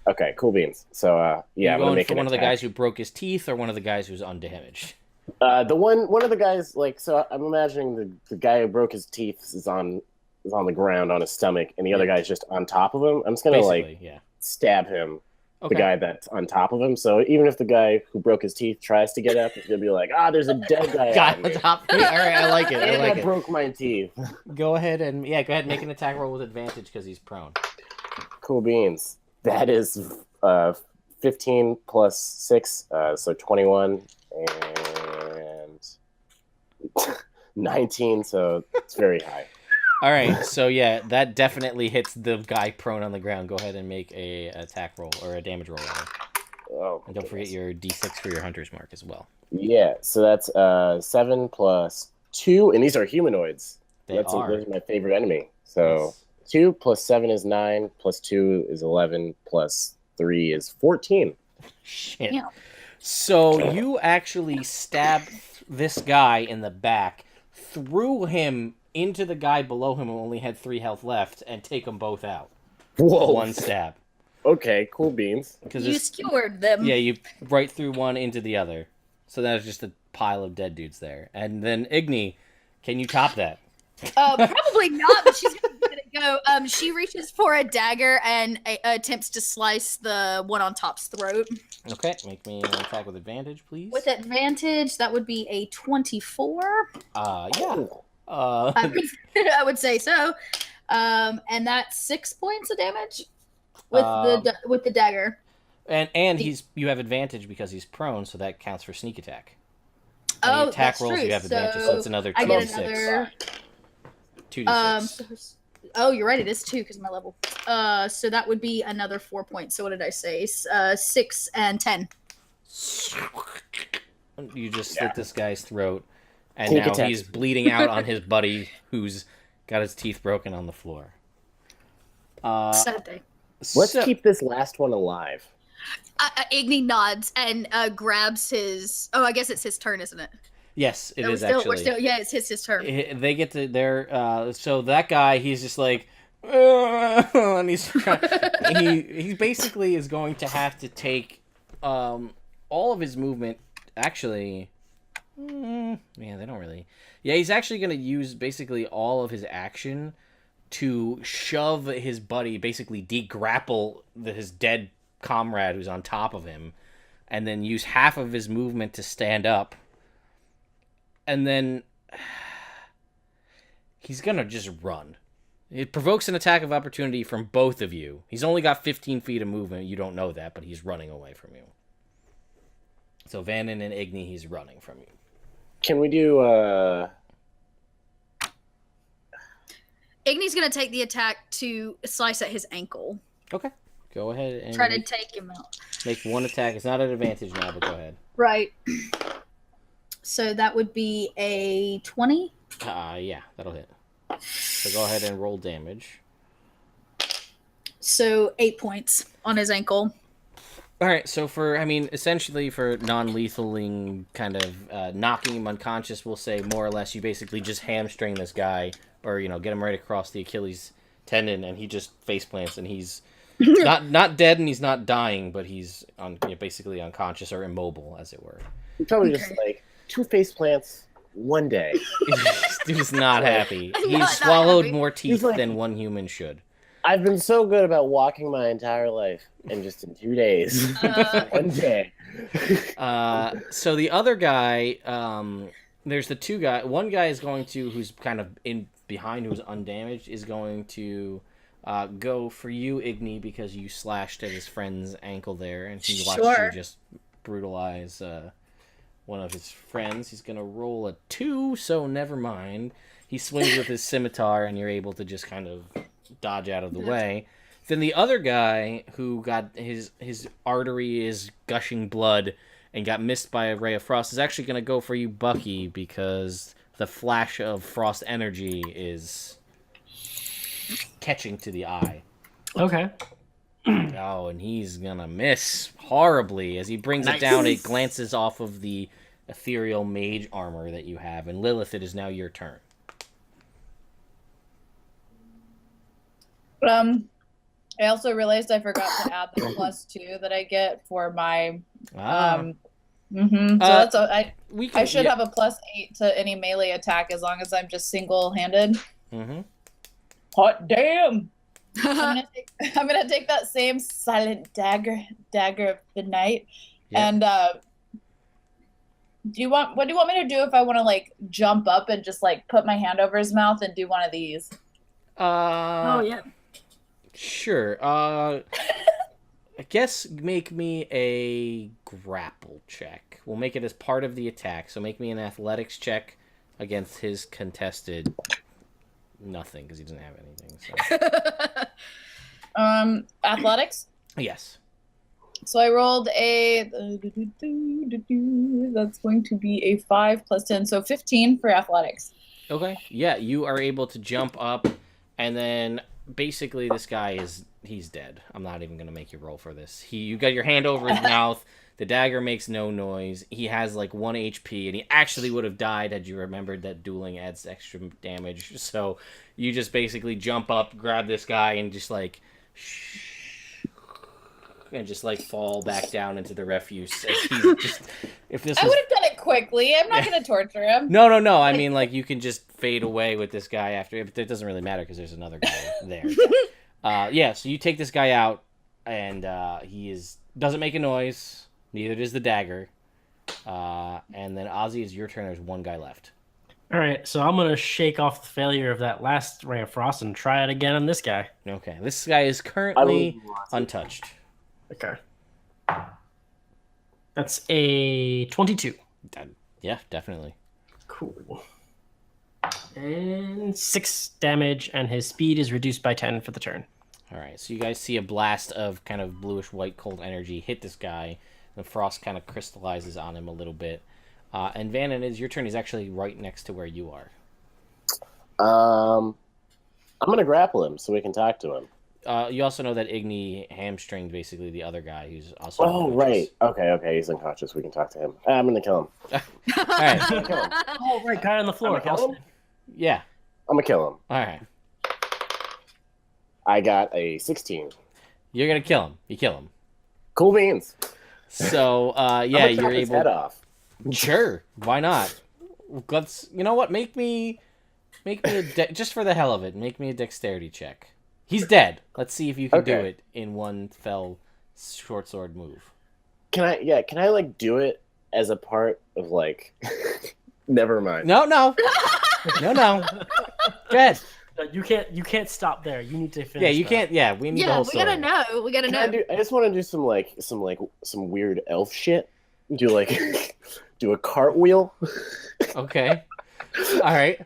Okay, cool beans. So I'm You're gonna going make for an one of the attack. guys who broke his teeth, or one of the guys who's undamaged. The one of the guys, like, so I'm imagining the guy who broke his teeth is on the ground on his stomach, and the other guy's just on top of him. I'm just gonna Basically, yeah. stab him, Okay. the guy that's on top of him. So even if the guy who broke his teeth tries to get up, he's gonna be like, there's a dead guy Guy on me. on top. All right, I like it. I And like I it. broke my teeth. Go ahead and make an attack roll with advantage because he's prone. Cool beans. That is 15 plus 6, so 21, and 19, so it's very high. All right, so yeah, that definitely hits the guy prone on the ground. Go ahead and make a attack roll or a damage roll, rather. Oh, And don't forget your d6 for your hunter's mark as well. Yeah, so that's 7 plus 2, and these are humanoids. Those are my favorite enemy. So 2 plus 7 is 9, plus 2 is 11, plus 3 is 14. Shit. Yeah. So you actually stab this guy in the back, threw him into the guy below him who only had 3 health left, and take them both out. Whoa. One stab. Okay, cool beans. You skewered them. Yeah, you right through one into the other. So that was just a pile of dead dudes there. And then Igni, can you top that? Probably not, but she's gonna give it a go. She reaches for a dagger and attempts to slice the one on top's throat. Okay, make me an attack with advantage, please. With advantage, that would be a 24. Yeah. I would say so. And that's 6 points of damage with the dagger. And you have advantage because he's prone, so that counts for sneak attack. Oh, attack that's rolls true. you have advantage, so that's another I 2 get d6. another. 2d6. Oh, you're right. It is 2 because my level. So that would be another 4 points. So what did I say? 6 and 10. You just slit this guy's throat, and Sneak now attack. he's bleeding out on his buddy who's got his teeth broken on the floor. Sad day. Let's so- keep this last one alive. Igni nods and grabs his. Oh, I guess it's his turn, isn't it? Yes, it No, is we're actually. still. Yeah, it's his turn. They get to their so that guy, he's just like and he's he basically is going to have to take all of his movement. Actually, yeah, they don't really. Yeah, he's actually going to use basically all of his action to shove his buddy, basically de-grapple his dead comrade who's on top of him, and then use half of his movement to stand up. And then he's going to just run. It provokes an attack of opportunity from both of you. He's only got 15 feet of movement. You don't know that, but he's running away from you. So Vanan and Igni, he's running from you. Can we do Igni's gonna take the attack to slice at his ankle. Okay. Go ahead and Try to take him out. make one attack. It's not an advantage now, but go ahead. Right. So that would be a 20. Yeah, that'll hit. So go ahead and roll damage. So 8 points on his ankle. All right, so essentially for non-lethaling kind of knocking him unconscious, we'll say more or less you basically just hamstring this guy, or get him right across the Achilles tendon, and he just face plants, and he's not dead, and he's not dying, but he's basically unconscious or immobile, as it were. Probably just like 2 face plants one day. Dude's not happy. Not He's swallowed happy. more teeth than one human should. I've been so good about walking my entire life, and just in 2 days, one day. So the other guy, there's the two guy. One guy is going to, who's kind of in behind, who's undamaged, is going to go for you, Igni, because you slashed at his friend's ankle there, and he watched you just brutalize one of his friends. He's gonna roll a 2, so never mind. He swings with his scimitar, and you're able to just kind of dodge out of the way. Then the other guy who got his artery is gushing blood and got missed by a ray of frost is actually going to go for you, Bucky, because the flash of frost energy is catching to the eye. Okay. Oh, and he's going to miss horribly. As he brings it down, it glances off of the ethereal mage armor that you have. And Lilith, it is now your turn. I also realized I forgot to add the +2 that I get for my So that's I should have a +8 to any melee attack as long as I'm just single-handed. Hot damn! I'm gonna take that same silent dagger of the night. Yep. And what do you want me to do if I want to like jump up and just like put my hand over his mouth and do one of these? Oh yeah. Sure. I guess make me a grapple check. We'll make it as part of the attack. So make me an athletics check against his contested nothing, because he doesn't have anything. So. Athletics? Yes. So I rolled a that's going to be a 5 + 10, so 15 for athletics. Okay. Yeah, you are able to jump up, and then basically this guy he's dead. I'm not even gonna make you roll for this. You got your hand over his mouth. The dagger makes no noise. He has like 1 HP, and he actually would have died had you remembered that dueling adds extra damage. So you just basically jump up, grab this guy, and just like fall back down into the refuse. If this I would have done it quickly. I'm not gonna torture him. No. I mean, like, you can just fade away with this guy after. It doesn't really matter because there's another guy there. So you take this guy out, and he doesn't make a noise. Neither does the dagger. And then Ozzy, it's your turn. There's one guy left. All right, so I'm going to shake off the failure of that last ray of frost and try it again on this guy. Okay, this guy is currently untouched. Okay. That's a 22. Yeah, definitely. Cool. And 6 damage, and his speed is reduced by 10 for the turn. All right, so you guys see a blast of kind of bluish-white cold energy hit this guy. The frost kind of crystallizes on him a little bit. And Vanan, it's your turn. He's actually right next to where you are. I'm going to grapple him so we can talk to him. You also know that Igni hamstringed basically the other guy who's also Oh, unconscious. right. Okay, he's unconscious. We can talk to him. I'm going to kill him. All right. I'm going to kill him. Oh, right, guy on the floor. I'm gonna kill him? Yeah. I'm going to kill him. All right. I got a 16. You're going to kill him. You kill him. Cool beans. So, I'm yeah, gonna you're chop his able... head off. Sure. Why not? You know what? Make me just for the hell of it, make me a dexterity check. He's dead. Let's see if you can do Okay. it in one fell short sword move. Can I like do it as a part of like never mind. No. Go ahead. You can't stop there. You need to finish. Yeah, you that. can't. Yeah, we need the Yeah, whole we story. gotta know. We gotta know. I just want to do some weird elf shit. Do a cartwheel. Okay. All right.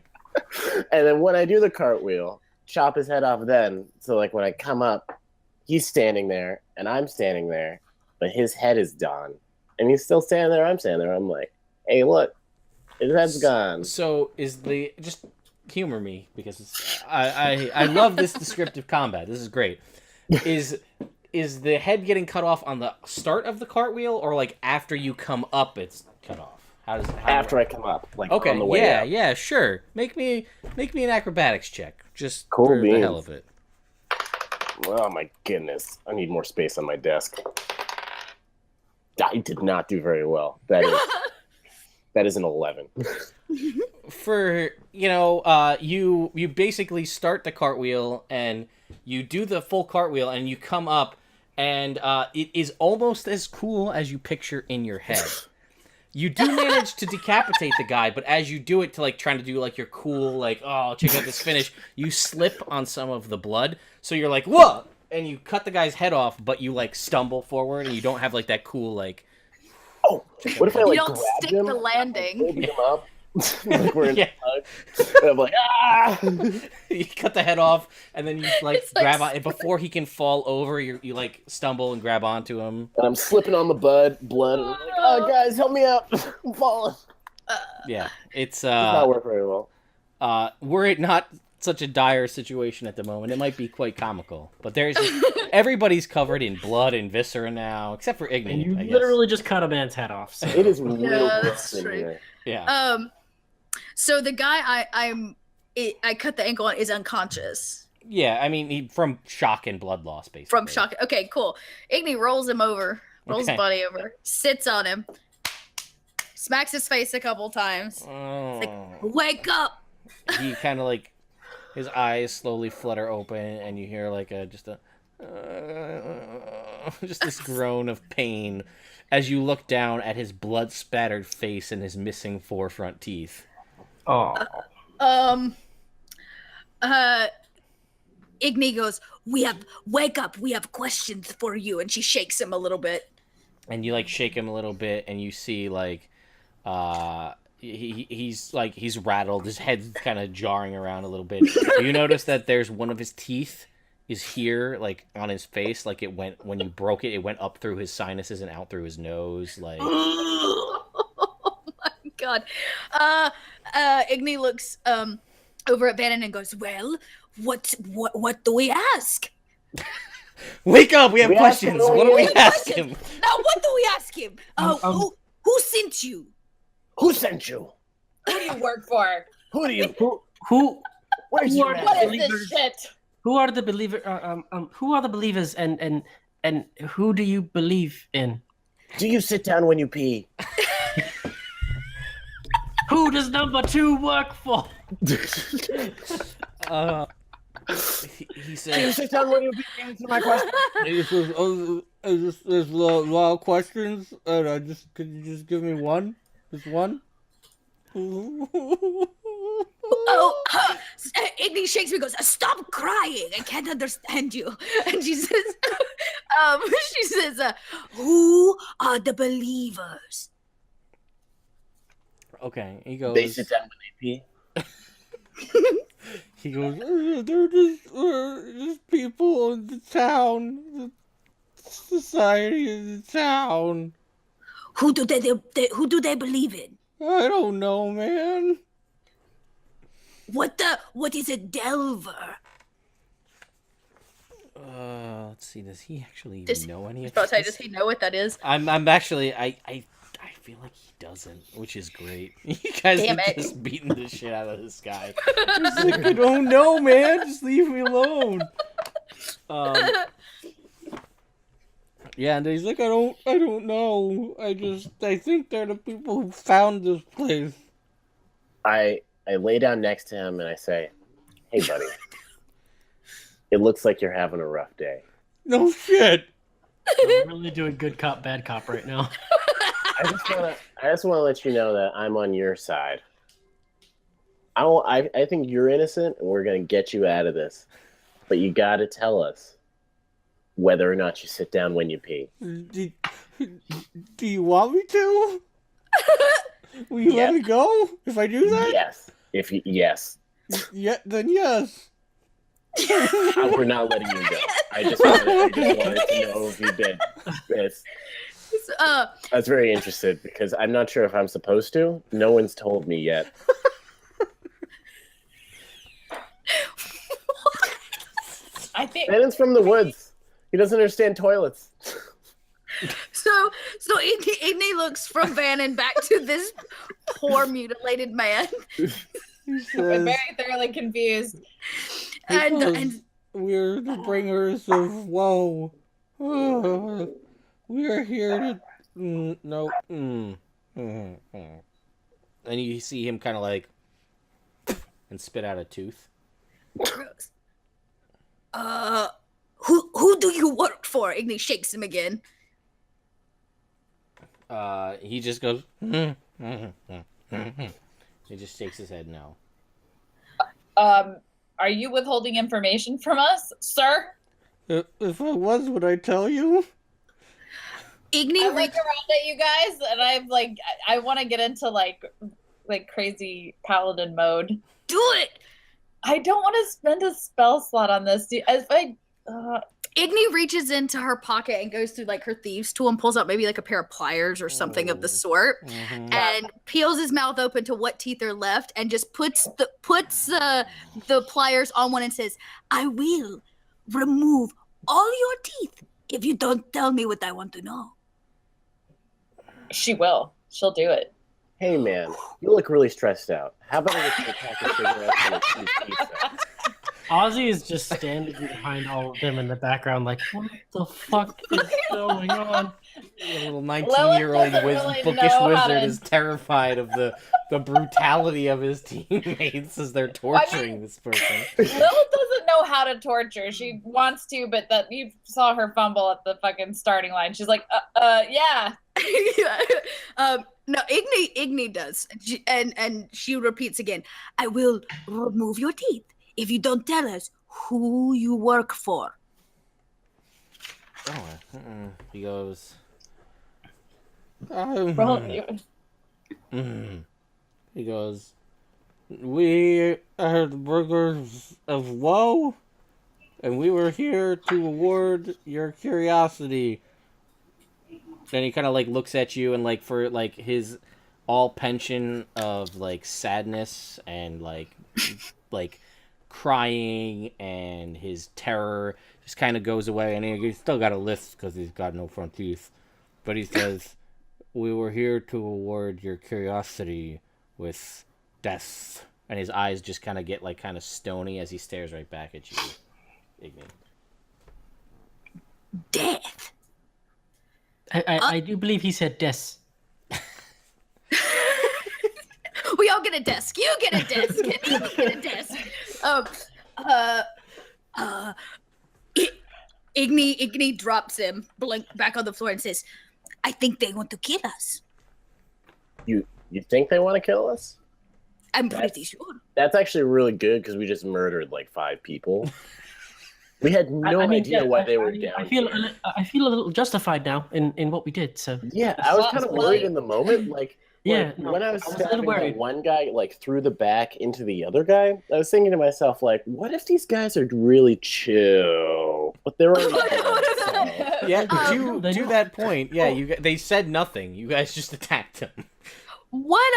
And then when I do the cartwheel, chop his head off then. So like when I come up, he's standing there and I'm standing there, but his head is done. And he's still standing there, I'm standing there. I'm like, hey, look, his head's gone. So just humor me because I love this descriptive combat. This is great. Is the head getting cut off on the start of the cartwheel, or like after you come up, it's cut off? After I come up, like okay, on the way out. yeah, sure. Make me an acrobatics check, just Cool for beans. the hell of it. Oh my goodness, I need more space on my desk. I did not do very well. That is an 11. For you basically start the cartwheel and you do the full cartwheel and you come up, and it is almost as cool as you picture in your head. You do manage to decapitate the guy, but as you do it to like trying to do like your cool like, oh, check out this finish, you slip on some of the blood. So you're like, whoa, and you cut the guy's head off, but you like stumble forward and you don't have like that cool like. Oh, what if I like You don't grab stick him, the landing. hold him up, like we're in Yeah. a hug, and I'm like, ah! You cut the head off, and then you like It's like grab on before he can fall over. You like stumble and grab onto him. And I'm slipping on the blood, and I'm like, oh guys, help me out! I'm falling. Yeah, it's Does not work very well. were it not such a dire situation at the moment, it might be quite comical. But there's everybody's covered in blood and viscera now, except for Igni. And you I guess. literally just cut a man's head off. So. It is real Yeah, gross that's in true. here. Yeah. So the guy I cut the ankle on is unconscious Yeah, I mean, from shock and blood loss, basically. from shock. Okay, cool. Igni rolls him over, rolls Okay. his body over, sits on him, smacks his face a couple times. Oh. Wake up! He kind of like, his eyes slowly flutter open, and you hear like just this groan of pain as you look down at his blood-spattered face and his missing 4 front teeth. Oh. Igni goes, wake up, we have questions for you, and she shakes him a little bit. And you like shake him a little bit, and you see like, he's rattled. His head's kind of jarring around a little bit. You notice that there's one of his teeth is here, like on his face, like it went when you broke it. It went up through his sinuses and out through his nose, like. Oh my god. Igni looks over at Vanan and goes, well, what do we ask? Wake up! We have We asked him questions. What do we ask him? Now what do we ask him? Who sent you? Who sent you? Who do you work for? Who do you? Who Where's Who your are man? What is Believers. this shit? who are the believer? Who are the believers, and who do you believe in? Do you sit down when you pee? Who does number 2 work for? He Do you says, sit down when you pee? Answer my question. there's a lot of questions, and could you just give me one? Just one? Igni shakes me and goes, stop crying, I can't understand you. And she says, who are the believers? Okay, he goes. They sit down when they pee. He goes. They're just people in the town, the society in the town. Who do they believe in? I don't know, man. What is a delver? Let's see. Does he actually Does- know any of Does this? he know what that is? I'm actually. I feel like he doesn't, which is great. You guys Damn are it. just beating the shit out of this guy. He's like, I don't know, man. Just leave me alone. Yeah, and he's like, I don't know. I think they're the people who found this place. I lay down next to him and I say, "Hey, buddy. It looks like you're having a rough day. No shit. I'm really doing good cop, bad cop right now. I just want to let you know that I'm on your side. I think you're innocent, and we're gonna get you out of this. But you got to tell us whether or not you sit down when you pee." Do you want me to? Will you let me go if I do that? Yes. Yes. Yeah, then yes. We're not letting you go. I just wanted to know if you did. That's very interested because I'm not sure if I'm supposed to. No one's told me yet. I think Vanan's from the woods. He doesn't understand toilets. So Igni looks from Vanan back to this poor mutilated man, I'm very thoroughly confused. and we're the bringers of woe. We are here to. No. And you see him kind of like and spit out a tooth. who do you work for? Igni shakes him again. He just goes. He just shakes his head no. Are you withholding information from us, sir? If I was, would I tell you? Igni I look around at you guys, and I want to get into like crazy paladin mode. do it. I don't want to spend a spell slot on this. Igni reaches into her pocket and goes through like her thieves tool and pulls out maybe like a pair of pliers or something of the sort, and peels his mouth open to what teeth are left, and just puts the pliers on one and says, "I will remove all your teeth if you don't tell me what I want to know." She will. She'll do it. Hey man, you look really stressed out. How about I get you a pack of cigarettes and a cheese pizza? Ozzy is just standing behind all of them in the background, like, what the fuck is going on? A little 19-year-old bookish wizard is terrified of the brutality of his teammates as they're torturing this person. Lilith doesn't know how to torture. She wants to, but that you saw her fumble at the fucking starting line. She's like, yeah. No, Igni does, and she repeats again. "I will remove your teeth if you don't tell us who you work for." He goes. He goes. We are the burgers of woe, and we were here to award your curiosity. And he kind of like looks at you, and like for like his all pension of like sadness and like crying and his terror just kind of goes away, and he's still got a lisp because he's got no front teeth. But he says, "We were here to award your curiosity with death." And his eyes just kind of get like kind of stony as he stares right back at you, Igni. Death. I do believe he said des. We all get a desk. You get a desk. And you get a desk. Igni drops him back on the floor and says, "I think they want to kill us." You think they want to kill us? I'm pretty sure. That's actually really good because we just murdered like 5 people. We had no idea why they were down. I feel a little justified now in what we did. So yeah, I was kind of worried in the moment, when I was stabbing worried. one guy like through the back into the other guy. I was thinking to myself, like, what if these guys are really chill, but they're already dead, Yeah, to that point, yeah, they said nothing. You guys just attacked them. What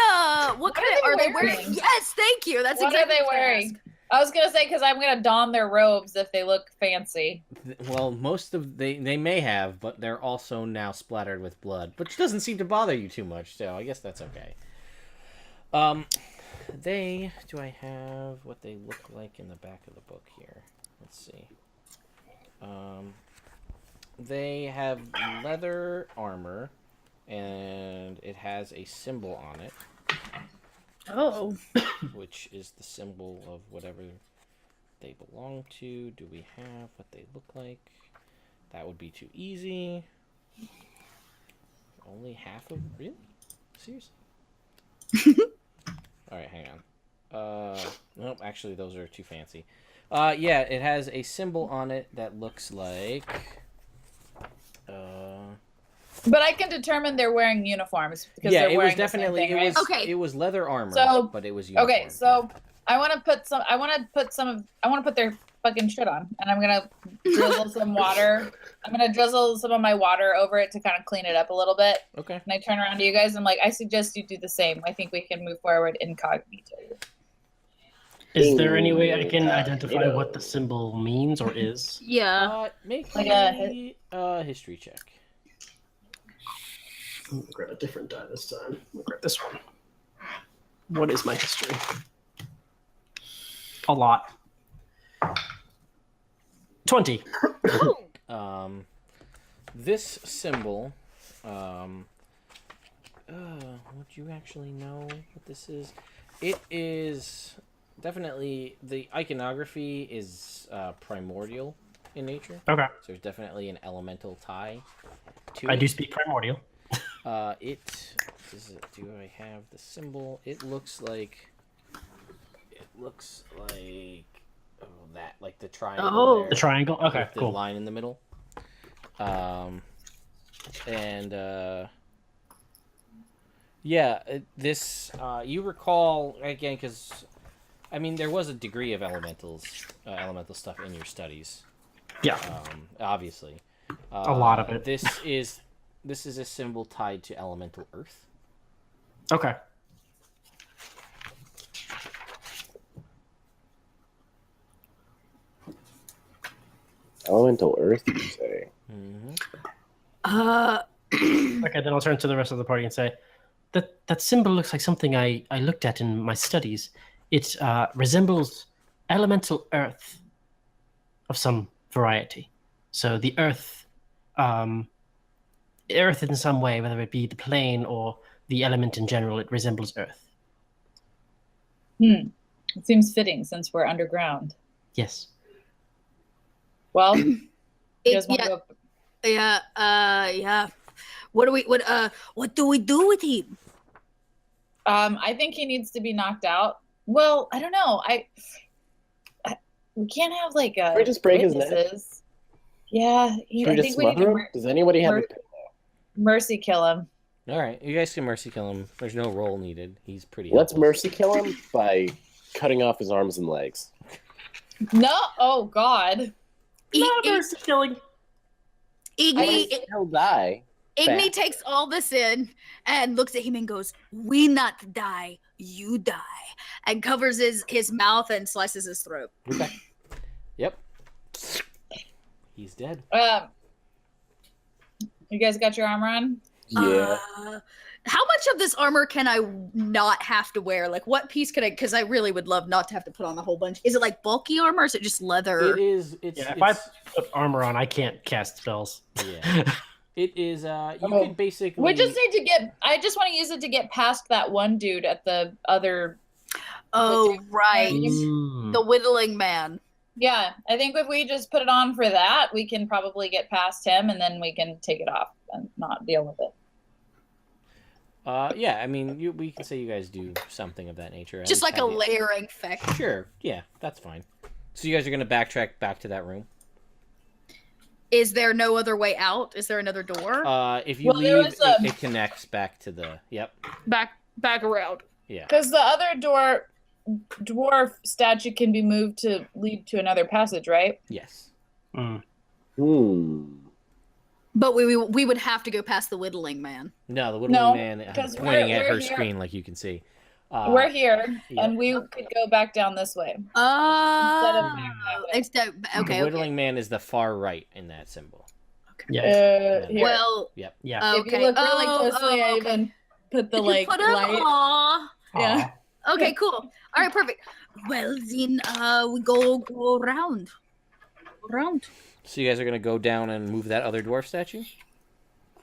kind of are they wearing? Yes, thank you. That's What exactly are they wearing? I was gonna say because I'm gonna don their robes if they look fancy. Well, most of they may have, but they're also now splattered with blood, which doesn't seem to bother you too much. So I guess that's okay. Do I have what they look like in the back of the book here? Let's see. They have leather armor, and it has a symbol on it. Oh. Which is the symbol of whatever they belong to. Do we have what they look like? That would be too easy. Only half of... Really? Seriously? Alright, hang on. Nope, actually those are too fancy. Yeah, it has a symbol on it that looks like... But I can determine they're wearing uniforms because yeah, they're it wearing was definitely the same thing, right? Okay. It was leather armor, but it was uniform. Okay, so I want to put their fucking shit on, and I'm gonna drizzle some water. I'm gonna drizzle some of my water over it to kind of clean it up a little bit. Okay. And I turn around to you guys. And I'm like, I suggest you do the same. I think we can move forward incognito. Is there any way I Ding. can identify Tornado. what the symbol means or is? Yeah. Make Like a history check. I'm gonna grab a different die this time. I'm gonna grab this one. What is my history? A lot. 20. This symbol, would you actually know what this is? It is definitely, the iconography is primordial in nature. Okay. So there's definitely an elemental tie to I it. do speak primordial. Do I have the symbol? It looks like that, like the triangle. Oh. there, The triangle? Okay, with the cool. line in the middle. This you recall again, because I mean there was a degree of elemental stuff in your studies. Yeah. Obviously, A lot of it. This is a symbol tied to elemental earth. Okay. Elemental Earth, you say? Okay, then I'll turn to the rest of the party and say, that symbol looks like something I looked at in my studies. It resembles elemental earth of some variety. So the earth in some way, whether it be the plane or the element in general, it resembles earth. It seems fitting since we're underground. Yes. Well, you guys want to go? Yeah. What do we do with him? I think he needs to be knocked out. Well, I don't know. We can't have like Should we just break his neck? witnesses. Yeah, Should we I just think we need smother to him? Does anybody have a mercy kill him. All right, you guys can mercy kill him. There's no roll needed. He's pretty. Let's helpless. mercy kill him by cutting off his arms and legs. No, oh God. Not a mercy killing. He'll die. Igni Fast. takes all this in and looks at him and goes, "We not die, you die," and covers his mouth and slices his throat. Okay. Yep. He's dead. You guys got your armor on? Yeah. How much of this armor can I not have to wear? Like, what piece could I? Because I really would love not to have to put on a whole bunch. Is it like bulky armor? Or is it just leather? It is. If I put armor on, I can't cast spells. Yeah. It is. You can basically. We just need to get. I just want to use it to get past that one dude at the other. Oh, right. Mm. The whittling man. Yeah, I think if we just put it on for that, we can probably get past him, and then we can take it off and not deal with it. Yeah, I mean, we can say you guys do something of that nature. Just like a layering effect. Sure. Yeah, that's fine. So you guys are gonna backtrack back to that room. Is there no other way out? Is there another door? If you leave, it connects back to the. Yep. Back around. Yeah. Because the other dwarf statue can be moved to lead to another passage, right? Yes. But we would have to go past the whittling man. No, the whittling man is because pointing at we're her here. screen, like you can see. We're here, yeah. and we could go back down this way. Instead okay. The whittling man is the far right in that symbol. Yeah. Here. Well, Yep. Yeah. If you look really closely, I okay. even put the Did you like put 'em? light. Aw. Yeah. Okay, cool. All right, perfect. Well, then we go around. So you guys are gonna go down and move that other dwarf statue,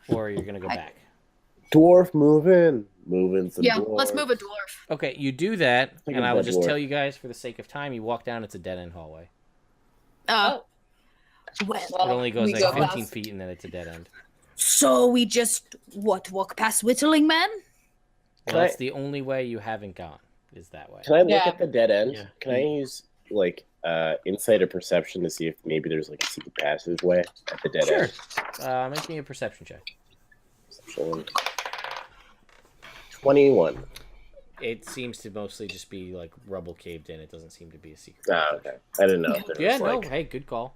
or you're gonna go back. Dwarf moving some Yeah, dwarf. let's move a dwarf. Okay, you do that, Like and a I will dead just dwarf. tell you guys for the sake of time. You walk down; it's a dead end hallway. Oh. Well, It only goes we like go 15 past- feet, and then it's a dead end. so we just walk past whittling man? Well, that's the only way you haven't gone. Is that way? Can I look Yeah. at the dead end? Yeah. Can I use like insight or perception to see if maybe there's like a secret passageway at the dead Sure. end? Make me a perception check. Perception. 21. It seems to mostly just be like rubble caved in. It doesn't seem to be a secret. Oh, okay. I didn't know if there Yeah, was no. like. Hey, good call.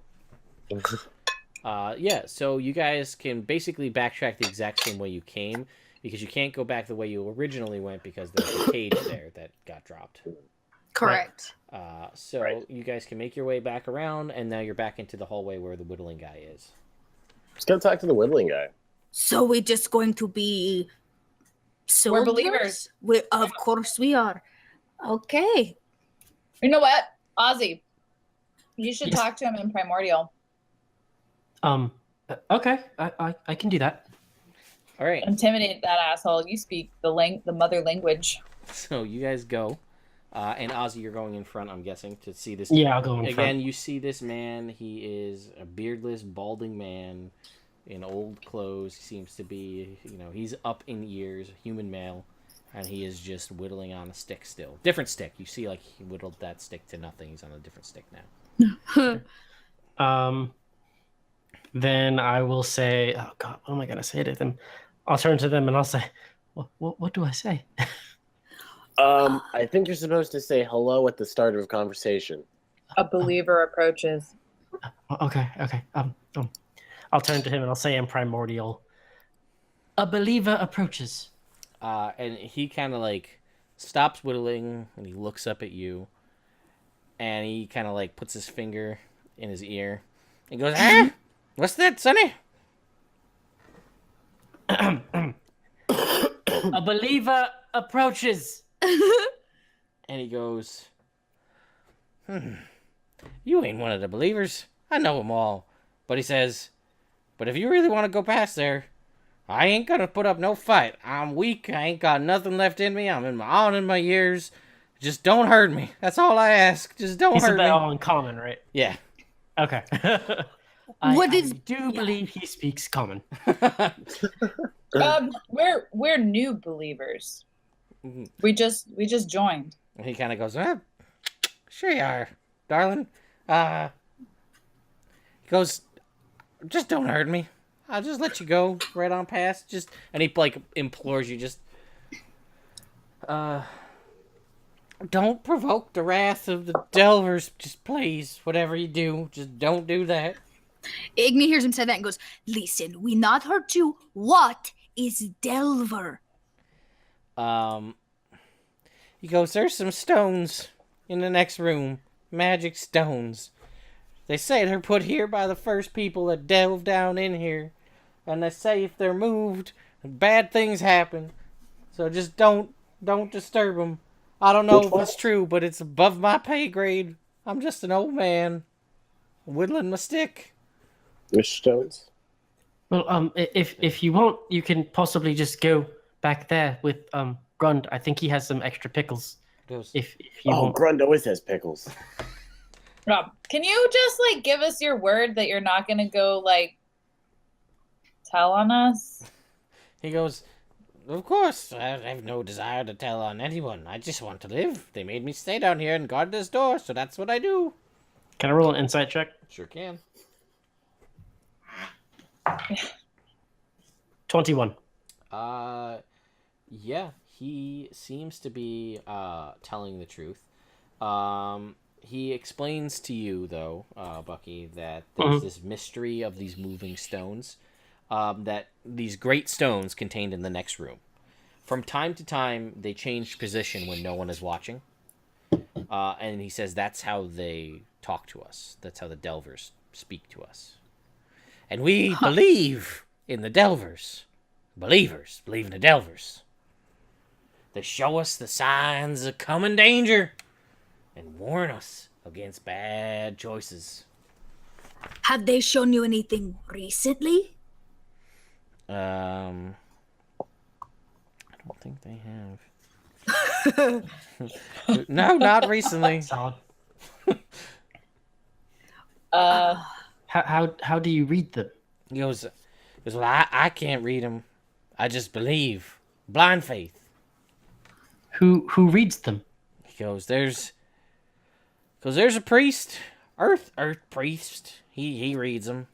Yeah, so you guys can basically backtrack the exact same way you came, because you can't go back the way you originally went because there's a cage there that got dropped. Correct. So Right. you guys can make your way back around, and now you're back into the hallway where the whittling guy is. Let's go talk to the whittling guy. So we're just going to be soldiers? believers. Of course we are. Okay. You know what, Ozzy? You should Yes. talk to him in Primordial. Okay, I can do that. All right. Intimidate that asshole. You speak the mother language. So you guys go, and Ozzy, you're going in front, I'm guessing, to see this. Yeah, I'll go in Again, front. you see this man. He is a beardless, balding man in old clothes. He seems to be, he's up in years, human male, and he is just whittling on a stick still. Different stick. You see, like, he whittled that stick to nothing. He's on a different stick now. Then I will say, oh God, what am I gonna say to them? I'll turn to them and I'll say, what do I say? I think you're supposed to say hello at the start of a conversation. A believer approaches. Okay. I'll turn to him and I'll say in Primordial, a believer approaches. And he kind of, like, stops whittling, and he looks up at you, and he kind of, like, puts his finger in his ear, and goes, "Ah, what's that, Sonny?" A believer approaches. And he goes, "You ain't one of the believers. I know them all." But he says, "But if you really want to go past there, I ain't gonna put up no fight. I'm weak. I ain't got nothing left in me. I'm in my years. Just don't hurt me. That's all I ask. Just don't He said hurt that me." all in common, right? Yeah. Okay. What I is- do believe he speaks common. We're new believers. Mhm. We just joined. And he kind of goes, "Sure you are, darling." He goes, "Just don't hurt me. I'll just let you go right on past. And he, like, implores you, don't provoke the wrath of the Delvers. Just please, whatever you do, just don't do that." Igni hears him say that and goes, "Listen, we not hurt you. What is Delver?" He goes, "There's some stones in the next room. Magic stones. They say they're put here by the first people that delve down in here. And they say if they're moved, bad things happen. So just don't disturb them. I don't know Which if one? it's true, but it's above my pay grade. I'm just an old man, whittling my stick." Which stones? Well, if you want, you can possibly just go back there with Grund. I think he has some extra pickles. He goes, If you Oh, want. Grund always has pickles. Rob, can you just like give us your word that you're not gonna go like tell on us? He goes, "Of course, I have no desire to tell on anyone. I just want to live. They made me stay down here and guard this door, so that's what I do." Can I roll an insight check? Sure can. 21. Yeah, he seems to be telling the truth. He explains to you, though, Bucky, that there's this mystery of these moving stones, that these great stones contained in the next room. From time to time, they change position when no one is watching. And he says that's how they talk to us. That's how the Delvers speak to us. And we believe in the Delvers. Believers believe in the Delvers. They show us the signs of coming danger and warn us against bad choices. Have they shown you anything recently? I don't think they have. No, not recently. Solid. How do you read them? He goes, "Well, I can't read them. I just believe. Blind faith." Who reads them? He goes, there's a priest, earth priest. He reads them.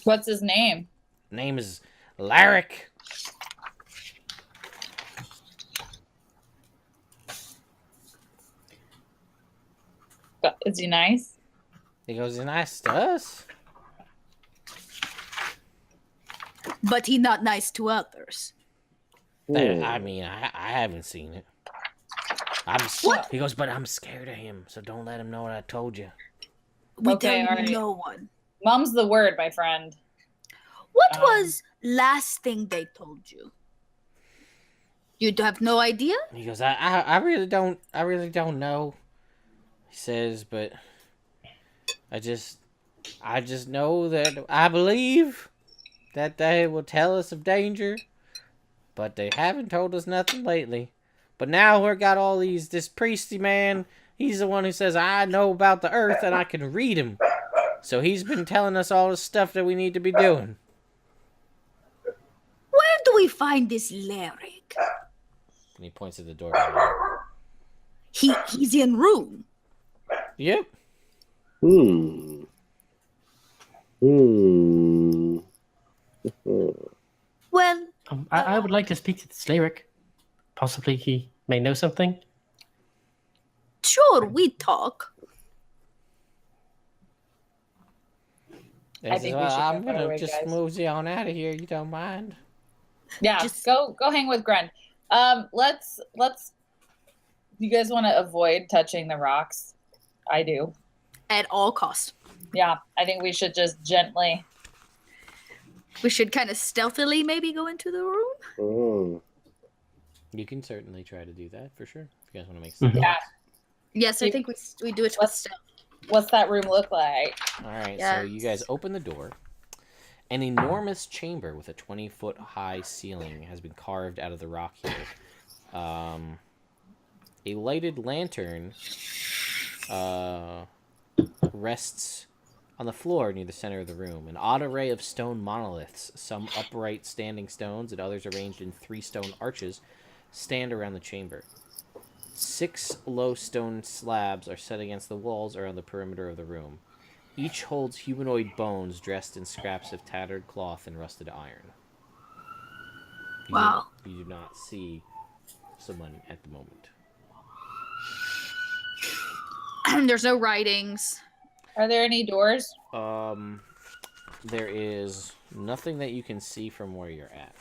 What's his name? Name is Larrick. Is he nice? He goes, "He's nice to us." But he not nice to others. I mean, I haven't seen it. He goes, but I'm scared of him, so don't let him know what I told you. We Okay, tell alright. no one. Mum's the word, my friend. What was last thing they told you? You have no idea? He goes, I really don't know. He says, but I just know that I believe that they will tell us of danger, but they haven't told us nothing lately. But now we've got all this priesty man. He's the one who says, I know about the earth and I can read him. So he's been telling us all the stuff that we need to be doing. Where do we find this Larrick? And he points at the door. He's in room. Yep. Hmm. Well, I would like to speak to the Slayrick. Possibly he may know something. sure, we talk. I think we should I'm go gonna forward, just guys. mosey on out of here. You don't mind? Yeah, Just- go hang with Gren. Let's. You guys want to avoid touching the rocks? I do. At all costs. Yeah, I think we should just gently. We should kind of stealthily maybe go into the room. You can certainly try to do that for sure. If you guys want to make Mhm. some. Yeah. Yes, I You- think we do it with Let's- stealth. What's that room look like? All right, Yes. so you guys open the door. An enormous chamber with a 20-foot high ceiling has been carved out of the rock here. A lighted lantern rests on the floor near the center of the room. An odd array of stone monoliths, some upright standing stones and others arranged in 3 stone arches, stand around the chamber. 6 low stone slabs are set against the walls around the perimeter of the room. Each holds humanoid bones dressed in scraps of tattered cloth and rusted iron. Wow. You do not see someone at the moment. There's no writings. Are there any doors? There is nothing that you can see from where you're at.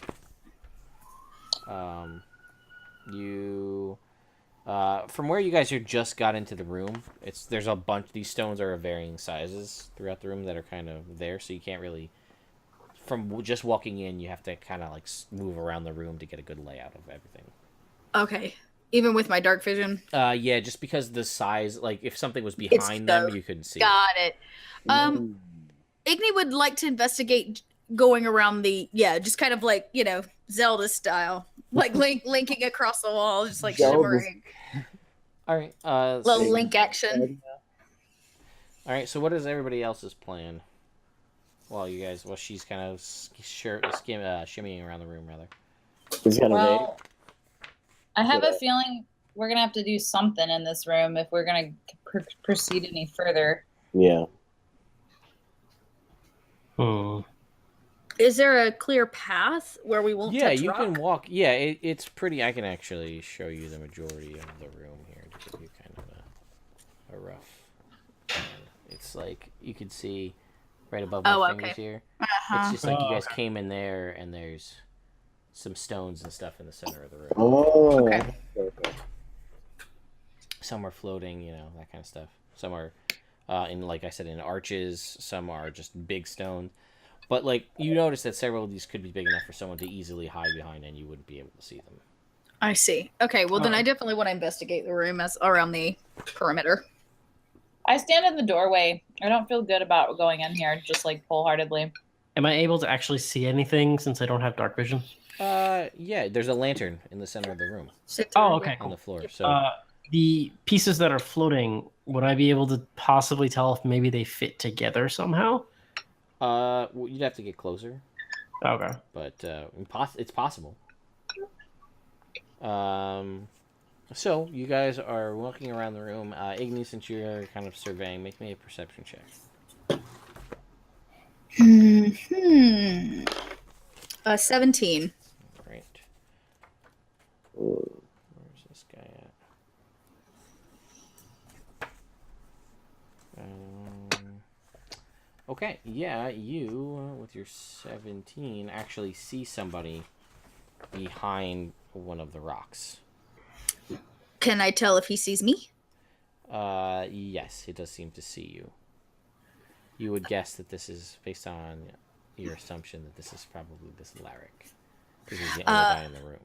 From where you guys just got into the room, there's a bunch. These stones are of varying sizes throughout the room that are kind of there, so you can't really. From just walking in, you have to kind of like move around the room to get a good layout of everything. Okay. Even with my dark vision. Yeah, just because the size, like if something was behind them, you couldn't see. Got it. Igni would like to investigate going around just kind of like, Zelda style. Like linking across the wall, just like Zelda. shimmering. All right. Little link action. All right. So what is everybody else's plan? While she's kind of shimmying around the room, rather. He's got a vein. Well, I have a feeling we're gonna have to do something in this room if we're gonna proceed any further. Yeah. Is there a clear path where we won't Yeah, touch you rock? can walk. Yeah, it's pretty. I can actually show you the majority of the room here to give you kind of a rough. It's like you can see right above my fingers here. It's just like you guys came in there, and there's some stones and stuff in the center of the room. Oh. Okay. Some are floating, that kind of stuff. Some are in, like I said, in arches. Some are just big stones. But like you notice that several of these could be big enough for someone to easily hide behind, and you wouldn't be able to see them. I see. Okay, well then I definitely want to investigate the room as around the perimeter. I stand in the doorway. I don't feel good about going in here, just like wholeheartedly. Am I able to actually see anything since I don't have dark vision? Yeah, there's a lantern in the center of the room Oh, okay, on cool. the floor. So The pieces that are floating, would I be able to possibly tell if maybe they fit together somehow? well, you'd have to get closer, Okay. but it's possible. So you guys are walking around the room. Igni, since you're kind of surveying, make me a perception check. 17. Right. Where's this guy at? Okay, yeah, you, with your 17, actually see somebody behind one of the rocks. Can I tell if he sees me? Yes, it does seem to see you. You would guess that this is, based on your assumption, that this is probably this Larrick. This is the only guy in the room.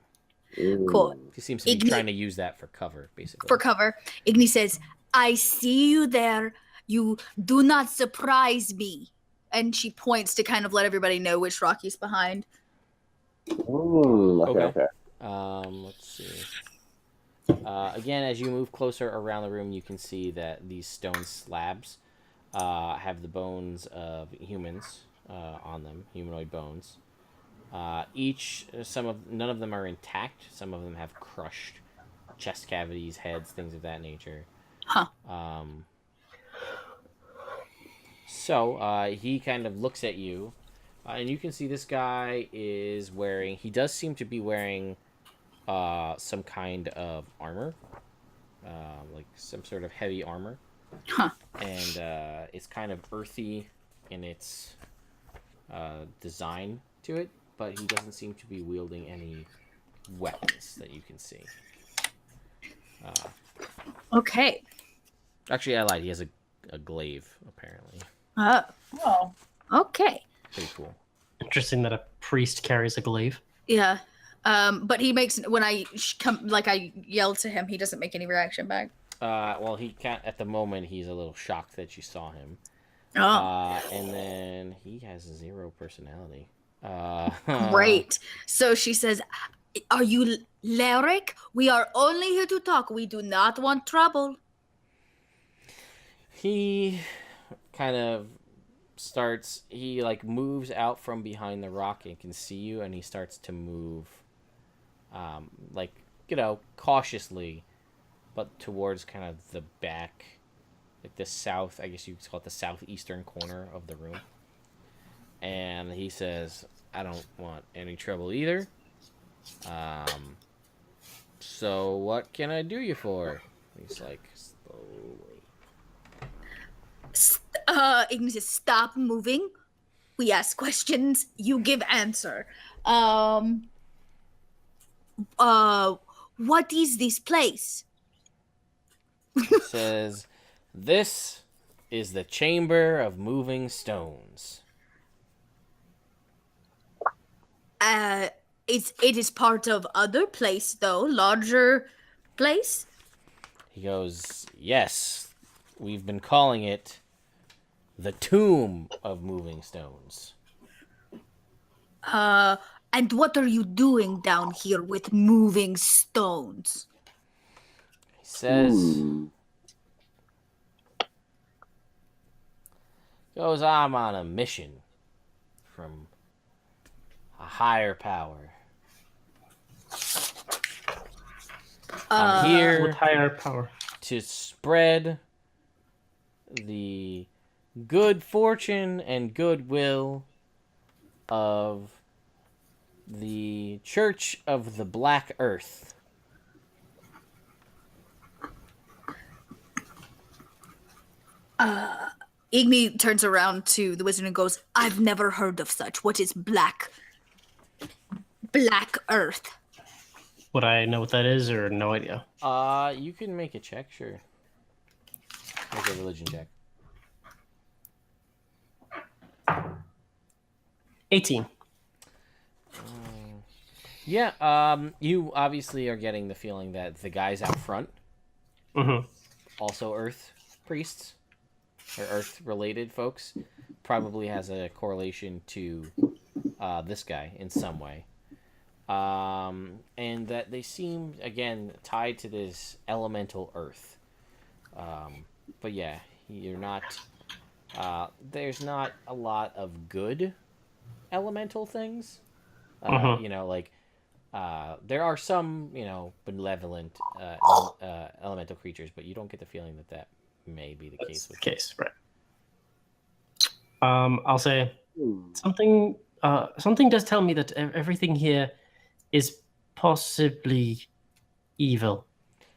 Cool. He seems to be trying to use that for cover, basically. For cover, Igni says, I see you there. You do not surprise me. And she points to kind of let everybody know which rock he's behind. Ooh, okay. Let's see. Again, as you move closer around the room, you can see that these stone slabs have the bones of humans on them, humanoid bones. None of them are intact. Some of them have crushed chest cavities, heads, things of that nature. Huh. So he kind of looks at you, and you can see this guy he does seem to be wearing some kind of armor, like some sort of heavy armor. Huh. And it's kind of earthy in its design to it, but he doesn't seem to be wielding any weapons that you can see. Okay. Actually, I lied. He has a glaive, apparently. Oh. Okay. Pretty cool. Interesting that a priest carries a glaive. Yeah. But he makes, when I I yell to him, he doesn't make any reaction back. Well, he can't, at the moment, he's a little shocked that you saw him. Oh. And then he has 0 personality. Great. So she says, are you Larrick? We are only here to talk. We do not want trouble. He kind of moves out from behind the rock and can see you, and he starts to move, cautiously, but towards kind of the back, like the south, I guess you could call it the southeastern corner of the room. And he says, I don't want any trouble either. So what can I do you for? He's like, slowly. Ignis says, stop moving. We ask questions. You give answer. What is this place? He says, this is the Chamber of Moving Stones. It is part of other place though, larger place. He goes, yes, we've been calling it the Tomb of Moving Stones. And what are you doing down here with moving stones? He says, goes, I'm on a mission from a higher power. I'm here With higher power. to spread the good fortune and goodwill of the Church of the Black Earth. Igni turns around to the wizard and goes, I've never heard of such. What is Black Earth? Would I know what that is, or no idea? You can make a check, sure. Make a religion check. 18. You obviously are getting the feeling that the guys out front, also Earth priests, or Earth-related folks, probably has a correlation to this guy in some way. And that they seem, again, tied to this elemental Earth. But yeah, you're not... there's not a lot of good elemental things. There are some, benevolent elemental creatures, but you don't get the feeling that may be the case with case, right? I'll say something. Something does tell me that everything here is possibly evil.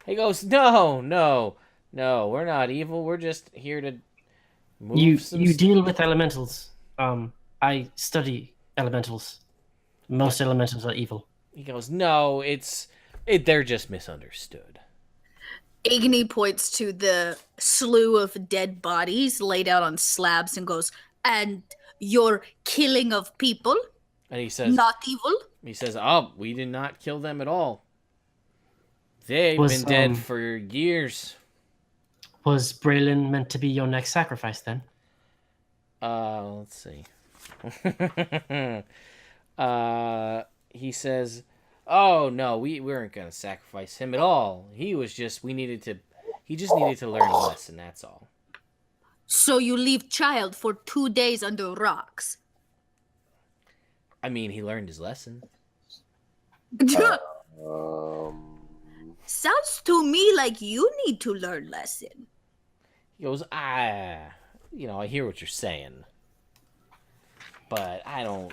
He goes, no, we're not evil. We're just here to move You deal with elementals. I study elementals. Most elementals are evil. He goes, no, they're just misunderstood. Igni points to the slew of dead bodies laid out on slabs and goes, "And your killing of people, And he says, not evil?" "Oh, we did not kill them at all. They've Was, been dead for years." Was Braylon meant to be your next sacrifice then? Let's see. He says, "Oh no, we weren't gonna sacrifice him at all. He just needed to learn a lesson. That's all." So you leave child for 2 days under rocks. I mean, he learned his lesson. Sounds to me like you need to learn lesson. He goes, I hear what you're saying, but I don't.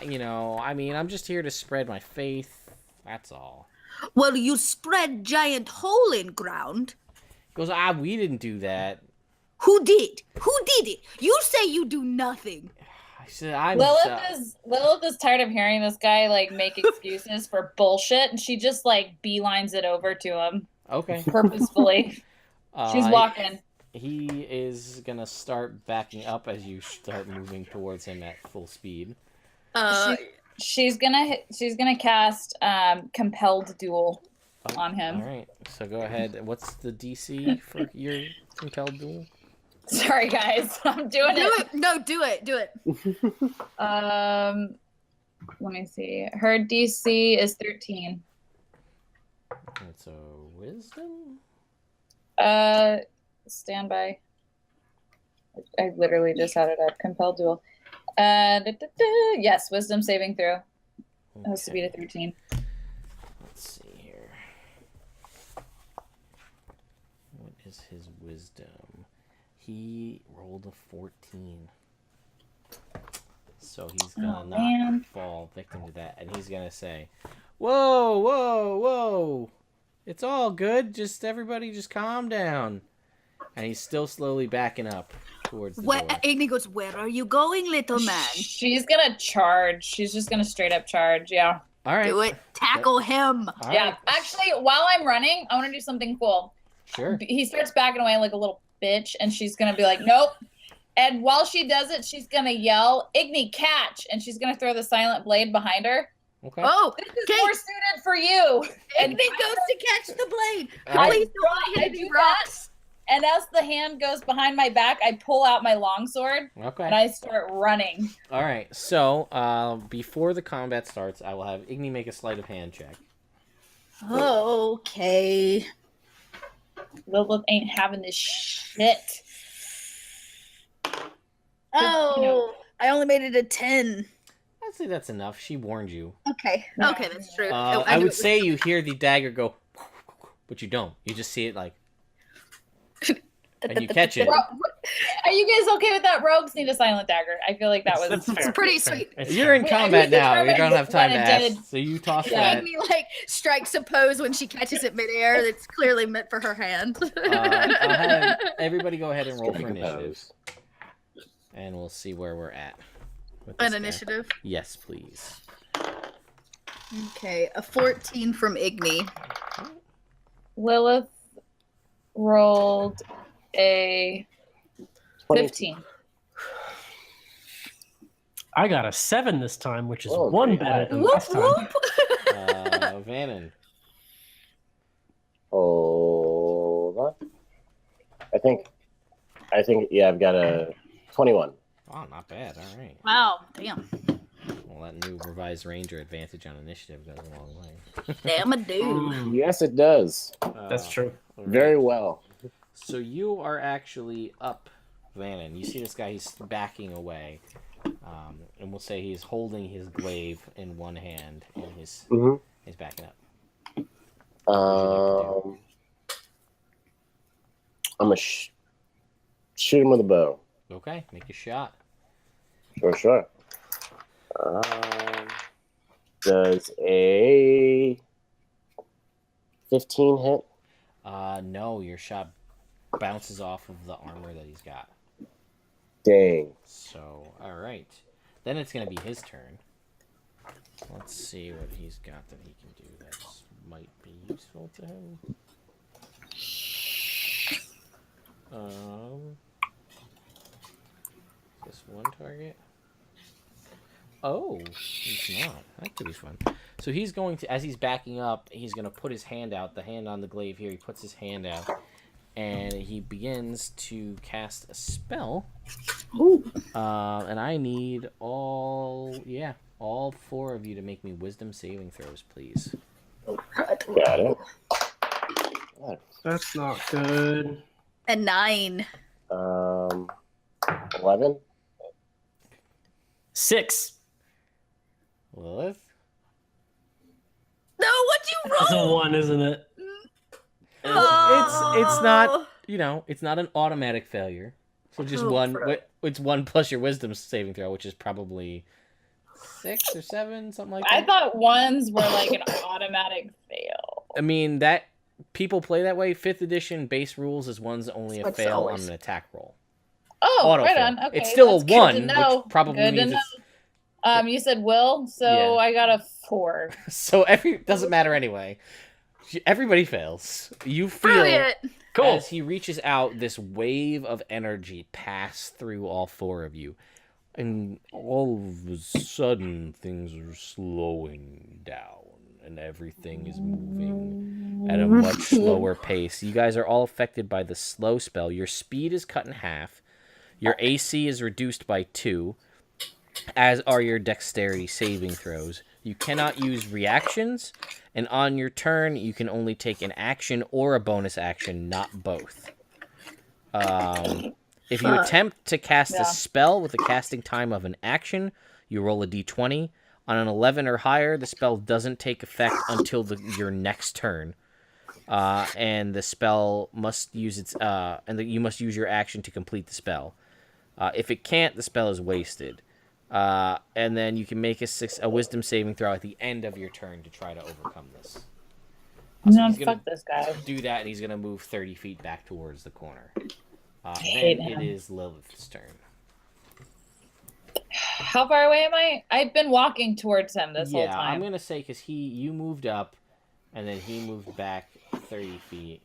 I mean, I'm just here to spread my faith. That's all. Well, you spread giant hole in ground. He goes, we didn't do that. Who did? Who did it? You say you do nothing. I said, Lilith is tired of hearing this guy like make excuses for bullshit, and she just like beelines it over to him Okay. purposefully. She's walking. He is gonna start backing up as you start moving towards him at full speed. She's gonna cast compelled duel on him. All right. So go ahead. What's the DC for your compelled duel? Sorry, guys, I'm doing it. No, do it. Do it. Let me see. Her DC is 13. It's a wisdom. Stand by. I literally just had it up. Compelled duel. Yes, wisdom saving throw. It has to be to 13. Let's see here. What is his wisdom? He rolled a 14. So he's gonna not fall victim to that. And he's gonna say, "Whoa, whoa, whoa. It's all good. Everybody just calm down." And he's still slowly backing up towards the door. Igni goes, "Where are you going, little man?" She's gonna charge. She's just gonna straight up charge, yeah. All right. Do it. Tackle him. All yeah. right. Actually, while I'm running, I want to do something cool. Sure. He starts backing away like a little bitch, and she's gonna be like, "Nope." And while she does it, she's gonna yell, "Igni, catch!" And she's gonna throw the silent blade behind her. Okay. Oh, This is more suited for you. Igni goes to catch the blade. All Please don't I hit do any that. rocks. And as the hand goes behind my back, I pull out my longsword Okay. and I start running. All right. So, before the combat starts, I will have Igni make a sleight of hand check. Okay. Lilith ain't having this shit. Oh, I only made it a 10. I'd say that's enough. She warned you. Okay. Okay, that's true. I would say you hear the dagger go, but you don't. You just see it like, and you catch it. Are you guys okay with that? Rogues need a silent dagger. I feel like that was It's pretty sweet. You're in combat now. You don't have time to ask. So you toss that. Igni strikes a pose when she catches it midair that's clearly meant for her hand. I'll have everybody go ahead and roll for initiative. And we'll see where we're at. With this An guy. initiative. Yes, please. Okay, a 14 from Igni. Lilith rolled a 15. I got a 7 this time, which is Oh, one great. better than Whoop, last time. whoop. Vanan. Hold on. I think, yeah, I've got a 21. Oh, not bad. All right. Wow, damn. Well, that new revised ranger advantage on initiative goes a long way. Damn a dude. Yes, it does. That's true. All right. Very well. So you are actually up, Vanan. You see this guy, he's backing away. And we'll say he's holding his glaive in one hand and he's backing up. I'm going to shoot him with a bow. Okay, make a shot. Sure. Does a 15 hit? No, your shot bounces off of the armor that he's got. Dang. So, alright. Then it's going to be his turn. Let's see what he's got that he can do that might be useful to him. Oh, he's not. That could be fun. So he's going to, as he's backing up, he's going to put his hand out, the hand on the glaive here. He puts his hand out, and he begins to cast a spell. Ooh. And I need all 4 of you to make me wisdom saving throws, please. Got it. That's not good. A 9. 11. 6. Lilith? No, what'd you roll? That's a 1, isn't it? It's not, it's not an automatic failure. So just one. It's 1 plus your wisdom saving throw, which is probably 6 or 7, something like that. I thought ones were like an automatic fail. I mean, that people play that way. 5th edition base rules is one's only a fail on an attack roll. Oh, Auto right fail. on. Okay, it's still a that's good 1, to know. which probably Good to means know. it's... You said will, so Yeah. I got a 4. So doesn't matter anyway. Everybody fails. You feel Brilliant. Cool. as he reaches out, this wave of energy pass through all 4 of you. And all of a sudden, things are slowing down, and everything is moving at a much slower pace. You guys are all affected by the slow spell. Your speed is cut in half. Your AC is reduced by 2, as are your dexterity saving throws. You cannot use reactions, and on your turn, you can only take an action or a bonus action, not both. If you attempt to cast a spell with a casting time of an action, you roll a d20. On an 11 or higher, the spell doesn't take effect until your next turn, and the spell must use you must use your action to complete the spell. If it can't, the spell is wasted. And then you can make a wisdom saving throw at the end of your turn to try to overcome this. No, fuck this guy. Do that, and he's going to move 30 feet back towards the corner. hate Then him. it is Lilith's turn. How far away am I? I've been walking towards him this whole time. I'm going to say because you moved up, and then he moved back 30 feet.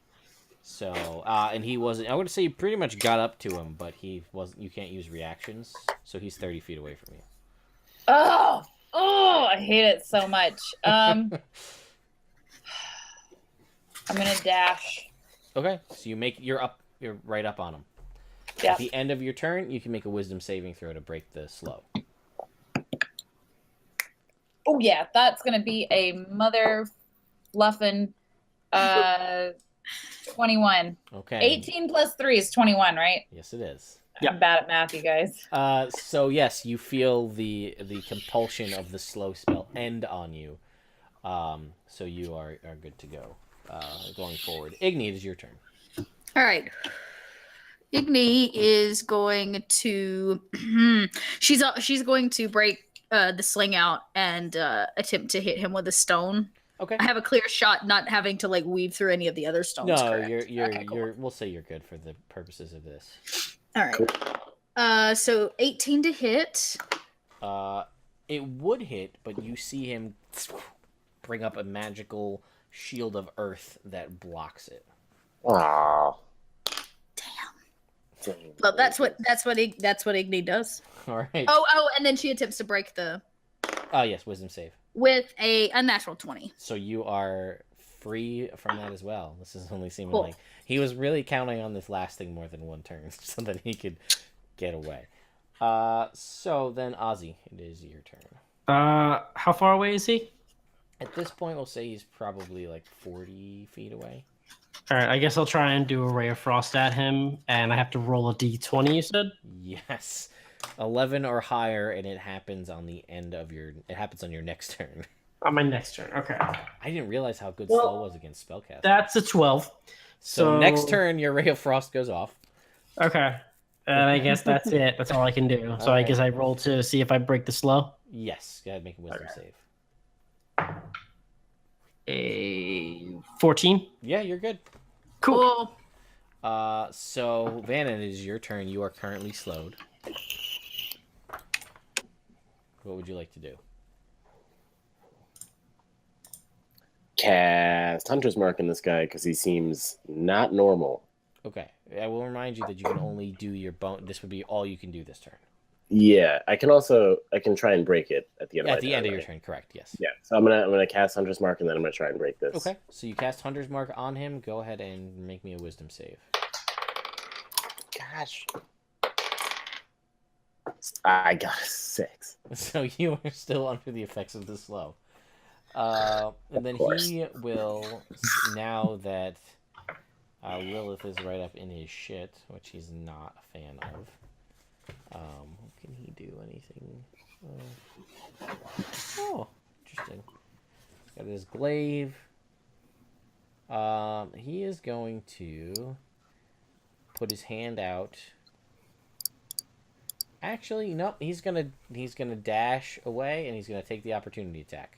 So, and he wasn't... I would say you pretty much got up to him, but he wasn't... You can't use reactions, so he's 30 feet away from you. Oh, I hate it so much. I'm gonna dash. Okay, so you're right up on him. Yeah. At the end of your turn, you can make a wisdom saving throw to break the slow. Oh yeah, that's gonna be a mother fluffin' 21. Okay. 18 plus 3 is 21, right? Yes, it is. Yeah. I'm bad at math, you guys. So yes, you feel the compulsion of the slow spell end on you. So you are good to go. Going forward. Igni, it is your turn. All right. Igni is going to she's going to break the sling out and attempt to hit him with a stone. Okay. I have a clear shot, not having to like weave through any of the other stones. No, correct? you're Okay, cool. we'll say you're good for the purposes of this. All right. So 18 to hit. It would hit, but you see him bring up a magical shield of earth that blocks it. Aww. Damn. Well, that's what Igni does. All right. Oh, and then she attempts to break the Yes, wisdom save. with a unnatural 20. So you are free from that as well. This is only seeming Cool. like he was really counting on this lasting more than one turn so that he could get away. So then Ozzy, it is your turn. How far away is he? At this point, we'll say he's probably like 40 feet away. All right, I guess I'll try and do a ray of frost at him, and I have to roll a d20. You said? Yes, 11 or higher, and it happens on the end of your. It happens on your next turn. On my next turn. Okay. I didn't realize how good Well, slow was against spellcasting. That's a 12. So next turn, your ray of frost goes off. Okay. And I guess that's it. That's all I can do. So I Okay. guess I roll to see if I break the slow. Yes, go ahead, make a wisdom Okay. save. A 14. Yeah, you're good. Cool. So Vanan, it is your turn. You are currently slowed. What would you like to do? Cast Hunter's Mark in this guy because he seems not normal. Okay, I will remind you that you can only do your bone. This would be all you can do this turn. Yeah, I can try and break it at the end of my At the turn, end of your right? turn, correct? Yes. Yeah. So I'm gonna cast Hunter's Mark, and then I'm gonna try and break this. Okay. So you cast Hunter's Mark on him. Go ahead and make me a Wisdom save. Gosh. I got a 6. So you are still under the effects of the slow. And then he will, now that Lilith is right up in his shit, which he's not a fan of. Can he do anything? Oh, interesting. He's got his glaive. He is going to put his hand out. Actually, no. He's gonna dash away, and he's gonna take the opportunity attack.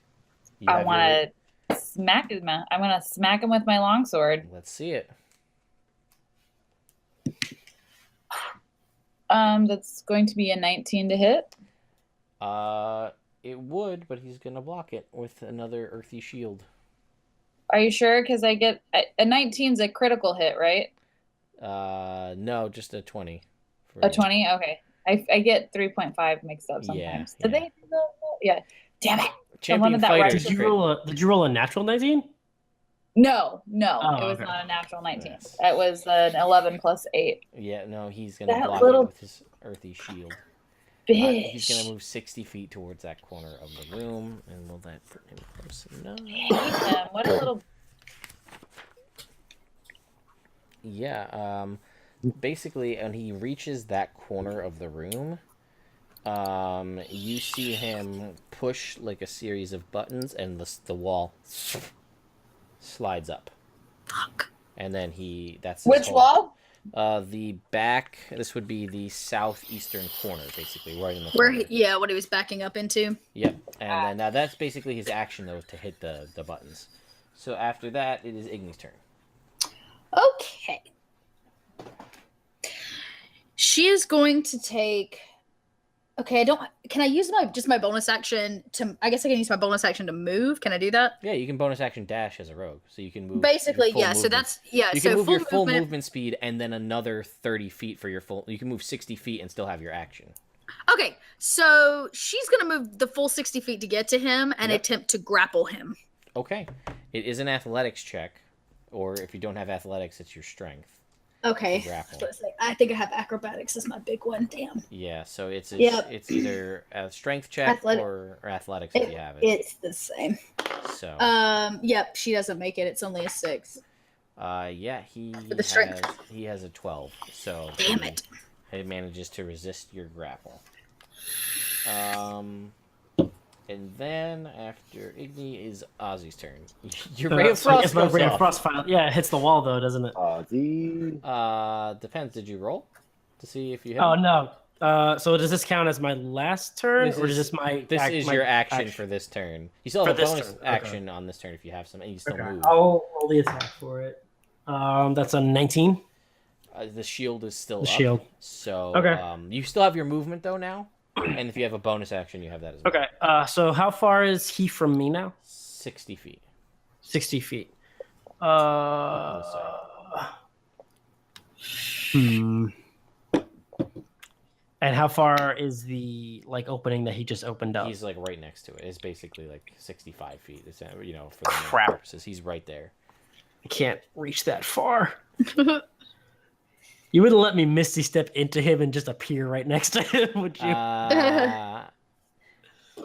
I want to smack him. I'm going to smack him with my longsword. Let's see it. That's going to be a 19 to hit. It would, but he's gonna block it with another earthy shield. Are you sure? Because I get a 19's a critical hit, right? No, just a 20. A 20? Okay. I get 3.5 mixed up sometimes. Yeah, Did they do that? Yeah. Damn it. Champion that fighter. right. Did you roll a natural 19? No, Oh, it was okay. not a natural 19. Yes. It was an 11 plus 8. Yeah, no, he's gonna That block little it with his earthy shield. Bitch. He's gonna move 60 feet towards that corner of the room, and will that put him close enough? I hate him. What a little. Yeah, basically, and he reaches that corner of the room, you see him push like a series of buttons, and the wall slides up. Fuck. And then that's his Which whole- wall? The back. This would be the southeastern corner, basically, right in the Where corner. what he was backing up into. Yep. And then now that's basically his action, though, to hit the buttons. So after that, it is Igni's turn. Okay. She is going to take. Okay, can I use my bonus action to? I guess I can use my bonus action to move. Can I do that? Yeah, you can bonus action dash as a rogue, so you can move. Basically, your full yeah. So movement. that's yeah. You so can move full your full movement. movement speed, and then another 30 feet for your full. You can move 60 feet and still have your action. Okay, so she's gonna move the full 60 feet to get to him and Yep. attempt to grapple him. Okay, it is an athletics check, or if you don't have athletics, it's your strength. Okay. Grapple. So it's like, I think I have acrobatics as my big one. Damn. Yeah, so it's Yep. it's either a strength check or athletics if you have it. It's the same. So Yep. She doesn't make it. It's only a 6. yeah, For the strength. he has a 12. So Damn it. He manages to resist your grapple. And then after Igni is Ozzy's turn. Your Ray of So I Frost guess my goes Ray of off. Frost file. Yeah, it hits the wall though, doesn't it? Depends. Did you roll to see if you hit? Oh him? no. So does this count as my last turn, This or is is- this my? This ac- is my your action for this turn. You still have For a this bonus turn, okay. action on this turn if you have some, and you still Okay, move. I'll roll the attack for it. That's a 19. The shield is still The up. shield. So Okay. you still have your movement though now, and if you have a bonus action, you have that as well. Okay. So how far is he from me now? 60 feet. 60 feet. Oh, And how far is the opening that he just opened up? He's like right next to it. It's basically like 65 feet. It's for the Crap. purposes. He's right there. I can't reach that far. You wouldn't let me Misty Step into him and just appear right next to him, would you?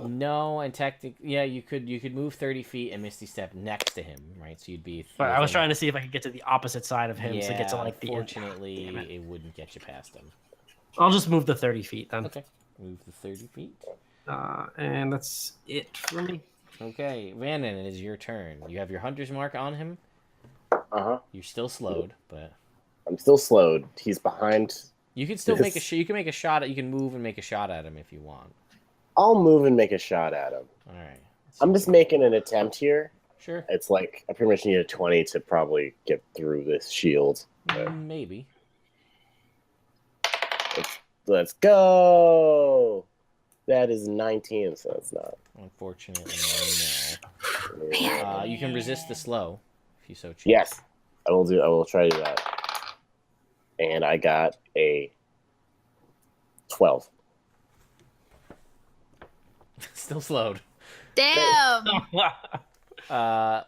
No, and technically, yeah, you could move 30 feet and Misty Step next to him, right? So you'd be. But I was trying to see if I could get to the opposite side of him Yeah, to get to the end. unfortunately, Damn it. it wouldn't get you past him. I'll just move the 30 feet then. Okay, move the 30 feet. And that's it for me. Okay, Vanan, it is your turn. You have your hunter's mark on him. You're still slowed, but I'm still slowed. He's behind. you can still make a This- you can make a shot at. You can move and make a shot at him if you want. I'll move and make a shot at him. All right. I'm just making an attempt here. Sure. It's like I pretty much need a 20 to probably get through this shield. But Maybe. let's go. That is 19, so it's not. Unfortunately, no. You can resist the slow if you so choose. Yes, I will do. I will try to do that. And I got a 12. still slowed. Damn.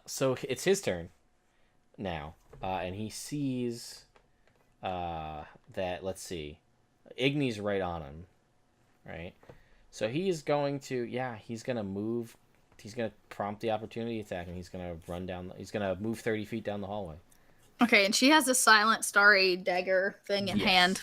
So it's his turn now, and he sees that. Let's see, Igni's right on him, right? So he's going to, he's gonna move. He's gonna prompt the opportunity attack, and he's gonna run down. He's gonna move 30 feet down the hallway. Okay, and she has a silent starry dagger thing in hand.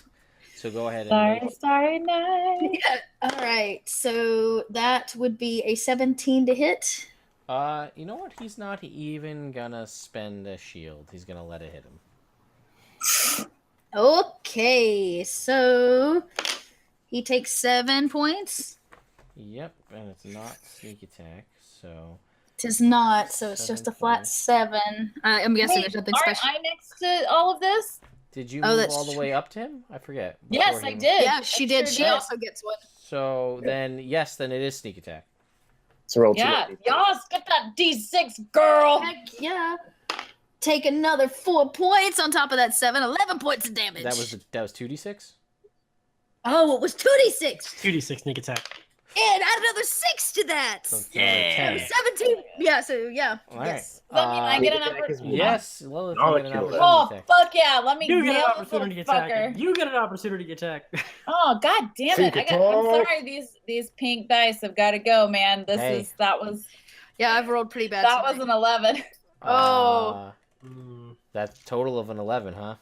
So go ahead and Starry night. Yeah. All right. So that would be a 17 to hit. You know what? He's not even gonna spend a shield. He's gonna let it hit him. Okay, so he takes 7 points. Yep, and it's not sneak attack, so... It is not, so it's just a flat 7. I'm guessing there's nothing aren't special. I next to all of this? Did you Oh, move that's all the true. way up to him? I forget. Yes, Before I he- did. Yeah, she did. Sure She did. also gets one. So then, yes, then it is sneak attack. So roll Yeah, 2. y'all get that D6, girl. Heck yeah. Take another 4 points on top of that 7. 11 points of damage. That was 2d6? Oh, it was 2d6. 2d6 sneak attack. And add another 6 to that. So it's another 10. 17. Yeah, so yeah. All right. Yes. Does that mean I get an Sneak attack opportunity? is Yes, Lilith, I'll you get an kill it. opportunity Oh, attack. fuck yeah. Let me You get an nail this opportunity little attack. fucker. You get an opportunity attack. Oh, god damn it. Sneak I'm attack. sorry, these pink dice have got to go, man. Hey. Yeah, I've rolled pretty bad. That was tonight. an 11. Oh. That's total of an 11, huh?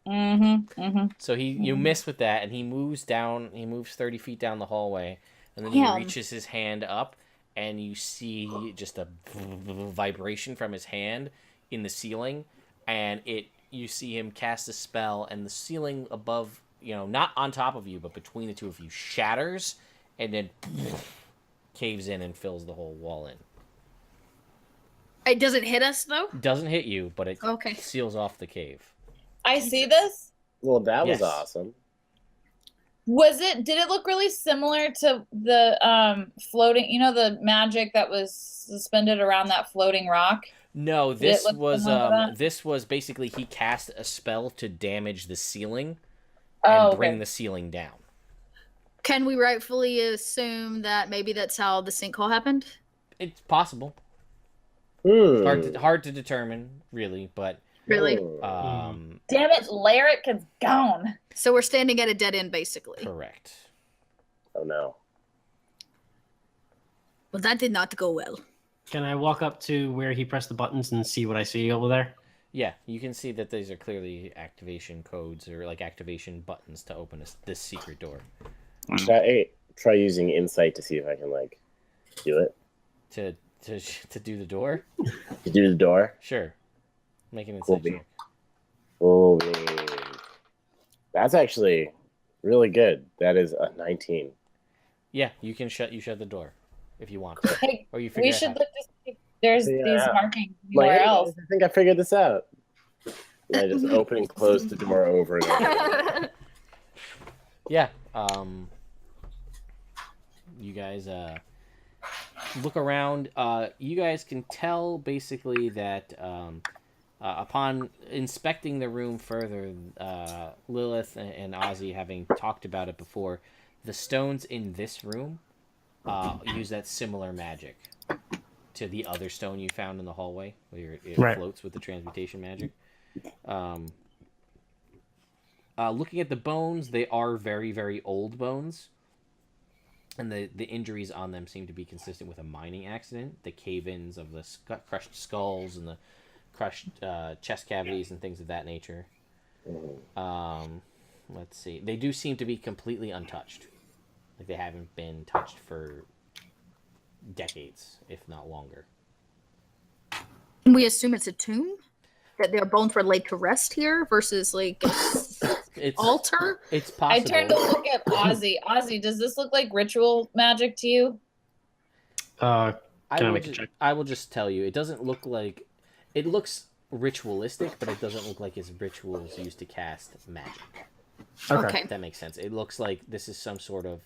Mm-hmm. So you miss with that, and he moves 30 feet down the hallway, and then he Damn. reaches his hand up, and you see just a vibration from his hand in the ceiling, and you see him cast a spell, and the ceiling above, not on top of you, but between the two of you, shatters, and then caves in and fills the whole wall in. It doesn't hit us, though? Doesn't hit you, but it Okay. seals off the cave. I see this. Well, that was Yes. awesome. Did it look really similar to the floating, the magic that was suspended around that floating rock? No, Did it look this was basically he cast a spell to damage the ceiling Oh, and bring okay. the ceiling down. Can we rightfully assume that maybe that's how the sinkhole happened? It's possible. Hmm. Hard to determine, really, but Really? Damn it, Larrick is gone. So we're standing at a dead end, basically. correct. Oh no. Well, that did not go well. Can I walk up to where he pressed the buttons and see what I see over there? Yeah, you can see that these are clearly activation codes or like activation buttons to open this secret door. Try using insight to see if I can do it. To do the door? To do the door. Sure. Make an Cool insight bean. check. Oh, man. That's actually really good. That is a 19. Yeah, you shut the door if you want. Hey, Or you figure we out should how- look to see if there's Yeah. these markings Like, anywhere hey, else. guys, I think I figured this out. And I just open and close the door over and over. Yeah. You guys look around. You guys can tell basically that upon inspecting the room further, Lilith and Ozzy having talked about it before, the stones in this room use that similar magic to the other stone you found in the hallway, where it Right. floats with the transmutation magic. Looking at the bones, they are very, very old bones. And the injuries on them seem to be consistent with a mining accident. The cave-ins of the crushed skulls and the crushed chest cavities and things of that nature. Let's see. They do seem to be completely untouched. Like they haven't been touched for decades, if not longer. Can we assume it's a tomb? That their bones were laid to rest here versus like It's altar? It's I possible. turned to look at Ozzy. Ozzy, does this look like ritual magic to you? Can I will make a check? I will just tell you, it doesn't look like... It looks ritualistic, but it doesn't look like his rituals used to cast magic. Okay. If that makes sense. It looks like this is some sort of...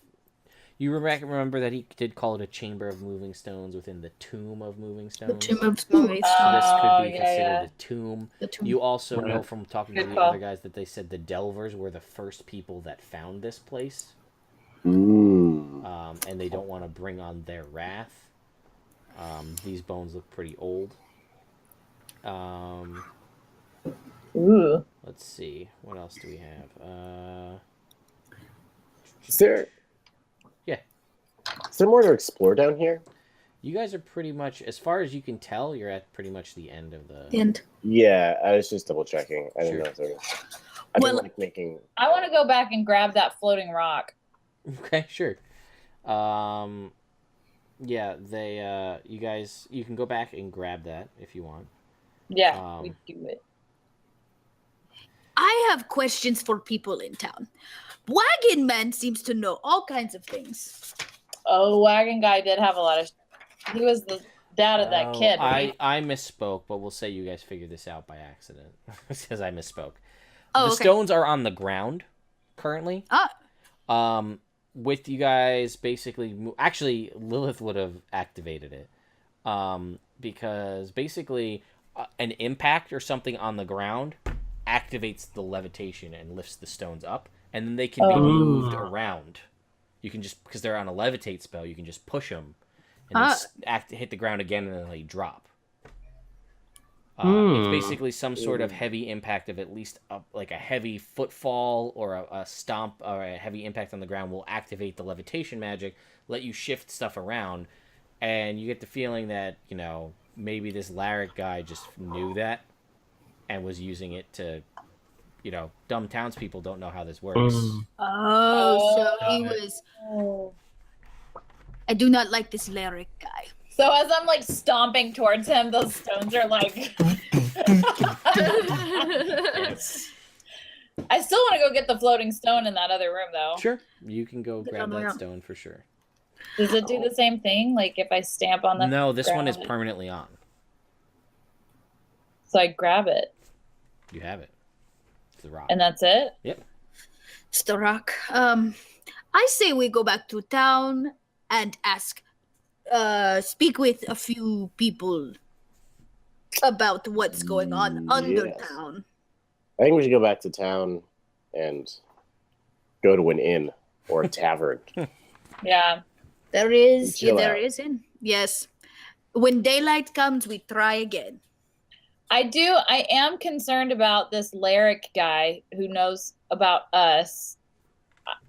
You remember that he did call it a chamber of moving stones within the tomb of moving The stones? tomb of movies. So this could be yeah, considered yeah. a tomb. The tomb. You also know Right. from talking to Good the call. other guys that they said the Delvers were the first people that found this place. And they don't want to bring on their wrath. These bones look pretty old. Ooh. Let's see. What else do we have? Is there? Yeah. Is there more to explore down here? You guys are pretty much, as far as you can tell, you're at pretty much the end of the... And Yeah, I was just double checking. I didn't Sure. know if there was... I Well- didn't like making... I want to go back and grab that floating rock. Okay, sure. Yeah, they, you guys, you can go back and grab that if you want. Yeah, we do it. I have questions for people in town. Wagon Man seems to know all kinds of things. Oh, the wagon guy did have a lot of... He was the dad of that kid, right? I misspoke, but we'll say you guys figured this out by accident because I misspoke. Oh, The okay. stones are on the ground currently. Ah. With you guys basically, actually Lilith would have activated it, because basically an impact or something on the ground activates the levitation and lifts the stones up, and then they can be moved around. You can just, because they're on a levitate spell, you can just push them and hit the ground again, and then they drop. It's basically some sort of heavy impact of at least like a heavy footfall or a stomp or a heavy impact on the ground will activate the levitation magic, let you shift stuff around, and you get the feeling that, you know, maybe this Larrick guy just knew that and was using it to, you know, dumb townspeople don't know how this works. So he Got it. was. Oh. I do not like this Larrick guy. So as I'm like stomping towards him, those stones are like... I still want to go get the floating stone in that other room, though. Sure, you can go grab on the that ground. stone for sure. Does it do the same thing? Like if I stamp on the... No, this one is ground? permanently on. So I grab it, You have it. It's the rock. and that's it? Yep. It's the rock. I say we go back to town and speak with a few people about what's going on under Yes. town. I think we should go back to town and go to an inn or a tavern. Yeah. There is, Chill there out. is in. Yes. When daylight comes, we try again. I am concerned about this Larrick guy who knows about us.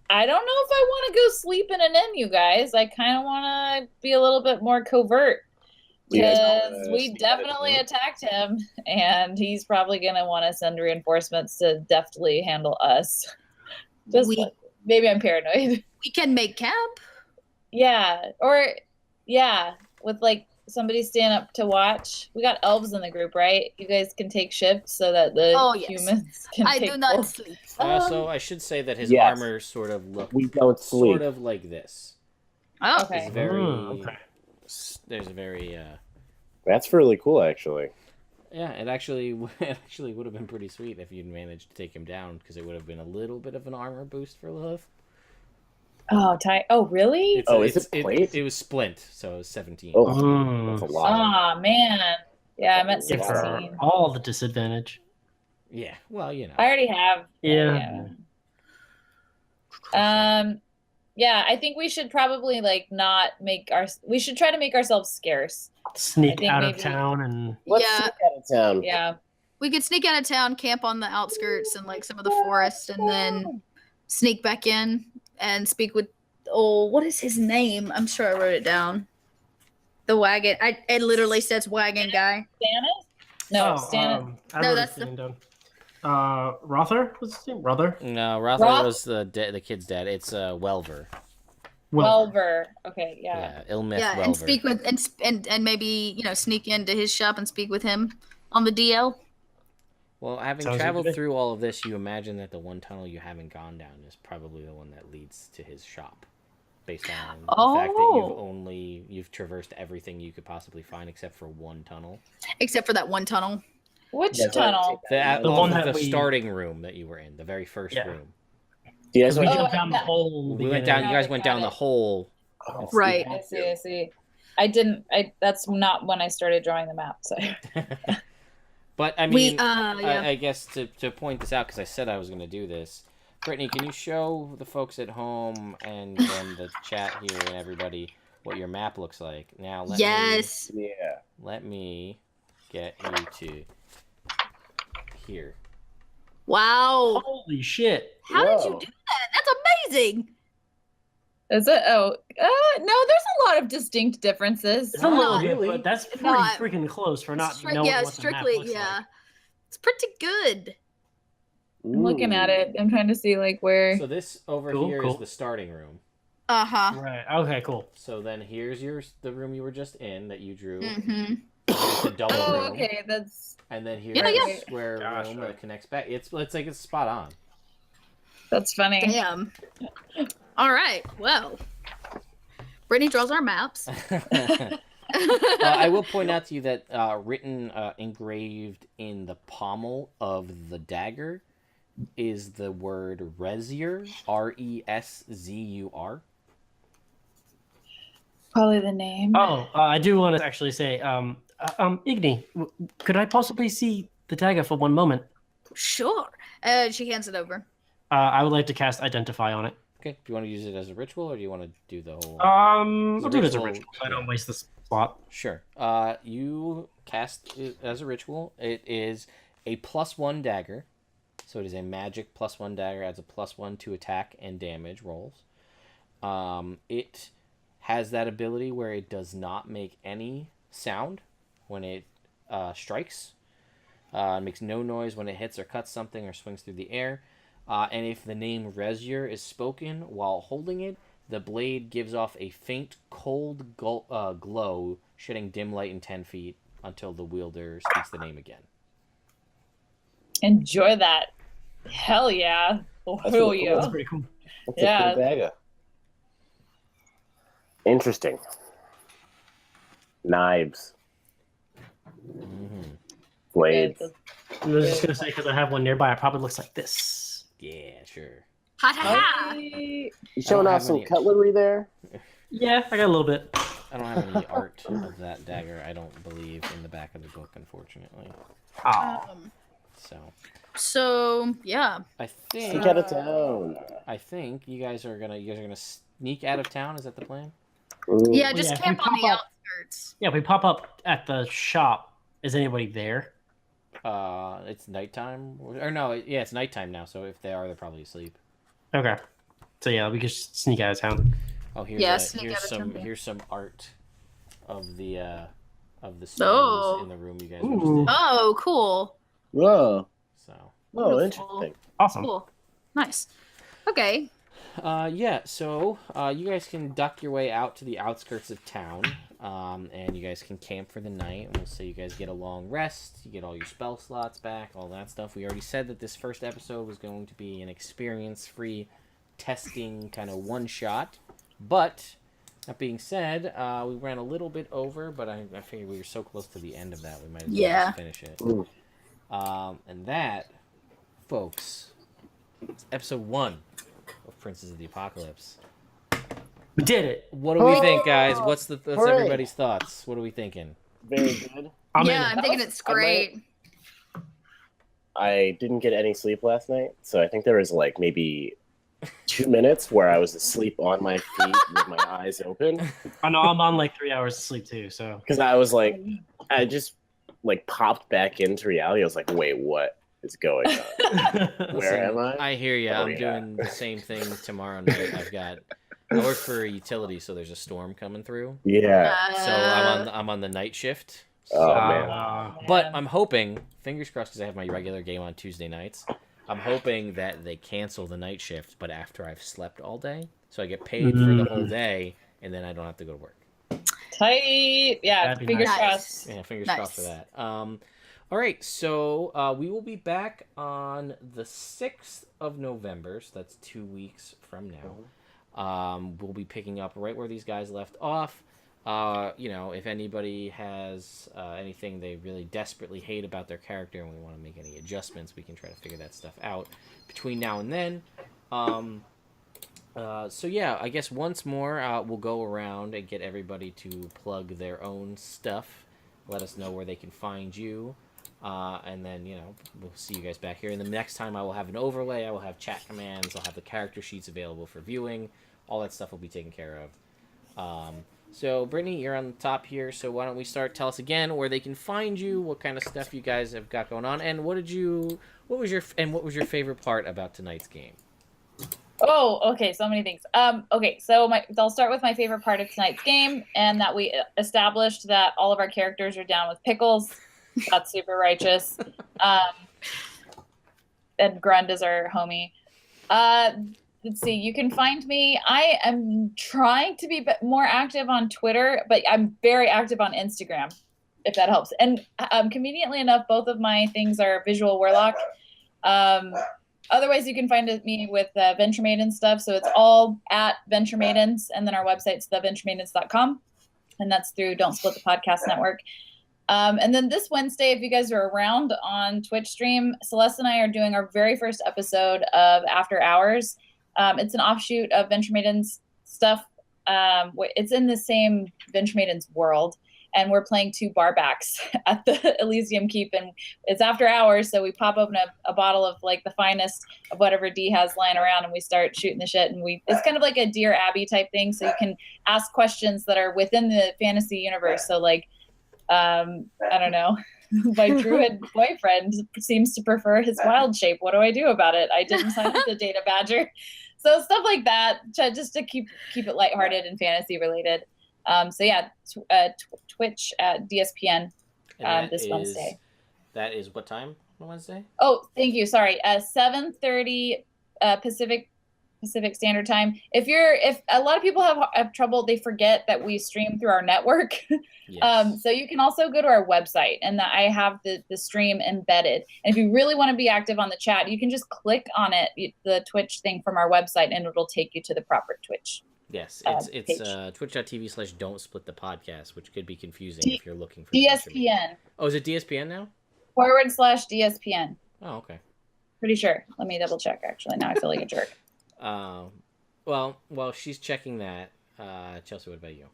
I don't know if I want to go sleep in an inn, you guys. I kind of want to be a little bit more covert. You guys Because wanna we sneak out of definitely town? attacked him, and he's probably going to want to send reinforcements to deftly handle us. Just We- maybe I'm paranoid. We can make camp. Yeah, or yeah, with like somebody stand up to watch. We got elves in the group, right? You guys can take shifts so that the Oh, yes. humans can I take do not full- sleep. So I should say that his Yes. armor sort of looked We don't sleep. sort of like this. Oh, Okay. It's very. Okay. There's a very. That's really cool, actually. Yeah, it actually would have been pretty sweet if you'd managed to take him down, because it would have been a little bit of an armor boost for Lilith. Oh, tight. Oh, really? Is it plate? It was splint, so it was 17. Oh, Mm. that's a lot. Ah, man. Yeah, I'm at Give her 16. All the disadvantage. Yeah, well, you know. I already have. Yeah. Yeah, I think we should probably like not make we should try to make ourselves scarce. I Sneak think out of maybe- town and Let's Yeah. sneak out of town. Yeah. we could sneak out of town, camp on the outskirts and like some of the forest, and then sneak back in and speak with. Oh, what is his name? I'm sure I wrote it down. The wagon. It literally says wagon guy. Stannis? No, Stannis. I No, wrote that's his name down. Rother was his name? Rother? No, Rother Roth- was the kid's dad. It's Welver. Welver. Okay, yeah. Yeah, Ilmith Yeah, Welver. and speak with and maybe sneak into his shop and speak with him on the DL. Well, having Sounds traveled good. through all of this, you imagine that the one tunnel you haven't gone down is probably the one that leads to his shop, based on the fact that you've traversed everything you could possibly find except for one tunnel. Except for that one tunnel. Which Yeah, tunnel? The one that the we- starting room that you were in, the very first Yeah. room. Do you guys Because we want jumped Oh, down the yeah. hole. We went down. You Got guys it, went got down the it. hole. Oh, Right. I see, I see. I didn't that's not when I started drawing the map, so But I We mean, yeah. I guess to point this out, because I said I was going to do this. Brittany, can you show the folks at home and the chat here and everybody what your map looks like? Now, Yes. let me get you to here. Wow. Holy shit! How did you Whoa. do that? That's amazing. Is it? Oh, no. There's a lot of distinct differences. It's a little bit, really. but that's pretty Not- freaking close for not knowing yeah, what the map strictly, looks yeah. like. It's pretty good. I'm looking at it. I'm trying to see like where. So this over Cool, here is cool. the starting room. Uh-huh. Right. Okay. Cool. So then here's the room you were just in that you drew. Mm-hmm. Here's the double Oh, room. okay. That's And then here's Yeah, yeah. the square Gotcha. room that connects back. It's like it's spot on. funny. Damn. All right. Well, Brittany draws our maps. I will point out to you that written, engraved in the pommel of the dagger is the word Rezzur, Resszur. Probably the name. Oh, I do want to actually say, Igni, could I possibly see the dagger for one moment? Sure. She hands it over. I would like to cast Identify on it. Okay, do you want to use it as a ritual, or do you want to do the whole? I'll do it as a ritual, ritual. So I yeah. don't waste this slot. Sure. You cast it as a ritual. It is a +1 dagger, so it is a magic +1 dagger. Adds a +1 to attack and damage rolls. It has that ability where it does not make any sound when it strikes. It makes no noise when it hits or cuts something or swings through the air. And if the name Rezzur is spoken while holding it, the blade gives off a faint, cold glow, shedding dim light in 10 feet until the wielder speaks the name again. Enjoy that. Hell yeah. Oh, That's really cool. That's yeah. pretty cool. That's Yeah. a cool dagger. Interesting. Knives. Mm-hmm. Blades. I was just gonna say because I have one nearby, it probably looks like this. Yeah, sure. Ha ha ha. You I showing don't off have some any- cutlery there? Yeah, I got a little bit. I don't have any art of that dagger, I don't believe, in the back of the book, unfortunately. Oh, So Yeah. I think Sneak out of town. you guys are gonna sneak out of town. Is that the plan? Ooh. Yeah, Well, just yeah, if camp we on the pop up- outskirts. yeah. We pop up at the shop. Is anybody there? It's nighttime, or no? Yeah, it's nighttime now. So if they are, they're probably asleep. Okay. So yeah, we could just sneak out of town. Oh, here's Yeah, sneak out of some town. here's some art of the stones Oh. in the room you guys were Ooh. just in. Oh, cool. Whoa. So Whoa, Beautiful. interesting. Awesome. Cool. Nice. Okay. yeah, so you guys can duck your way out to the outskirts of town, and you guys can camp for the night. And we'll say you guys get a long rest, you get all your spell slots back, all that stuff. We already said that this first episode was going to be an experience-free testing kind of one-shot. But, that being said, we ran a little bit over, but I figured we were so close to the end of that, we might as well Yeah. just finish it. Ooh. And that, folks, is episode 1 of Princes of the Apocalypse. We did it. What do we Oh! think, guys? What's Hooray. everybody's thoughts? What are we thinking? Very good. I'm yeah, in. I'm thinking was- it's I might- great. I didn't get any sleep last night, so I think there was like maybe 2 minutes where I was asleep on my feet with my eyes open. I know I'm on like 3 hours of sleep too. So Because I was like, I just like popped back into reality. I was like, wait, what is going on? Where am I? I hear you. Oh, I'm yeah. doing the same thing tomorrow night. I work for a utility, so there's a storm coming through. Yeah. So I'm on the night shift. Oh, So- man. But I'm hoping, fingers crossed, because I have my regular game on Tuesday nights. I'm hoping that they cancel the night shift, but after I've slept all day, so I get paid for the whole day, and then I don't have to go to work. Tight. Yeah. That'd be Fingers nice. crossed. Yeah, fingers Nice. crossed for that. All right, so we will be back on the 6th of November, so that's 2 weeks from now. We'll be picking up right where these guys left off. If anybody has anything they really desperately hate about their character and we want to make any adjustments, we can try to figure that stuff out between now and then. So yeah, I guess once more we'll go around and get everybody to plug their own stuff. Let us know where they can find you. And then, we'll see you guys back here. And the next time I will have an overlay. I will have chat commands. I'll have the character sheets available for viewing. All that stuff will be taken care of. So, Brittany, you're on the top here. So why don't we start? Tell us again where they can find you, what kind of stuff you guys have got going on, and what was your favorite part about tonight's game? Oh, okay. So many things. Okay. So I'll start with my favorite part of tonight's game, and that we established that all of our characters are down with pickles. That's super righteous. And Grund is our homie. Let's see. You can find me. I am trying to be more active on Twitter, but I'm very active on Instagram, if that helps. And conveniently enough, both of my things are Visual Warlock. Otherwise, you can find me with Venture Maiden stuff. So it's all at Venture Maidens, and then our website's theventuremaidens.com, and that's through Don't Split the Podcast Network. And then this Wednesday, if you guys are around on Twitch stream, Celeste and I are doing our very first episode of After Hours. It's an offshoot of Venture Maidens stuff. It's in the same Venture Maidens world, and we're playing two barbacks at the Elysium Keep, and it's after hours, so we pop open a bottle of like the finest of whatever D has lying around, and we start shooting the shit, and it's kind of like a Dear Abby type thing, so you can ask questions that are within the fantasy universe. So like, I don't know, my druid boyfriend seems to prefer his wild shape. What do I do about it? I didn't sign up to date a badger. So stuff like that, just to keep it lighthearted and fantasy related. So yeah, Twitch at DSPN this Wednesday. That is what time on Wednesday? Oh, thank you. Sorry, 7:30 Pacific Standard Time. If a lot of people have trouble, they forget that we stream through our network. Yes. So you can also go to our website, and I have the stream embedded. And if you really want to be active on the chat, you can just click on it, the Twitch thing from our website, and it'll take you to the proper Twitch. Yes, it's twitch.tv/Don't Split the Podcast, which could be confusing if you're looking for DSPN. Oh, is it DSPN now? /DSPN. Oh, okay. Pretty sure. Let me double check. Actually, now I feel like a jerk. Well, she's checking that. Chelsea, what about you?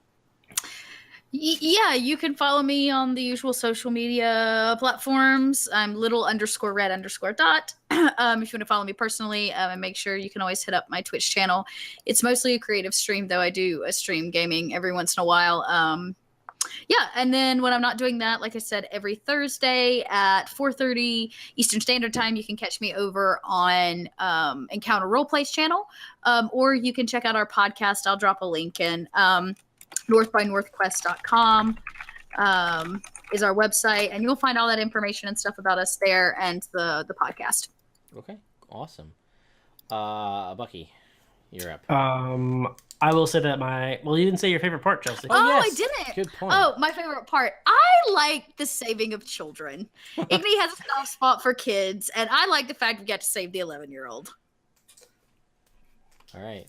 Yeah, you can follow me on the usual social media platforms. I'm little_red_dot. If you want to follow me personally, and make sure you can always hit up my Twitch channel. It's mostly a creative stream, though I do a stream gaming every once in a while. Yeah, and then when I'm not doing that, like I said, every Thursday at 4:30 Eastern Standard Time, you can catch me over on Encounter Roleplay's channel, or you can check out our podcast. I'll drop a link in. northbynorthquest.com is our website, and you'll find all that information and stuff about us there and the podcast. Okay, awesome. Bucky, you're up. I will say that you didn't say your favorite part, Chelsea. Oh, yes. I didn't. Good point. Oh, my favorite part. I like the saving of children. Igni has a soft spot for kids, and I like the fact we got to save the 11-year-old. All right.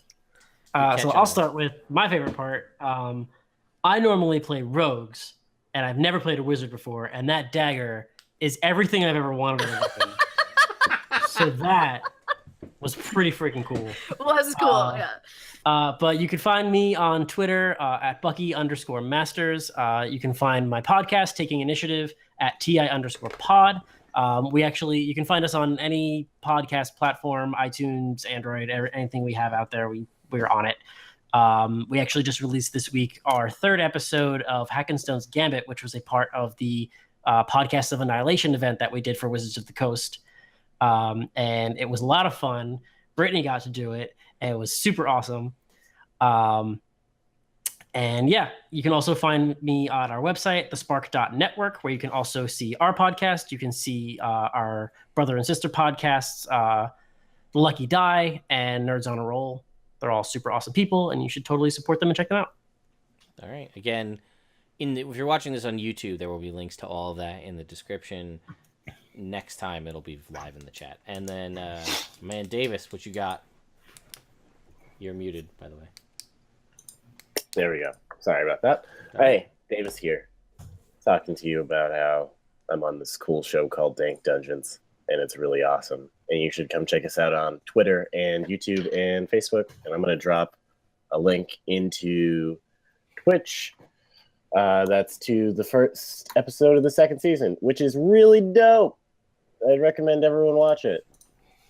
So I'll start with my favorite part. I normally play rogues, and I've never played a wizard before, and that dagger is everything I've ever wanted in a weapon. So that was pretty freaking cool. Well, this is cool, yeah. But you can find me on Twitter at Bucky_Masters. You can find my podcast, Taking Initiative, at TI_pod. You can find us on any podcast platform, iTunes, Android, anything we have out there. We're on it. We actually just released this week our third episode of Hackenstone's Gambit, which was a part of the Podcast of Annihilation event that we did for Wizards of the Coast. And it was a lot of fun. Brittany got to do it, and it was super awesome. And yeah, you can also find me on our website, thespark.network, where you can also see our podcast. You can see our brother and sister podcasts, The Lucky Die and Nerds on a Roll. They're all super awesome people, and you should totally support them and check them out. All right. Again, if you're watching this on YouTube, there will be links to all of that in the description. Next time, it'll be live in the chat. And then, man, Davis, what you got? You're muted, by the way. There we go. Sorry about that. Hey, Davis here. Talking to you about how I'm on this cool show called Dank Dungeons, and it's really awesome. And you should come check us out on Twitter and YouTube and Facebook. And I'm going to drop a link into Twitch That's to the first episode of the second season, which is really dope. I'd recommend everyone watch it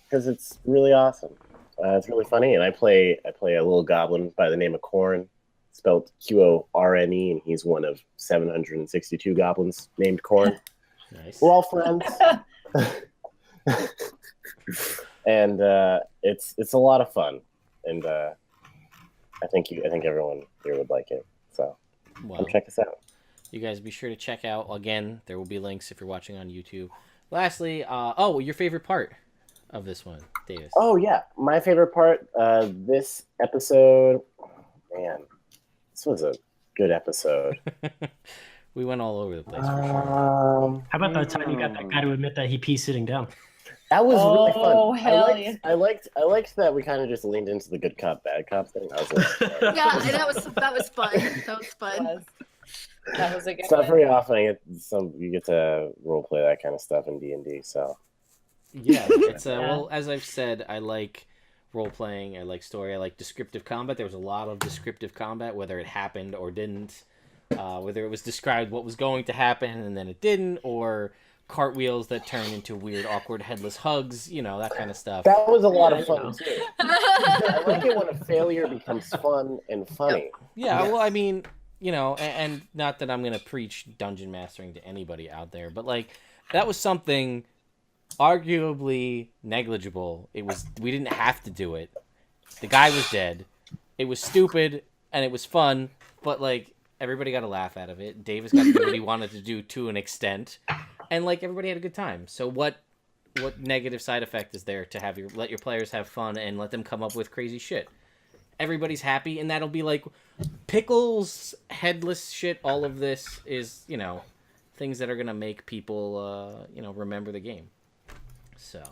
because it's really awesome. It's really funny, and I play a little goblin by the name of Corn, spelled Qorne, and he's one of 762 goblins named Corn. Nice. We're all friends, and it's a lot of fun, and I think everyone here would like it. So come check us out. You guys be sure to check out, again, there will be links if you're watching on YouTube. Lastly, your favorite part of this one, Davis. Oh, yeah. My favorite part, this episode, man, this was a good episode. We went all over the place, for sure. How about that time you got that guy to admit that he pees sitting down? That was really fun. Oh, hell yeah. I liked that we kind of just leaned into the good cop, bad cop thing. I was like, Yeah, that was fun. That was fun. That was a good it's not one. very often you get to role play that kind of stuff in D&D, so. Yeah, it's well, as I've said, I like role playing, I like story, I like descriptive combat. There was a lot of descriptive combat, whether it happened or didn't, whether it was described what was going to happen and then it didn't, or cartwheels that turn into weird, awkward, headless hugs, that kind of stuff. That was a lot of fun, too. I like it when a failure becomes fun and funny. Yeah, well, I mean, and not that I'm going to preach dungeon mastering to anybody out there, but, that was something arguably negligible. We didn't have to do it. The guy was dead. It was stupid, and it was fun, but, everybody got a laugh out of it. Davis got to do what he wanted to do to an extent, and, everybody had a good time. So what negative side effect is there to let your players have fun and let them come up with crazy shit? Everybody's happy, and that'll be pickles, headless shit. All of this is, things that are going to make people, remember the game. So,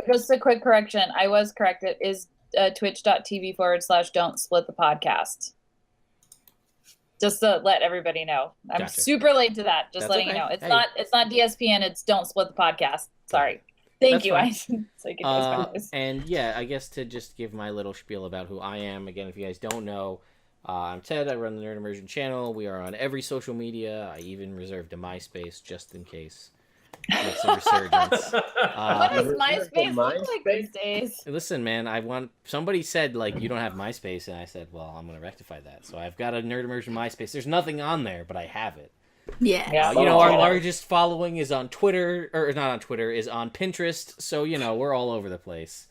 just a quick correction. I was correct. It is twitch.tv/don't split the podcast. Just to let everybody know. I'm Gotcha. super late to that. Just That's letting okay. you know. It's Hey. not DSPN, it's Don't Split the Podcast. Sorry. Thank That's you. fine. So you can know this. And yeah, I guess to just give my little spiel about who I am, again, if you guys don't know, I'm Ted. I run the Nerd Immersion channel. We are on every social media. I even reserved a MySpace just in case. Makes a resurgence. What does MySpace look like these days? Listen, man, somebody said, you don't have MySpace, and I said, well, I'm going to rectify that. So I've got a Nerd Immersion MySpace. There's nothing on there, but I have it. Yeah. Our largest following is on Twitter, or not on Twitter, is on Pinterest. So, we're all over the place.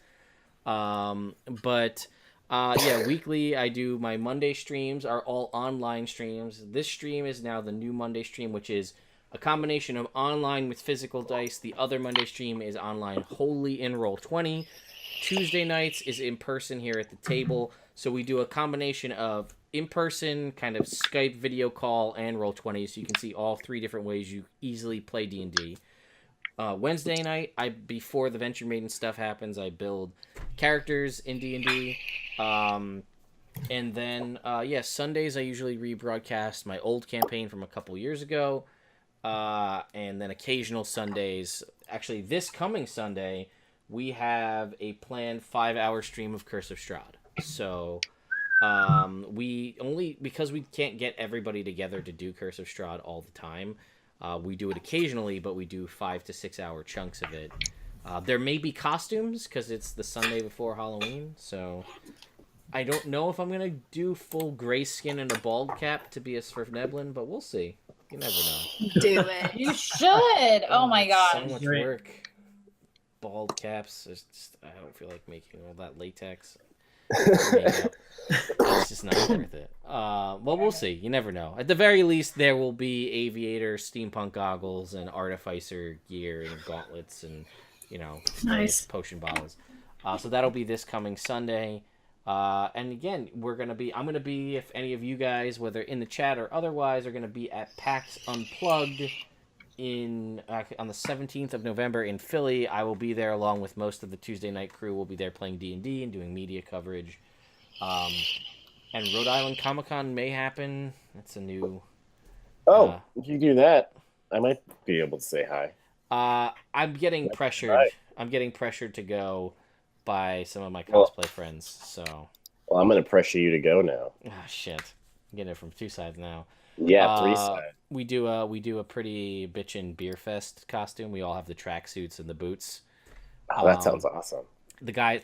Weekly I do my Monday streams are all online streams. This stream is now the new Monday stream, which is a combination of online with physical dice. The other Monday stream is online wholly in Roll20. Tuesday nights is in person here at the table. So we do a combination of in-person, kind of Skype video call, and Roll20, so you can see all three different ways you easily play D&D. Wednesday night, before the Venture Maiden stuff happens, I build characters in D&D. And then, Sundays I usually rebroadcast my old campaign from a couple years ago. And then occasional Sundays, actually this coming Sunday, we have a planned 5-hour stream of Curse of Strahd. So, because we can't get everybody together to do Curse of Strahd all the time, we do it occasionally, but we do 5 to 6 hour chunks of it. There may be costumes, because it's the Sunday before Halloween, so I don't know if I'm going to do full gray skin and a bald cap to be a Svirfneblin, but we'll see. You never know. Do it. You should. Oh my So gosh. much work. Bald caps. I don't feel like making all that latex. It's just not worth it. Well, we'll see. You never know. At the very least, there will be aviator, steampunk goggles, and artificer gear, and gauntlets, and Nice. potion bottles. So that'll be this coming Sunday. And again, I'm gonna be, if any of you guys, whether in the chat or otherwise, are gonna be at PAX Unplugged on the 17th of November in Philly. I will be there along with most of the Tuesday night crew. We'll be there playing D&D and doing media coverage. And Rhode Island Comic-Con may happen. That's a new... if you do that, I might be able to say hi. I'm getting pressured. Right. I'm getting pressured to go by some of my cosplay friends. So, Well, I'm going to pressure you to go now. shit. getting it from two sides now. Yeah, three side. We do a pretty bitchin' beer fest costume. We all have the tracksuits and the boots. Oh, that sounds awesome.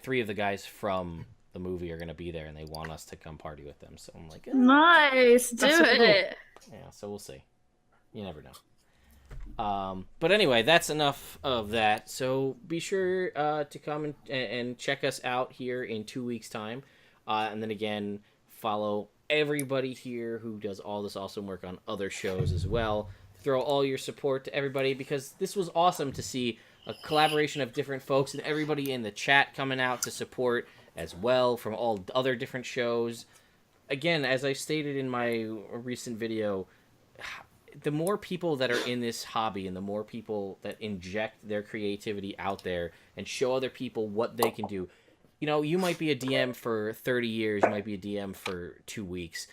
Three of the guys from the movie are gonna be there, and they want us to come party with them. So I'm like, Nice, do That's super it. yeah. So we'll see. You never know. But anyway, that's enough of that. So be sure to come and check us out here in 2 weeks' time, and then again follow everybody here who does all this awesome work on other shows as well. Throw all your support to everybody, because this was awesome to see a collaboration of different folks and everybody in the chat coming out to support as well from all other different shows. Again, as I stated in my recent video, the more people that are in this hobby and the more people that inject their creativity out there and show other people what they can do. You know, you might be a DM for 30 years, you might be a DM for 2 weeks.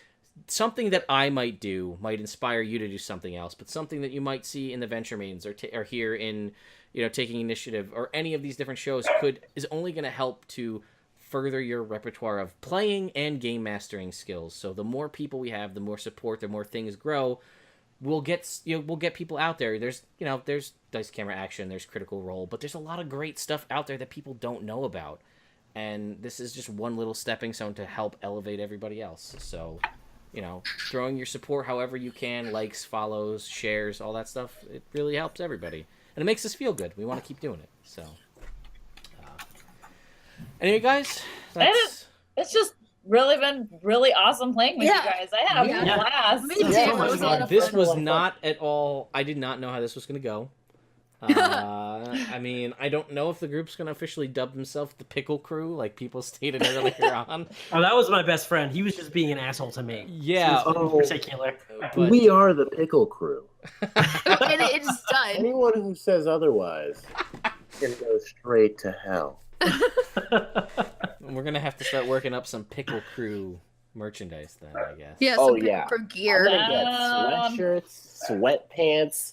Something that I might do might inspire you to do something else, but something that you might see in the Venture Maidens or here in, you know, Taking Initiative or any of these different shows is only going to help to further your repertoire of playing and game mastering skills. So the more people we have, the more support, the more things grow. We'll get people out there. There's Dice Camera Action, there's Critical Role, but there's a lot of great stuff out there that people don't know about. And this is just one little stepping stone to help elevate everybody else. So, you know, throwing your support however you can, likes, follows, shares, all that stuff, it really helps everybody. And it makes us feel good. We want to keep doing it. So, anyway, guys, it's just really been really awesome playing with you guys. I had a blast. Me too. Yeah, It was a lot of This fun. was not at all. I did not know how this was going to go. I mean, I don't know if the group's going to officially dub themselves the Pickle Crew, like people stated earlier on. Oh, that was my best friend. He was just being an asshole to me. Yeah, It was particular. but We are the Pickle Crew. And it's done. Anyone who says otherwise can go straight to hell. we're going to have to start working up some Pickle Crew merchandise then, I guess. Yeah, Oh, some yeah. for I'm gear. gonna get sweatshirts, sweatpants.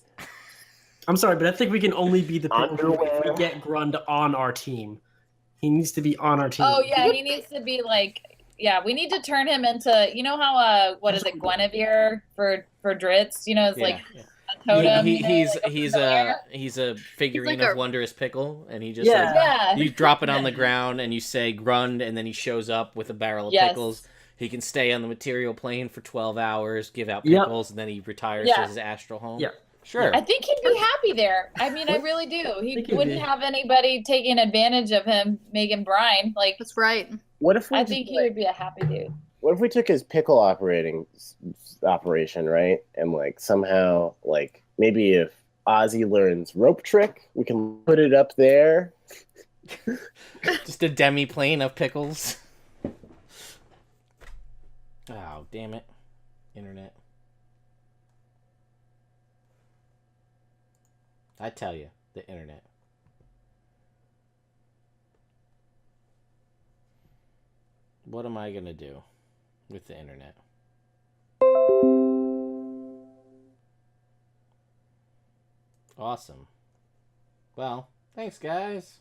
I'm sorry, but I think we can only be the Pickle Crew if we Underwear. get Grund on our team. He needs to be on our team. Oh yeah, he needs to be like, yeah, we need to turn him into, you know how what is it, Guinevere for Dritz? You know, it's like a totem. He's a figurine like of a- Wondrous Pickle, and he just Yeah. like, Yeah. you drop it on the ground and you say Grund, and then he shows up with a barrel of Yes. pickles. He can stay on the material plane for 12 hours, give out Yep. pickles, and then he retires Yeah. to his astral home. Yeah. Sure. I think he'd be happy there. I mean, I really do. He think he'd wouldn't be. have anybody taking advantage of him, making brine. Like, That's right. What if we I just, think he like, would be a happy dude. what if we took his pickle operation, right? And like somehow, like maybe if Ozzy learns rope trick, we can put it up there. Just a demi-plane of pickles. Oh, damn it. Internet. I tell you, the internet. What am I gonna do with the internet? Awesome. Well, thanks, guys.